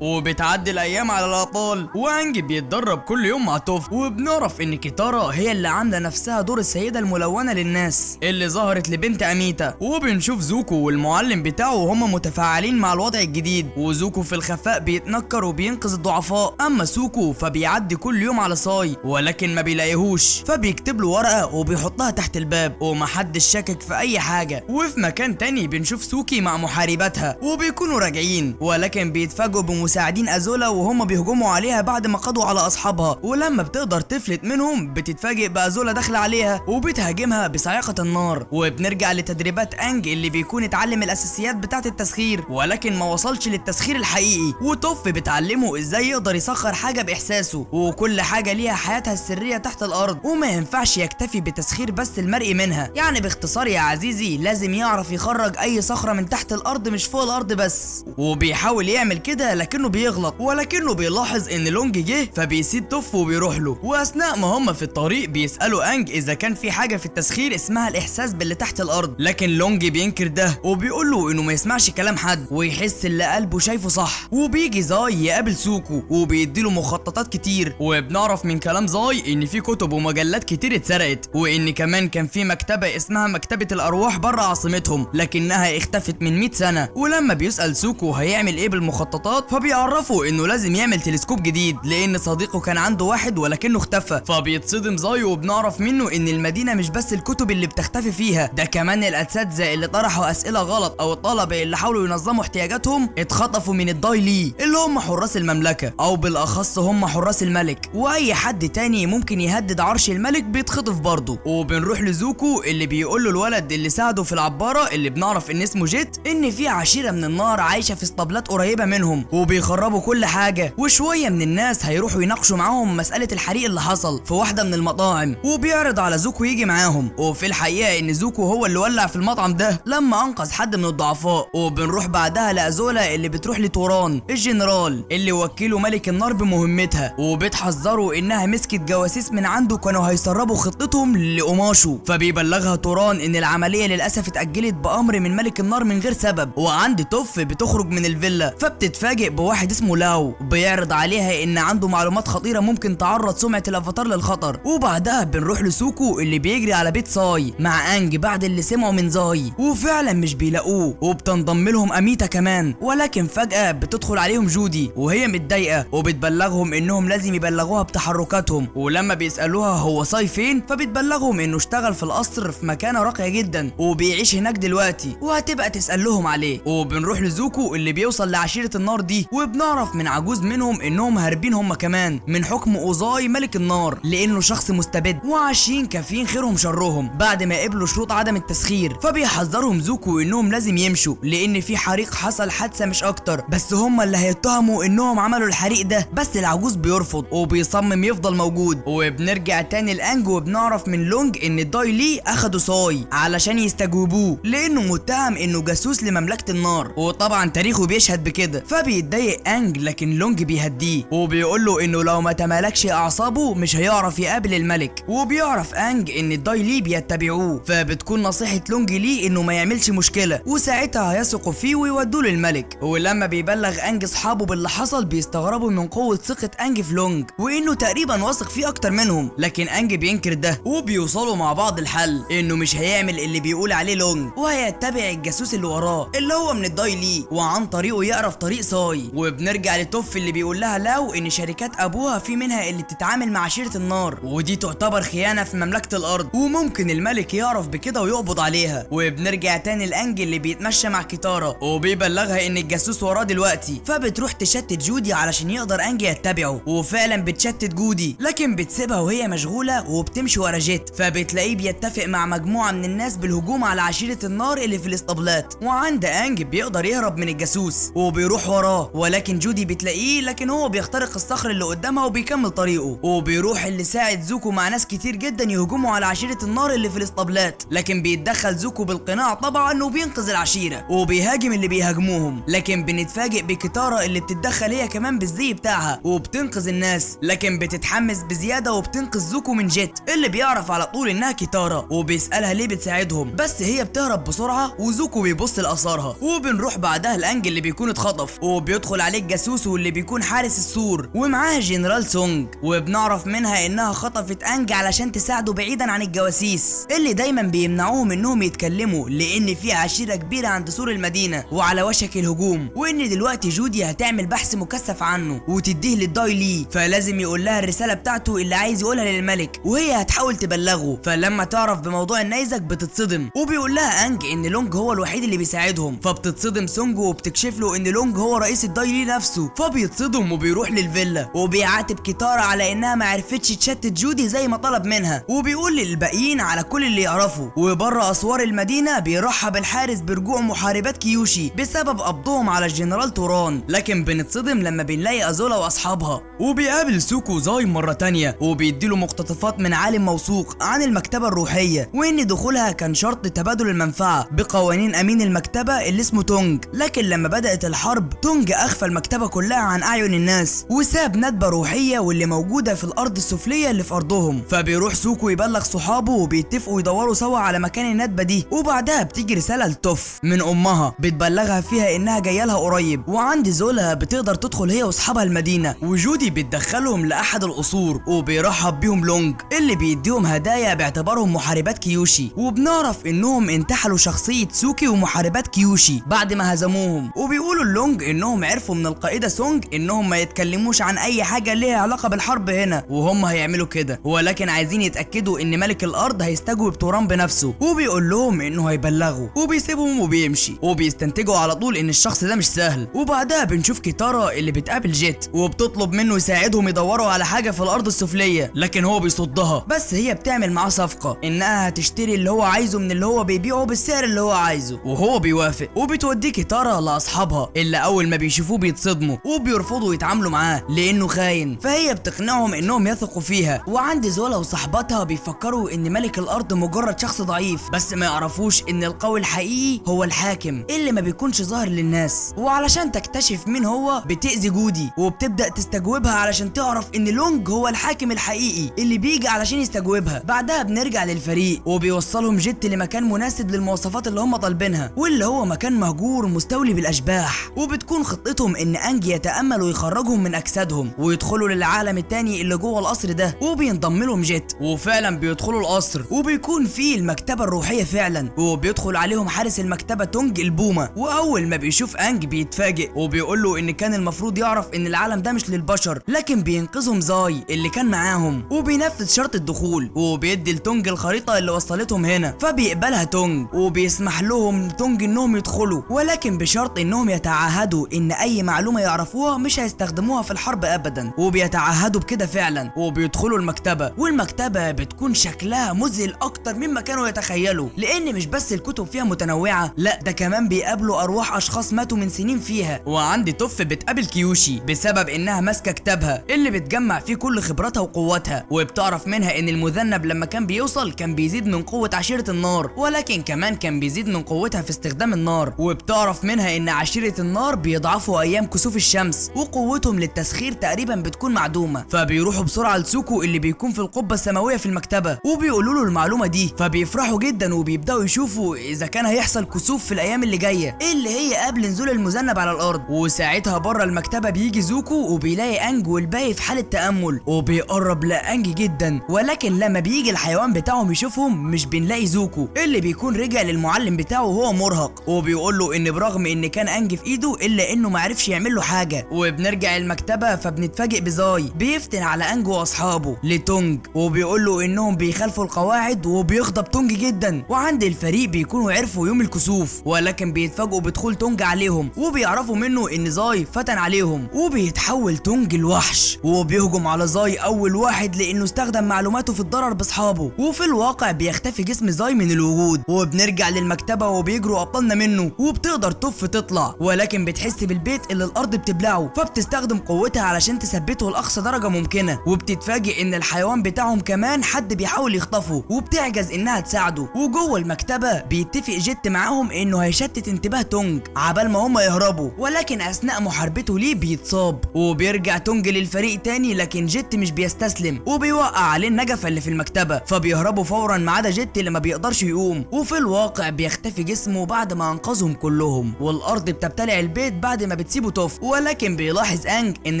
وبتعدي الايام على الابطال وانج بيتدرب كل يوم مع توف، وبنعرف ان كيتارا هي اللي عامله نفسها دور السيده الملونه للناس اللي ظهرت لبنت اميتا. وبنشوف زوكو والمعلم بتاعه وهم متفاعلين مع الوضع الجديد، وزوكو في الخفاء بيتنكر وبينقذ الضعفاء، اما سوكو فبيعدي كل يوم على ساي ولكن ما بيلاقيهوش، فبيكتب له ورقه وبيحطها تحت الباب ومحدش شاكك في اي حاجه. وفي مكان تاني بنشوف سوكي مع محارباتها وبيكونوا راجعين، ولكن بيتفاجئوا مساعدين ازولا وهم بيهجموا عليها بعد ما قضوا على اصحابها، ولما بتقدر تفلت منهم بتتفاجئ بازولا داخله عليها وبتهاجمها بصاعقه النار. وبنرجع لتدريبات انج اللي بيكون اتعلم الاساسيات بتاعه التسخير ولكن ما وصلش للتسخير الحقيقي، وتوف بتعلمه ازاي يقدر يسخر حاجه باحساسه، وكل حاجه ليها حياتها السريه تحت الارض وما ينفعش يكتفي بتسخير بس المرئي منها. يعني باختصار يا عزيزي لازم يعرف يخرج اي صخره من تحت الارض مش فوق الارض بس، وبيحاول يعمل كده لكنه بيغلط، ولكنه بيلاحظ ان لونج جه فبيسيب توف وبيروح له. واثناء ما هم في الطريق بيسالوا انج اذا كان في حاجه في التسخير اسمها الاحساس باللي تحت الارض، لكن لونج بينكر ده وبيقول له انه ما يسمعش كلام حد ويحس اللي قلبه شايفه صح. وبيجي زاي يقابل سوكو وبيديله مخططات كتير، وبنعرف من كلام زاي ان في كتب ومجلات كتير اتسرقت، وان كمان كان في مكتبه اسمها مكتبه الارواح بره عاصمتهم لكنها اختفت من 100 سنه. ولما بيسال سوكو هيعمل ايه بالمخططات فبيعرفوا انه لازم يعمل تلسكوب جديد لان صديقه كان عنده واحد ولكنه اختفى. فبيتصدم زاي وبنعرف منه ان المدينه مش بس الكتب اللي بتختفي فيها، ده كمان الاساتذه اللي طرحوا اسئله غلط او الطلبه اللي حاولوا ينظموا احتياجاتهم اتخطفوا من الداي لي اللي هم حراس المملكه، او بالاخص هم حراس الملك، واي حد تاني ممكن يهدد عرش الملك بيتخطف برضه. وبنروح لزوكو اللي بيقول له الولد اللي ساعده في العباره اللي بنعرف ان اسمه جيت ان في عشيره من النار عايشه في اسطبلات قريبه منهم وبيخربوا كل حاجه، وشويه من الناس هيروحوا يناقشوا معاهم مساله الحريق اللي حصل في واحده من المطاعم، وبيعرض على زوكو يجي معاهم، وفي الحقيقه ان زوكو هو اللي ولع في المطعم ده لما انقذ حد من الضعفاء. وبنروح بعدها لازولا اللي بتروح لتوران الجنرال اللي وكله ملك النار بمهمتها، وبتحذره انها مسكت جواسيس من عنده كانوا هيسربوا خطتهم لقماشه، فبيبلغها توران ان العمليه للاسف اتاجلت بامر من ملك النار من غير سبب. وعند توف بتخرج من الفيلا فبتتفاجئ بواحد اسمه لاو بيعرض عليها ان عنده معلومات خطيره ممكن تعرض سمعه الافاتار للخطر. وبعدها بنروح لسوكو اللي بيجري على بيت ساي مع انج بعد اللي سمعوا من زاي، وفعلا مش بيلاقوه، وبتنضم لهم اميتا كمان، ولكن فجاه بتدخل عليهم جودي وهي متضايقه وبتبلغهم انهم لازم يبلغوها بتحركاتهم، ولما بيسالوها هو ساي فين فبتبلغهم انه اشتغل في القصر في مكانه راقيه جدا وبيعيش هناك دلوقتي وهتبقى تسالهم عليه. وبنروح لزوكو اللي بيوصل لعشيره النار دي، وبنعرف من عجوز منهم انهم هاربين هم كمان من حكم اوزاي ملك النار لانه شخص مستبد، وعايشين كافيين خيرهم شرهم بعد ما قبلوا شروط عدم التسخير. فبيحذرهم زوكو انهم لازم يمشوا لان في حريق حصل حادثه مش اكتر، بس هم اللي هيتهموا انهم عملوا الحريق ده، بس العجوز بيرفض وبيصمم يفضل موجود. وبنرجع تاني لانج وبنعرف من لونج ان الداي لي اخدوا ساي علشان يستجوبوه لانه متهم انه جاسوس لمملكه النار، وطبعا تاريخه بيشهد بكده. فبيتضايق انج لكن لونج بيهديه وبيقول له انه لو ما تمالكش اعصابه مش هيعرف يقابل الملك. وبيعرف انج ان الداي لي بيتبعوه، فبتكون نصيحه لونج ليه انه ما يعملش مشكله وساعتها هيثقوا فيه ويودوه للملك. ولما بيبلغ انج اصحابه باللي حصل بيستغربوا من قوه ثقه انج في لونج وانه تقريبا واثق فيه اكتر منهم، لكن انج بينكر ده وبيوصلوا مع بعض الحل انه مش هيعمل اللي بيقول عليه لونج وهيتبع الجاسوس اللي وراه اللي هو من الداي لي وعن طريقه يعرف طريق ساي. وبنرجع لتوف اللي بيقول لها لاو ان شركات ابوها في منها اللي بتتعامل مع عشيره النار ودي تعتبر خيانه في مملكه الارض وممكن الملك يعرف بكده ويقبض عليها. وبنرجع تاني لانج اللي بيتمشى مع كيتارا وبيبلغها ان الجاسوس وراه دلوقتي، فبتروح تشتت جودي علشان يقدر انج يتبعه، وفعلا بتشتت جودي لكن بتسيبها وهي مشغوله وبتمشي ورا جيت، فبتلاقيه بيتفق مع مجموعه من الناس بالهجوم على عشيره النار اللي في الاسطبلات. وعند انج بيقدر يهرب من الجاسوس وبيروح وراه، ولكن جودي بتلاقيه لكن هو بيخترق الصخر اللي قدامها وبيكمل طريقه. وبيروح اللي ساعد زوكو مع ناس كتير جدا يهجموا على عشيره النار اللي في الاسطبلات، لكن بيتدخل زوكو بالقناع طبعا وبينقذ العشيره وبيهاجم اللي بيهاجموهم، لكن بنتفاجئ بكيتارا اللي بتتدخل هي كمان بالزي بتاعها وبتنقذ الناس، لكن بتتحمس بزياده وبتنقذ زوكو من جيت اللي بيعرف على طول انها كيتارا وبيسالها ليه بتساعدهم، بس هي بتهرب بسرعه وزوكو بيبص لاثارها. وبنروح بعدها لانج اللي بيكون اتخطف وبيدخل عليه الجاسوس واللي بيكون حارس السور ومعاها جنرال سونج، وبنعرف منها انها خطفت انج علشان تساعده بعيدا عن الجواسيس اللي دايما بيمنعوهم انهم يتكلموا لان في عشيره كبيره عند سور المدينه وعلى وشك الهجوم، وان دلوقتي جودي هتعمل بحث مكثف عنه وتديه للداي لي، فلازم يقول لها الرساله بتاعته اللي عايز يقولها للملك وهي هتحاول تبلغه. فلما تعرف بموضوع النيزك بتتصدم وبيقول لها انج ان لونج هو الوحيد اللي بيساعدهم، فبتتصدم سونج وبتكشف له ان لونج هو رئيس الداي داي ليه نفسه، فبيتصدم وبيروح للفيلا وبيعاتب كيتارا على انها ما عرفتش تشتت جودي زي ما طلب منها، وبيقول للباقيين على كل اللي يعرفه. وبره اسوار المدينه بيرحب الحارس برجوع محاربات كيوشي بسبب قبضهم على الجنرال توران، لكن بنتصدم لما بنلاقي ازولا واصحابها. وبيقابل سوكو زاي مره تانية وبيديله مقتطفات من عالم موثوق عن المكتبه الروحيه، وان دخولها كان شرط تبادل المنفعه بقوانين امين المكتبه اللي اسمه تونج. لكن لما بدات الحرب تونج اخفى المكتبه كلها عن اعين الناس وساب ندبه روحيه واللي موجوده في الارض السفليه اللي في ارضهم. فبيروح سوكو يبلغ صحابه وبيتفقوا يدوروا سوا على مكان الندبه دي، وبعدها بتيجي رساله لتوف من امها بتبلغها فيها انها جايه لها قريب، وعند زولا بتقدر تدخل هي واصحابها المدينه. وجودي بتدخلهم لاحد القصور وبيرحب بيهم لونج اللي بيديهم هدايا باعتبارهم محاربات كيوشي، وبنعرف انهم انتحلوا شخصيه سوكي ومحاربات كيوشي بعد ما هزموهم. وبيقولوا لونج انهم عرفوا من القائده سونج انهم ما يتكلموش عن اي حاجه ليها علاقه بالحرب هنا، وهم هيعملوا كده، ولكن عايزين يتاكدوا ان ملك الارض هيستجوب توران بنفسه. وبيقول لهم انه هيبلغوا وبيسيبهم وبيمشي، وبيستنتجوا على طول ان الشخص ده مش سهل. وبعدها بنشوف كيتارا اللي بتقابل جيت وبتطلب منه يساعدهم يدوروا على حاجه في الارض السفليه، لكن هو بيصدها، بس هي بتعمل معاه صفقه انها هتشتري اللي هو عايزه من اللي هو بيبيعه بالسعر اللي هو عايزه، وهو بيوافق. وبتوديه كيتارا لاصحابها اللي اول ما بيشوفوه بيتصدموا وبيرفضوا يتعاملوا معاه لانه خاين، فهي بتقنعهم انهم يثقوا فيها. وعند زولا وصحباتها بيفكروا ان ملك الارض مجرد شخص ضعيف، بس ما يعرفوش ان القوي الحقيقي هو الحاكم اللي ما بيكونش ظاهر للناس. وعلشان تكتشف مين هو بتأذي جودي وبتبدأ تستجوبها علشان تعرف ان لونج هو الحاكم الحقيقي اللي بيجي علشان يستجوبها. بعدها بنرجع للفريق وبيوصلهم جيت لمكان مناسب للمواصفات اللي هم طالبينها، واللي هو مكان مهجور مستولي بالاشباح. وبتكون خطتهم ان انج يتأمل ويخرجهم من اجسادهم ويدخلوا للعالم التاني اللي جوه القصر ده، وبينضم لهم جيت. وفعلا بيدخلوا القصر وبيكون فيه المكتبه الروحيه فعلا، وبيدخل عليهم حارس المكتبه تونج البومه. واول ما بيشوف انج بيتفاجئ وبيقول له ان كان المفروض يعرف ان العالم ده مش للبشر، لكن بينقذهم زاي اللي كان معاهم، وبينفذ شرط الدخول وبيدي لتونج الخريطه اللي وصلتهم هنا. فبيقبلها تونج وبيسمح لهم تونج انهم يدخلوا، ولكن بشرط انهم يتعهدوا ان اي معلومه يعرفوها مش هيستخدموها في الحرب ابدا. وبيتعهدوا بكده فعلا، وبيدخلوا المكتبه. والمكتبه بتكون شكلها مذهل اكتر مما كانوا يتخيلوا، لان مش بس الكتب فيها متنوعه، لا ده كمان بيقابلوا ارواح اشخاص ماتوا من سنين فيها. وعند توف بتقابل كيوشي بسبب انها ماسكه كتابها اللي بتجمع فيه كل خبراتها وقواتها، وبتعرف منها ان المذنب لما كان بيوصل كان بيزيد من قوه عشيره النار، ولكن كمان كان بيزيد من قوتها في استخدام النار. وبتعرف منها ان عشيره النار بيضعفوا ايام كسوف الشمس، وقوتهم للتسخير تقريبا بتكون معدومه. فبيروحوا بسرعه لسوكو اللي بيكون في القبه السماويه في المكتبه وبيقولوا له المعلومه دي، فبيفرحوا جدا وبيبداوا يشوفوا اذا كان هيحصل كسوف في الايام اللي جايه اللي هي قبل نزول المذنب على الارض. وساعتها بره المكتبه بيجي زوكو وبيلاقي انج والباقي في حاله تامل، وبيقرب لانج جدا، ولكن لما بيجي الحيوان بتاعهم يشوفهم مش بنلاقي زوكو اللي بيكون رجع للمعلم بتاعه وهو مرهق، وبيقول له ان برغم ان كان انج في ايده الا انه ما عرفش يعمل له حاجه. وبنرجع المكتبه فبنتفاجئ بزاي بيفتن على انج واصحابه لتونج وبيقول له انهم بيخالفوا القواعد، وبيغضب تونج جدا. وعند الفريق بيكونوا عرفوا يوم الكسوف، ولكن بيتفاجئوا بدخول تونج عليهم وبيعرفوا منه ان زاي فتن عليهم، وبيتحول تونج الوحش وبيهجم على زاي اول واحد لانه استخدم معلوماته في الضرر باصحابه. وفي الواقع بيختفي جسم زاي من الوجود، وبنرجع للمكتبه وبيجروا ابطالنا منه، وبتقدر توف تطلع، ولكن بتحس بالبيت اللي الارض بتبلعه، فبتستخدم قوتها علشان تثبته لاقصى درجه ممكنه. وبتتفاجئ ان الحيوان بتاعهم كمان حد بيحاول يخطفه، وبتعجز انها تساعده. وجوه المكتبه بيتفق جيت معاهم انه هيشتت انتباه تونج عبال ما هم يهربوا، ولكن اثناء محاربته ليه بيتصاب. وبيرجع تونج للفريق تاني، لكن جيت مش بيستسلم وبيوقع عليه النجفه اللي في المكتبه، فبيهربوا فورا ما عدا جيت اللي ما بيقدرش يقوم. وفي الواقع بيختفي جسمه بعد ما انقذهم كلهم، والارض بتبتلع البيت بعد ما بتسيبه توف. ولكن بيلاحظ انج ان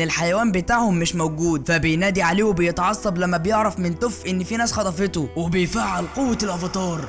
الحيوان بتاعهم مش موجود، فبينادي عليه وبيتعصب لما بيعرف من توف ان في ناس خطفته، وبيفعل قوه الافاتار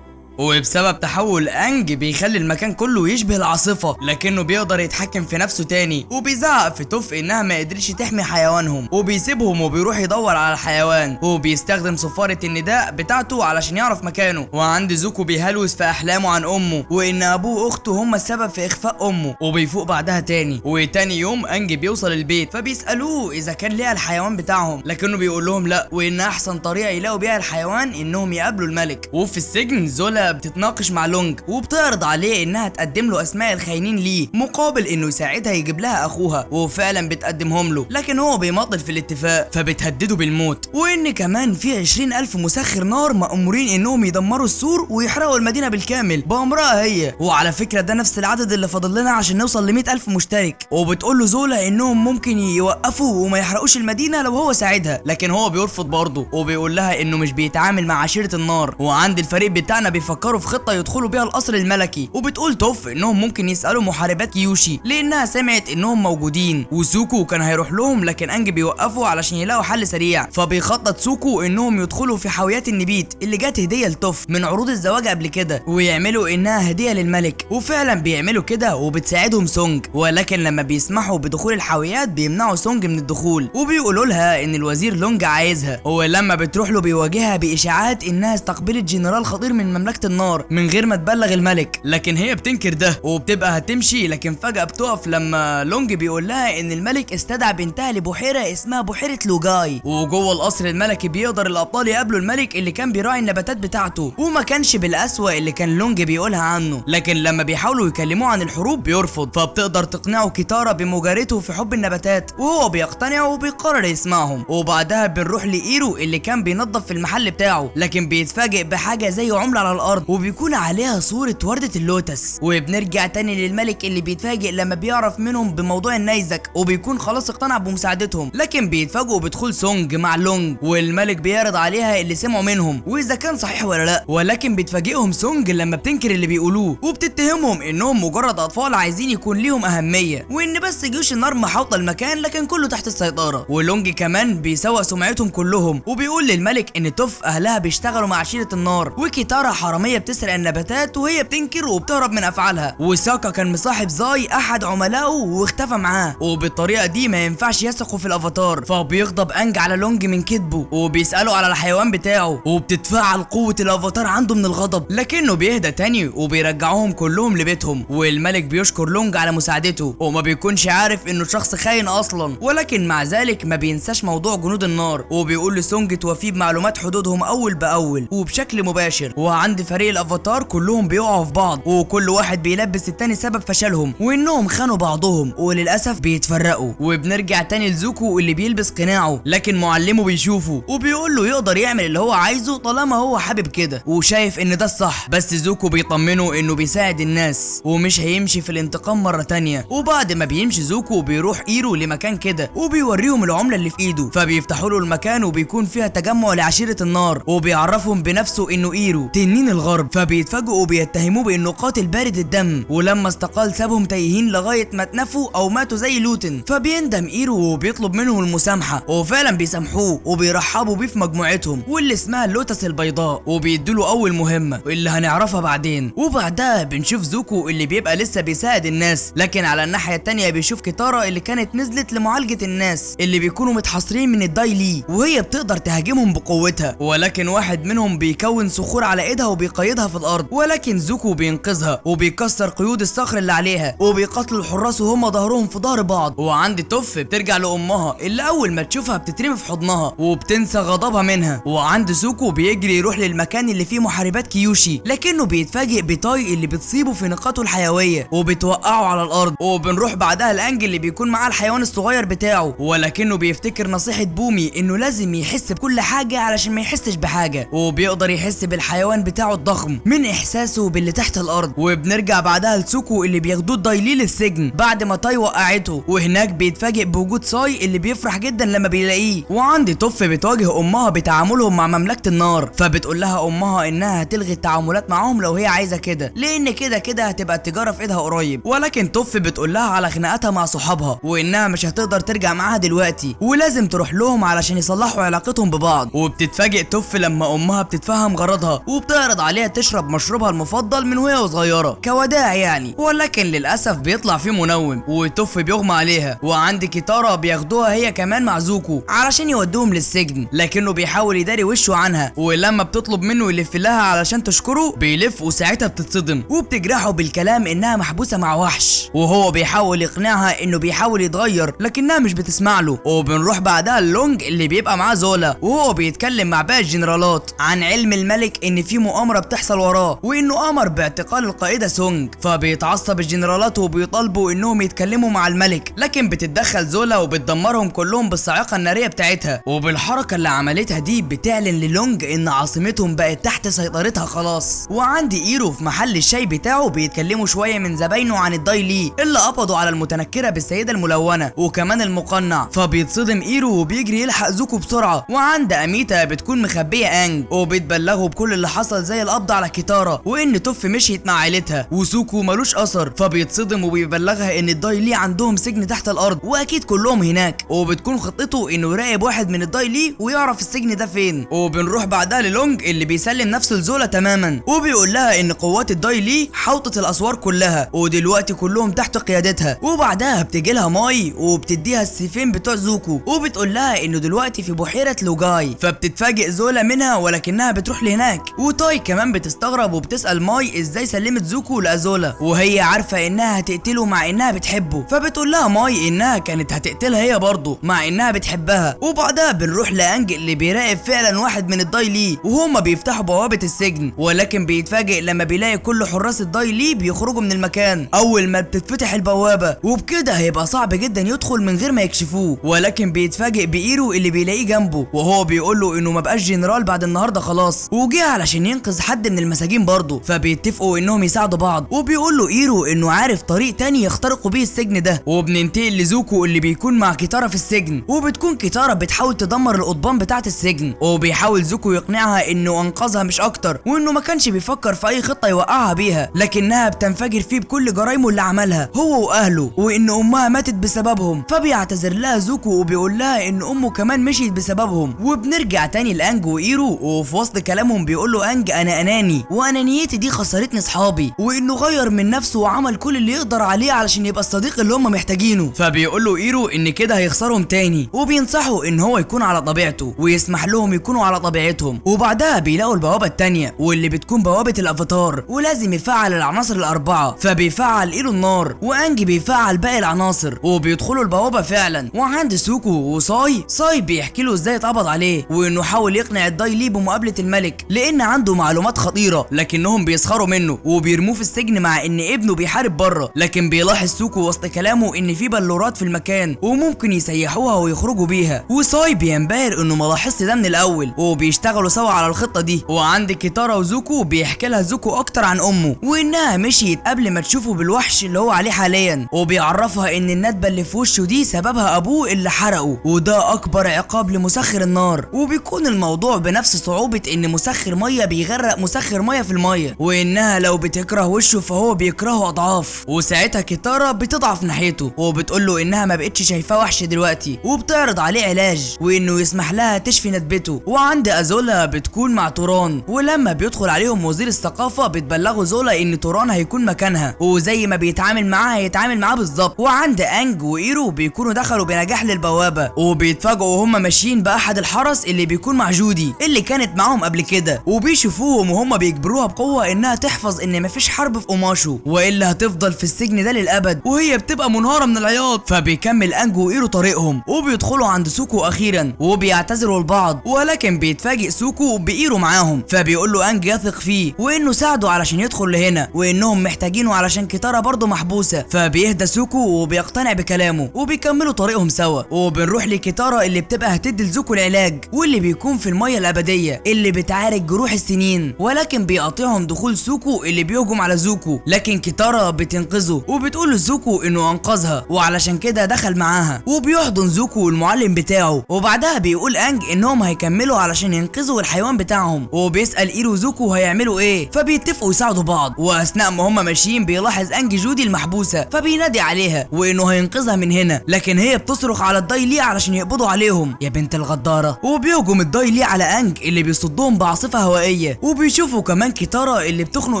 وبسبب تحول انج بيخلي المكان كله يشبه العاصفة، لكنه بيقدر يتحكم في نفسه تاني، وبيزعق في توف انها ما قدرتش تحمي حيوانهم، وبيسيبهم وبيروح يدور على الحيوان، وبيستخدم صفارة النداء بتاعته علشان يعرف مكانه. وعند زوكو بيهلوس في احلامه عن امه وان ابوه واخته هم السبب في اخفاء امه، وبيفوق بعدها تاني. وتاني يوم انج بيوصل البيت، فبيسالوه اذا كان ليها الحيوان بتاعهم، لكنه بيقول لهم لا، وان احسن طريقه يلاقوا بيها الحيوان انهم يقابلوا الملك. وفي السجن زولا بتتناقش مع لونج وبتعرض عليه انها تقدم له اسماء الخاينين ليه مقابل انه يساعدها يجيب لها اخوها، وفعلا بتقدمهم له، لكن هو بيماطل في الاتفاق، فبتهدده بالموت، وان كمان في 20,000 مسخر نار مأمورين انهم يدمروا السور ويحرقوا المدينه بالكامل بامرها هي. وعلى فكره ده نفس العدد اللي فاضل لنا عشان نوصل ل 100,000 مشترك. وبتقول له زولا انهم ممكن يوقفوا وما يحرقوش المدينه لو هو ساعدها، لكن هو بيرفض برضه، وبيقول لها انه مش بيتعامل مع عشيره النار. وعند الفريق بتاعنا بيفكروا في خطه يدخلوا بيها القصر الملكي، وبتقول توف انهم ممكن يسالوا محاربات كيوشي لانها سمعت انهم موجودين، وسوكو كان هيروح لهم لكن انج بيوقفوا علشان يلاقوا حل سريع. فبيخطط سوكو انهم يدخلوا في حاويات النبيت اللي جت هديه لتوف من عروض الزواج قبل كده، ويعملوا انها هديه للملك، وفعلا بيعملوا كده وبتساعدهم سونج. ولكن لما بيسمحوا بدخول الحاويات بيمنعوا سونج من الدخول، وبيقولوا لها ان الوزير لونج عايزها. ولما بتروح له بيواجهها باشاعات انها استقبلت جنرال خطير من مملكه النار من غير ما تبلغ الملك، لكن هي بتنكر ده وبتبقى هتمشي، لكن فجاه بتقف لما لونج بيقول لها ان الملك استدعى بنتها لبحيره اسمها بحيره لوجاي. وجوه القصر الملكي بيقدر الابطال يقابلوا الملك اللي كان بيراعي النباتات بتاعته، وما كانش بالقسوه اللي كان لونج بيقولها عنه، لكن لما بيحاولوا يكلموه عن الحروب بيرفض. فبتقدر تقنعه كيتارا بمجارته في حب النباتات، وهو بيقتنع وبيقرر يسمعهم. وبعدها بنروح لايرو اللي كان بينظف في المحل بتاعه، لكن بيتفاجئ بحاجه زي عمله على الارض وبيكون عليها صوره ورده اللوتس. وبنرجع تاني للملك اللي بيتفاجئ لما بيعرف منهم بموضوع النيزك، وبيكون خلاص اقتنع بمساعدتهم، لكن بيتفاجئوا بدخول سونج مع لونج، والملك بيعرض عليها اللي سمعوا منهم واذا كان صحيح ولا لا. ولكن بتفاجئهم سونج لما بتنكر اللي بيقولوه، وبتتهمهم انهم مجرد اطفال عايزين يكون ليهم اهميه، وان بس جيوش النار محاوطه المكان لكن كله تحت السيطره. ولونج كمان بيسوق سمعتهم كلهم، وبيقول للملك ان توف اهلها بيشتغلوا مع عشيره النار، وكيتارا حراميه بتسرق النباتات وهي بتنكر وبتهرب من افعالها، وساكا كان مصاحب زاي احد عملائه واختفى معاه، وبالطريقه دي ما ينفعش يثقوا في الافاتار. فبيغضب انج على لونج من كذبه وبيساله على الحيوان بتاعه، وبتتفاعل قوه الافاتار عنده من الغضب، لكنه بيهدى تاني وبيرجعوهم كلهم لبيتهم. والملك بيشكر لونج على مساعدته، وما بيكونش عارف انه شخص خاين اصلا، ولكن مع ذلك ما بينساش موضوع جنود النار، وبيقول لسونج توفيه بمعلومات حدودهم اول باول وبشكل مباشر. وعند فريق الافاتار كلهم بيقعوا في بعض، وكل واحد بيلبس التاني سبب فشلهم وانهم خانوا بعضهم، وللاسف بيتفرقوا. وبنرجع تاني لزوكو اللي بيلبس قناعه، لكن معلمه بيشوفه وبيقول له يقدر يعمل اللي هو عايزه طالما هو حابب كده وشايف ان ده الصح. بس زوكو بيطمنه انه بيساعد الناس ومش هيمشي في الانتقام مره تانية. وبعد ما بيمشي زوكو بيروح ايرو لمكان كده وبيوريهم العمله اللي في ايده، فبيفتحوا له المكان وبيكون فيها تجمع لعشيره النار، وبيعرفهم بنفسه انه ايرو تنين الغرب. فبيتفاجئوا وبيتهموه بانه قاتل بارد الدم، ولما استقال سابهم تايهين لغايه ما اتنفوا او ماتوا زي لوتن. فبيندم ايرو وبيطلب منهم المسامحه، وفعلا بيسامحوه وبيرحبوا بيه في مجموعتهم واللي اسمها اللوتس البيضاء، وبيدوا اول مهمه واللي هنعرفها بعدين. وبعدها بنشوف زوكو اللي بيبقى لسه بيساعد الناس، لكن على الناحيه التانيه بيشوف كيتارا اللي كانت نزلت لمعالجه الناس اللي بيكونوا متحاصرين من الداي لي، وهي بتقدر تهاجمهم بقوتها، ولكن واحد منهم بيكون صخور على ايدها وبيقيدها في الارض، ولكن زوكو بينقذها وبيكسر قيود الصخر اللي عليها، وبيقتلوا الحراس وهم ظهرهم في ظهر بعض. وعند توف بترجع لامها اللي اول ما تشوفها بتترمي في حضنها وبتنسى غضبها منها. وعند زوكو بيجري يروح للمكان اللي فيه محاربات كيوشي، لكنه بيتفاجئ بتاي اللي بتصيبه في نقاطه الحيويه وبتوقعه على الارض. وبنروح بعدها لانج اللي بيكون معاه الحيوان الصغير بتاعه، ولكنه بيفتكر نصيحه بومي انه لازم يحس بكل حاجه علشان ما يحسش بحاجه، وبيقدر يحس بالحيوان بتاعه الضخم من احساسه باللي تحت الارض. وبنرجع بعدها لسوكو اللي بياخدوه الدايلي للسجن بعد ما تاي وقعته، وهناك بيتفاجئ بوجود ساي اللي بيفرح جدا لما بيلاقيه. وعند توف بتواجه امها بتعاملهم مع مملكه النار، فبتقول لها امها انها هتلغي التعاملات معاهم لو هي عايزه كده، لان كده كده هتبقى التجاره في ايدها قريب. ولكن توف بتقول لها على خناقاتها مع صحابها وانها مش هتقدر ترجع معاها دلوقتي ولازم تروح لهم علشان يصلحوا علاقتهم ببعض. وبتتفاجئ توف لما امها بتتفهم غرضها وبتعرض عليها تشرب مشروبها المفضل من وهي صغيره كوداع يعني، ولكن للاسف بيطلع فيه منوم وتوف بيغمى عليها. وعند كيتارا بياخدوها هي كمان مع زوكو علشان يودوهم للسجن، لكنه بيحاول يداري وشه عنها، ولما بتطلب منه يلف لها علشان تشكره بيلف وساعتها بتتصدم وبتجرحه بالكلام انها محبوسه مع وحش، وهو بيحاول يقنعها انه بيحاول يتغير لكنها مش بتسمع له. وبنروح بعدها اللونج اللي بيبقى معاه زولا وهو بيتكلم مع باقي الجنرالات عن علم الملك ان في مؤامره بتحصل وراه، وانه امر باعتقال القائده سونج. فبيتعصب الجنرالات وبيطالبوا انهم يتكلموا مع الملك، لكن بتتدخل زولا وبتدمرهم كلهم بالصاعقه الناريه بتاعتها. وبالحركه اللي عملتها دي بتعلن للونج ان عاصمتهم بقت تحت سيطرتها خلاص. وعندي ايرو في محل الشاي بتاعه بيتكلموا شويه من زباينه عن الداي لي اللي قبضوا على المتنكره بالسيده الملونه وكمان المقنع. فبيتصدم ايرو وبيجري يلحق زوكو بسرعه. وعند اميتا بتكون مخبيه انج وبتبلغه بكل اللي حصل زي القبض على كيتارا وان توف مشيت مع عيلتها وسوكو ملوش اثر. فبيتصدم وبيبلغها ان الداي لي عندهم سجن تحت الارض واكيد كلهم هناك، وبتكون خطته انه يراقب واحد من الداي لي ويعرف السجن ده فين. وبنروح بعدها للونج اللي بيسلم نفسه لزولا تماما وبيقول لها ان قوات الداي لي حوطت الاسوار كلها ودلوقتي كلهم تحت قيادتها. وبعدها بتجي لها ماي وبتديها السيفين بتوع زوكو وبتقول لها انه دلوقتي في بحيره لوجاي. فبتتفاجئ زولا منها ولكنها بتروح لهناك. وتاي كمان بتستغرب وبتسال ماي ازاي سلمت زوكو لازولا وهي عارفه انها هتقتله مع انها بتحبه. فبتقول لها ماي انها كانت هتقتلها هي برضه مع انها بتحبها. وبعدها بنروح لانج اللي بيراقب فعلا واحد من الداي لي وهما بيفتحوا بوابه السجن، ولكن بيتفاجئ لما بيلاقي كل حراس الداي لي بيخرجوا من المكان اول ما بتتفتح البوابه، وبكده هيبقى صعب جدا يدخل من غير ما يكشفوه. ولكن بيتفاجئ بايرو اللي بيلاقيه جنبه وهو بيقول له انه ما بقاش جنرال بعد النهارده خلاص وجه علشان ينقذ حد من المساجين برضه. فبيتفقوا انهم يساعدوا بعض وبيقول له ايرو انه عارف طريق تاني يخترقوا بيه السجن ده. وبننتقل لزوكو اللي بيكون مع كيتارا في السجن، وبتكون كيتارا بتحاول تدمر القضبان بتاعه السجن وبيحاول زوكو يقنعها انه انقذها مش اكتر وانه ما كانش بيفكر في اي خطه يوقعها بيها، لكنها بتنفجر فيه بكل جرايمه اللي عملها هو واهله وان امها ماتت بسببهم. فبيعتذر لها زوكو وبيقول لها ان امه كمان مشيت بسببهم. وبنرجع تاني لانج وايرو وفي وسط كلامهم بيقول له انج انا اناني وانانيتي دي خسرتني اصحابي، وانه غير من نفسه وعمل كل اللي يقدر عليه علشان يبقى الصديق اللي هم محتاجينه. فبيقول له ايرو ان كده هيخسرهم تاني وبينصحه ان هو يكون على طبيعته ويسمح لهم يكونوا على طبيعتهم. وبعدها بيلاقوا البوابه التانيه واللي بتكون بوابه الافاتار ولازم يفعل العناصر الاربعه. فبيفعل ايرو النار وانج بيفعل باقي العناصر وبيدخلوا البوابه فعلا. وعند سوكو وصاي بيحكي له ازاي اتقبض عليه وانه حاول يقنع الداي لي بمقابله الملك لان عنده معلومات خطيره، لكنهم بيسخروا منه وبيرموه في السجن مع ان ابنه بيحارب بره. لكن بيلاحظ سوكو وسط كلامه ان في بلورات في المكان وممكن يسيحوها ويخرجوا بيها، وصاي بينبهر انه ما لاحظش ده من الاول وبيشتغلوا سوا على الخطه دي. وعند كيتارا وزوكو بيحكي لها زوكو اكتر عن امه وانها مشيت قبل ما تشوفه بالوحش اللي هو عليه حاليا، وبيعرفها ان الندبه اللي في وشه دي سببها ابوه اللي حرقه وده اكبر عقاب لمسخر النار. وبيكون الموضوع بنفس صعوبه ان مسخر ميه بيغرق مسخر ميه في الميه، وانها لو بتكره وشه فهو بيكرهه اضعاف. وساعتها كيتارا بتضعف ناحيته وبتقول له انها ما بقتش شايفاه وحش دلوقتي وبتعرض عليه علاج وانه يسمح لها تشفي ندبته. وعند ازولا بتكون مع توران ولما بيدخل عليهم وزير الثقافه بتبلغوا زولا ان توران هيكون مكانها وزي ما بيتعامل معاها هيتعامل معاه بالظبط. وعند انج وايرو بيكونوا دخلوا بنجاح للبوابه وبيتفاجئوا وهم ماشيين باحد الحرس اللي بيكون مع جودي اللي كانت معاهم قبل كده، وبيشوفوهم وهم بيجبروها بقوه انها تحفظ ان مفيش حرب في قماشه والا هتفضل في السجن ده للابد، وهي بتبقى منهاره من العياط. فبيكمل انج وايرو طريقهم وبيدخلوا عند سوكو اخيرا وبيعتذروا لبعض، ولكن بيتفاجئ سوكو بايرو معاهم. فبيقول له انج يثق فيه وانه ساعده علشان يدخل لهنا وانهم محتاجينه علشان كيتارا برضه محبوسه. فبيهدى سوكو وبيقتنع بكلامه وبيكملوا طريقهم سوا. وبنروح لكيتارا اللي بتبقى هتدي لزوكو العلاج واللي بيكون في الميه الابديه اللي بتعالج جروح السنين، ولكن بيقاطعهم دخول سوكو اللي بيهجم على زوكو. لكن كيتارا بتنقذه وبتقول لزوكو انه انقذها وعلشان كده دخل معاها، وبيحضن زوكو المعلم بتاعه. وبعدها بيقول انج انهم هيكملوا علشان ينقذوا الحيوان بتاعهم، وبيسال ايرو زوكو هيعملوا ايه. فبيتفقوا يساعدوا بعض. واثناء ما هم ماشيين بيلاحظ انج جودي المحبوسه فبينادي عليها وانه هينقذها من هنا، لكن هي بتصرخ على الداي لي علشان يقبضوا عليهم يا بنت الغداره. وبيهجم الداي لي على انج اللي بيصدهم بعاصفه هوائيه وبيشوفوا كمان كيتارا اللي بتخنق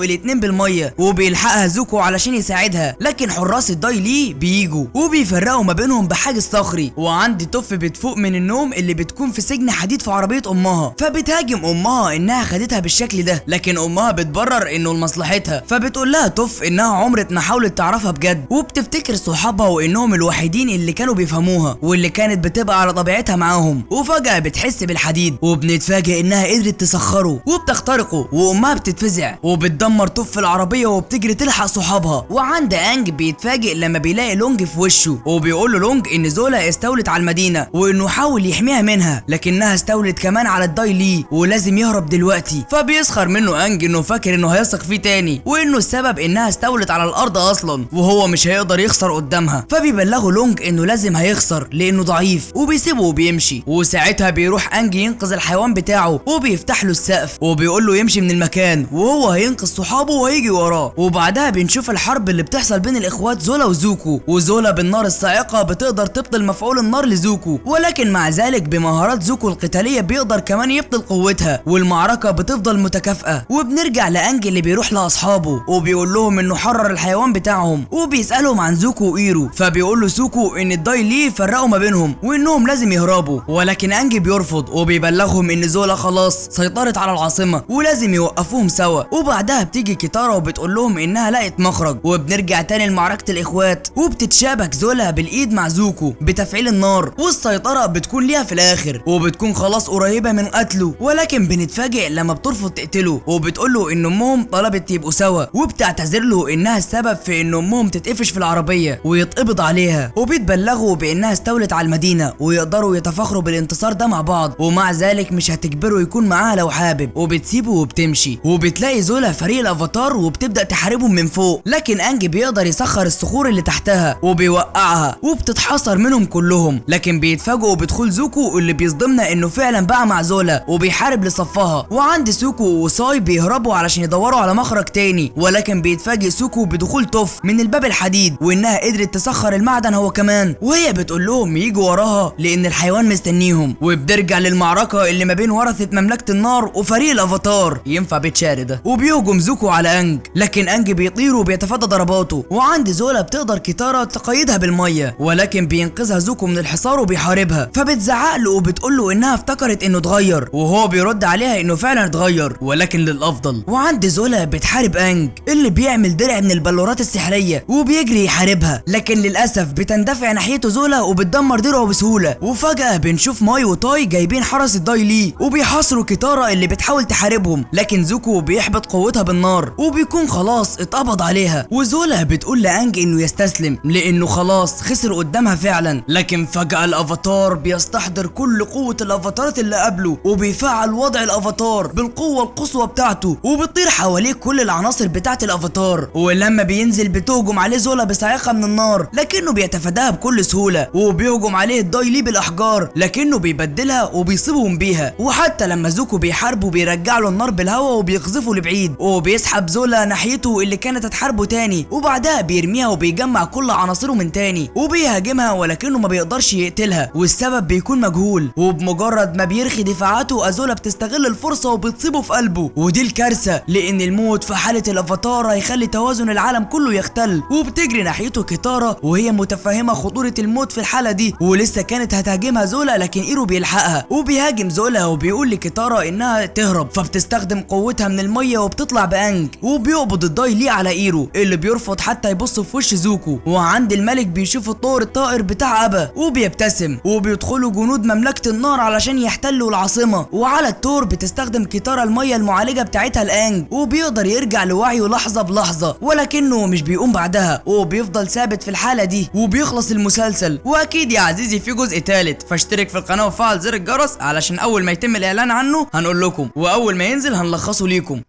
الاتنين بالميه، وبيلحقها زوكو علشان يساعدها، لكن حراس الداي لي بيجوا وبيفرقوا ما بينهم بحاجز صخري. وعند توف بتفوق من النوم اللي بتكون في سجن حديد في عربيه امها، فبتهاجم امها انها خدتها بالشكل ده، لكن امها بتبرر انه لمصلحتها، فبتقول لها توف انها عمرت ما حاولت تعرفها بجد، وبتفتكر صحابها وانهم الوحيدين اللي كانوا بيفهموها واللي كانت بتبقى على طبيعتها معاهم. وفجاه بتحس بالحديد وبنتفاجئ انها قدرت تسخره وبتخترقه، وامها بتتفزع وبتدمر توف في العربيه وبتجري تلحق صحابها. وعند انج بيتفاجئ لما بيلاقي لونج في وشه، وبيقول له لونج ان زولا استولت على المدينه وانه حاول يحميها منها، لكنها استولت كمان على الداي لي ولازم يهرب دلوقتي. فبيسخر منه انج انه فاكر انه هيثق فيه تاني، وانه السبب انها استولت على الارض اصلا وهو مش هيقدر يخسر قدامها. فبيبلغوا لونج انه لازم هيخسر لانه ضعيف، وبيسيبه وبيمشي. وساعتها بيروح انج ينقذ الحيوان بتاعه وبيفتح له السقف وبيقول له يمشي من المكان وهو هينقذ صحابه وهيجي وراه. وبعدها بنشوف الحرب اللي بتحصل بين الاخوات زولا وزوكو، وزولا بالنار الصاعقه بتقدر تبطل مفعول النار لزوكو، ولكن مع ذلك بمهارات زوكو القتاليه بيقدر كمان يبطل قوتها، والمعركه بتفضل متكافئه. وبنرجع لانج اللي بيروح لاصحابه وبيقول لهم انه حرر الحيوان بتاعهم، وبيسالهم عن زوكو وايرو، فبيقول له سوكو ان الداي لي فرقوا ما بينهم وانهم لازم يهربوا، ولكن انج بيرفض وبيبلغهم ان زولا خلاص سيطرت على العاصمه ولازم يوقفوهم سوا. وبعدها بتيجي كيتارا وبتقول لهم انها لقت مخرج. وبنرجع تاني لمعركه الاخوات، وبتتشابك زولا بالايد مع زوكو بتفعيل النار، والسيطره بتكون ليها في الاخر وبتكون خلاص قريبه من قتله، ولكن بنتفاجئ لما بترفض تقتله وبتقول له ان امهم طلبت يبقوا سوا، وبتعتذر له انها السبب في ان امهم تتقفش في العربيه ويتقبض عليها، وبيتبلغوا بانها استولت على المدينه ويقدروا يتفاخروا بالانتصار ده مع بعض، ومع ذلك مش هتجبره يكون معاها لو حابب، وبتسيبه وبتمشي. وبتلاقي زولا فريق الافاتار وبتبدا تحاربهم من فوق، لكن انج بيقدر يسخر الصخور اللي تحتها وبيوقعها وبتتحاصر منهم كلهم، لكن بيتفاجئوا بدخول زوكو اللي بيصدمنا انه فعلا بقى مع زولا وبيحارب لصفها. وعند سوكو وساي بيهربوا علشان يدوروا على مخرج تاني، ولكن بيتفاجئ سوكو بدخول توف من الباب الحديد وانها قدرت تسخر المعدن هو كمان، وهي بتقول لهم ييجوا وراها لان الحيوان مستنيهم. وبنرجع للمعركه اللي ما بين ورثه مملكه النار وفريق الافاتار، ينفع بيتشاري ده، وبيهجم زوكو على انج، لكن انج بيطير وبيتفادى ضرباته. وعند زولا بتقدر كيتارا تقيدها بالميه، ولكن بينقذها زوكو من الحصار وبيحاربها، فبتزعق له وبتقول له انها افتكرت انه اتغير، وهو بيرد عليها انه فعلا اتغير ولكن للافضل. وعند زولا بتحارب انج اللي بيعمل درع من البلورات السحريه وبيجري يحاربها، لكن للاسف بتندفع ناحيته زولا وبتدمر درعه بسهوله. وفجاه بنشوف ماي وتاي جايبين حرس الداي لي وبيحاصروا كيتارا اللي بتحاول تحاربهم، لكن زوكو بيحبط قوتها بالنار وبيكون خلاص اتقبض عليها. وزولا بتقول لانج انه يستسلم لانه خلاص خسر قدامها فعلا، لكن فجاه الافاتار بيستحضر كل قوه الافاتارات اللي قبله وبيفعل وضع الافاتار بالقوه القصوى بتاعته، وبتطير حواليه كل العناصر بتاعه الافاتار. ولما بينزل بتهجم عليه زولا بصاعقه من النار، لكنه بيتفاداها بكل سهوله، وبيهجم عليه الداي لي بالاحجار لكنه بيبدلها وبيصيبهم بيها. وحتى لما زوكو بيحاربه بيرجع له النار بالهواء وبيقذفه لبعيد، وبيسحب زولا ناحيته اللي كانت هتحاربه تاني، وبعدها بيرميها وبيجمع كل عناصره من تاني وبيهاجمها، ولكنه ما بيقدرش يقتلها والسبب بيكون مجهول. وبمجرد ما بيرخي دفاعاته ازولا بتستغل الفرصه وبتصيبه في قلبه، ودي الكارثه لان الموت في حاله الافاتار هيخلي توازن العالم كله يختل. وبتجري ناحيته كيتارا وهي متفهمه خطوره الموت في الحاله دي، ولسه كانت هتهاجمها زولا لكن ايرو بيلحقها وبيهاجم زولا وبيقول لكيتارا انها تهرب، فبتستخدم قوتها من الميه وبتطلع بانج وبيقبض الداي لي على ايرو اللي بيرفض حتى يبص في وش زوكو. وعند الملك بيشوف الطور الطائر بتاع ابا وبيبتسم، وبيدخلوا جنود مملكه النار علشان يحتلوا العاصمه. وعلى الطور بتستخدم كيتارا الميه المعالجه بتاعتها لانج وبيقدر يرجع لوعيه لحظه بلحظه، ولكنه مش بيقوم بعدها وبيفضل ثابت في الحاله دي وبيخلص المسلسل. واكيد يا عزيزي في جزء ثالث، فاشترك في القناه وفعل زر الجرس علشان اول ما يتم الاعلان عنه هنقول لكم، واول ما ينزل هنلخصه ليكم.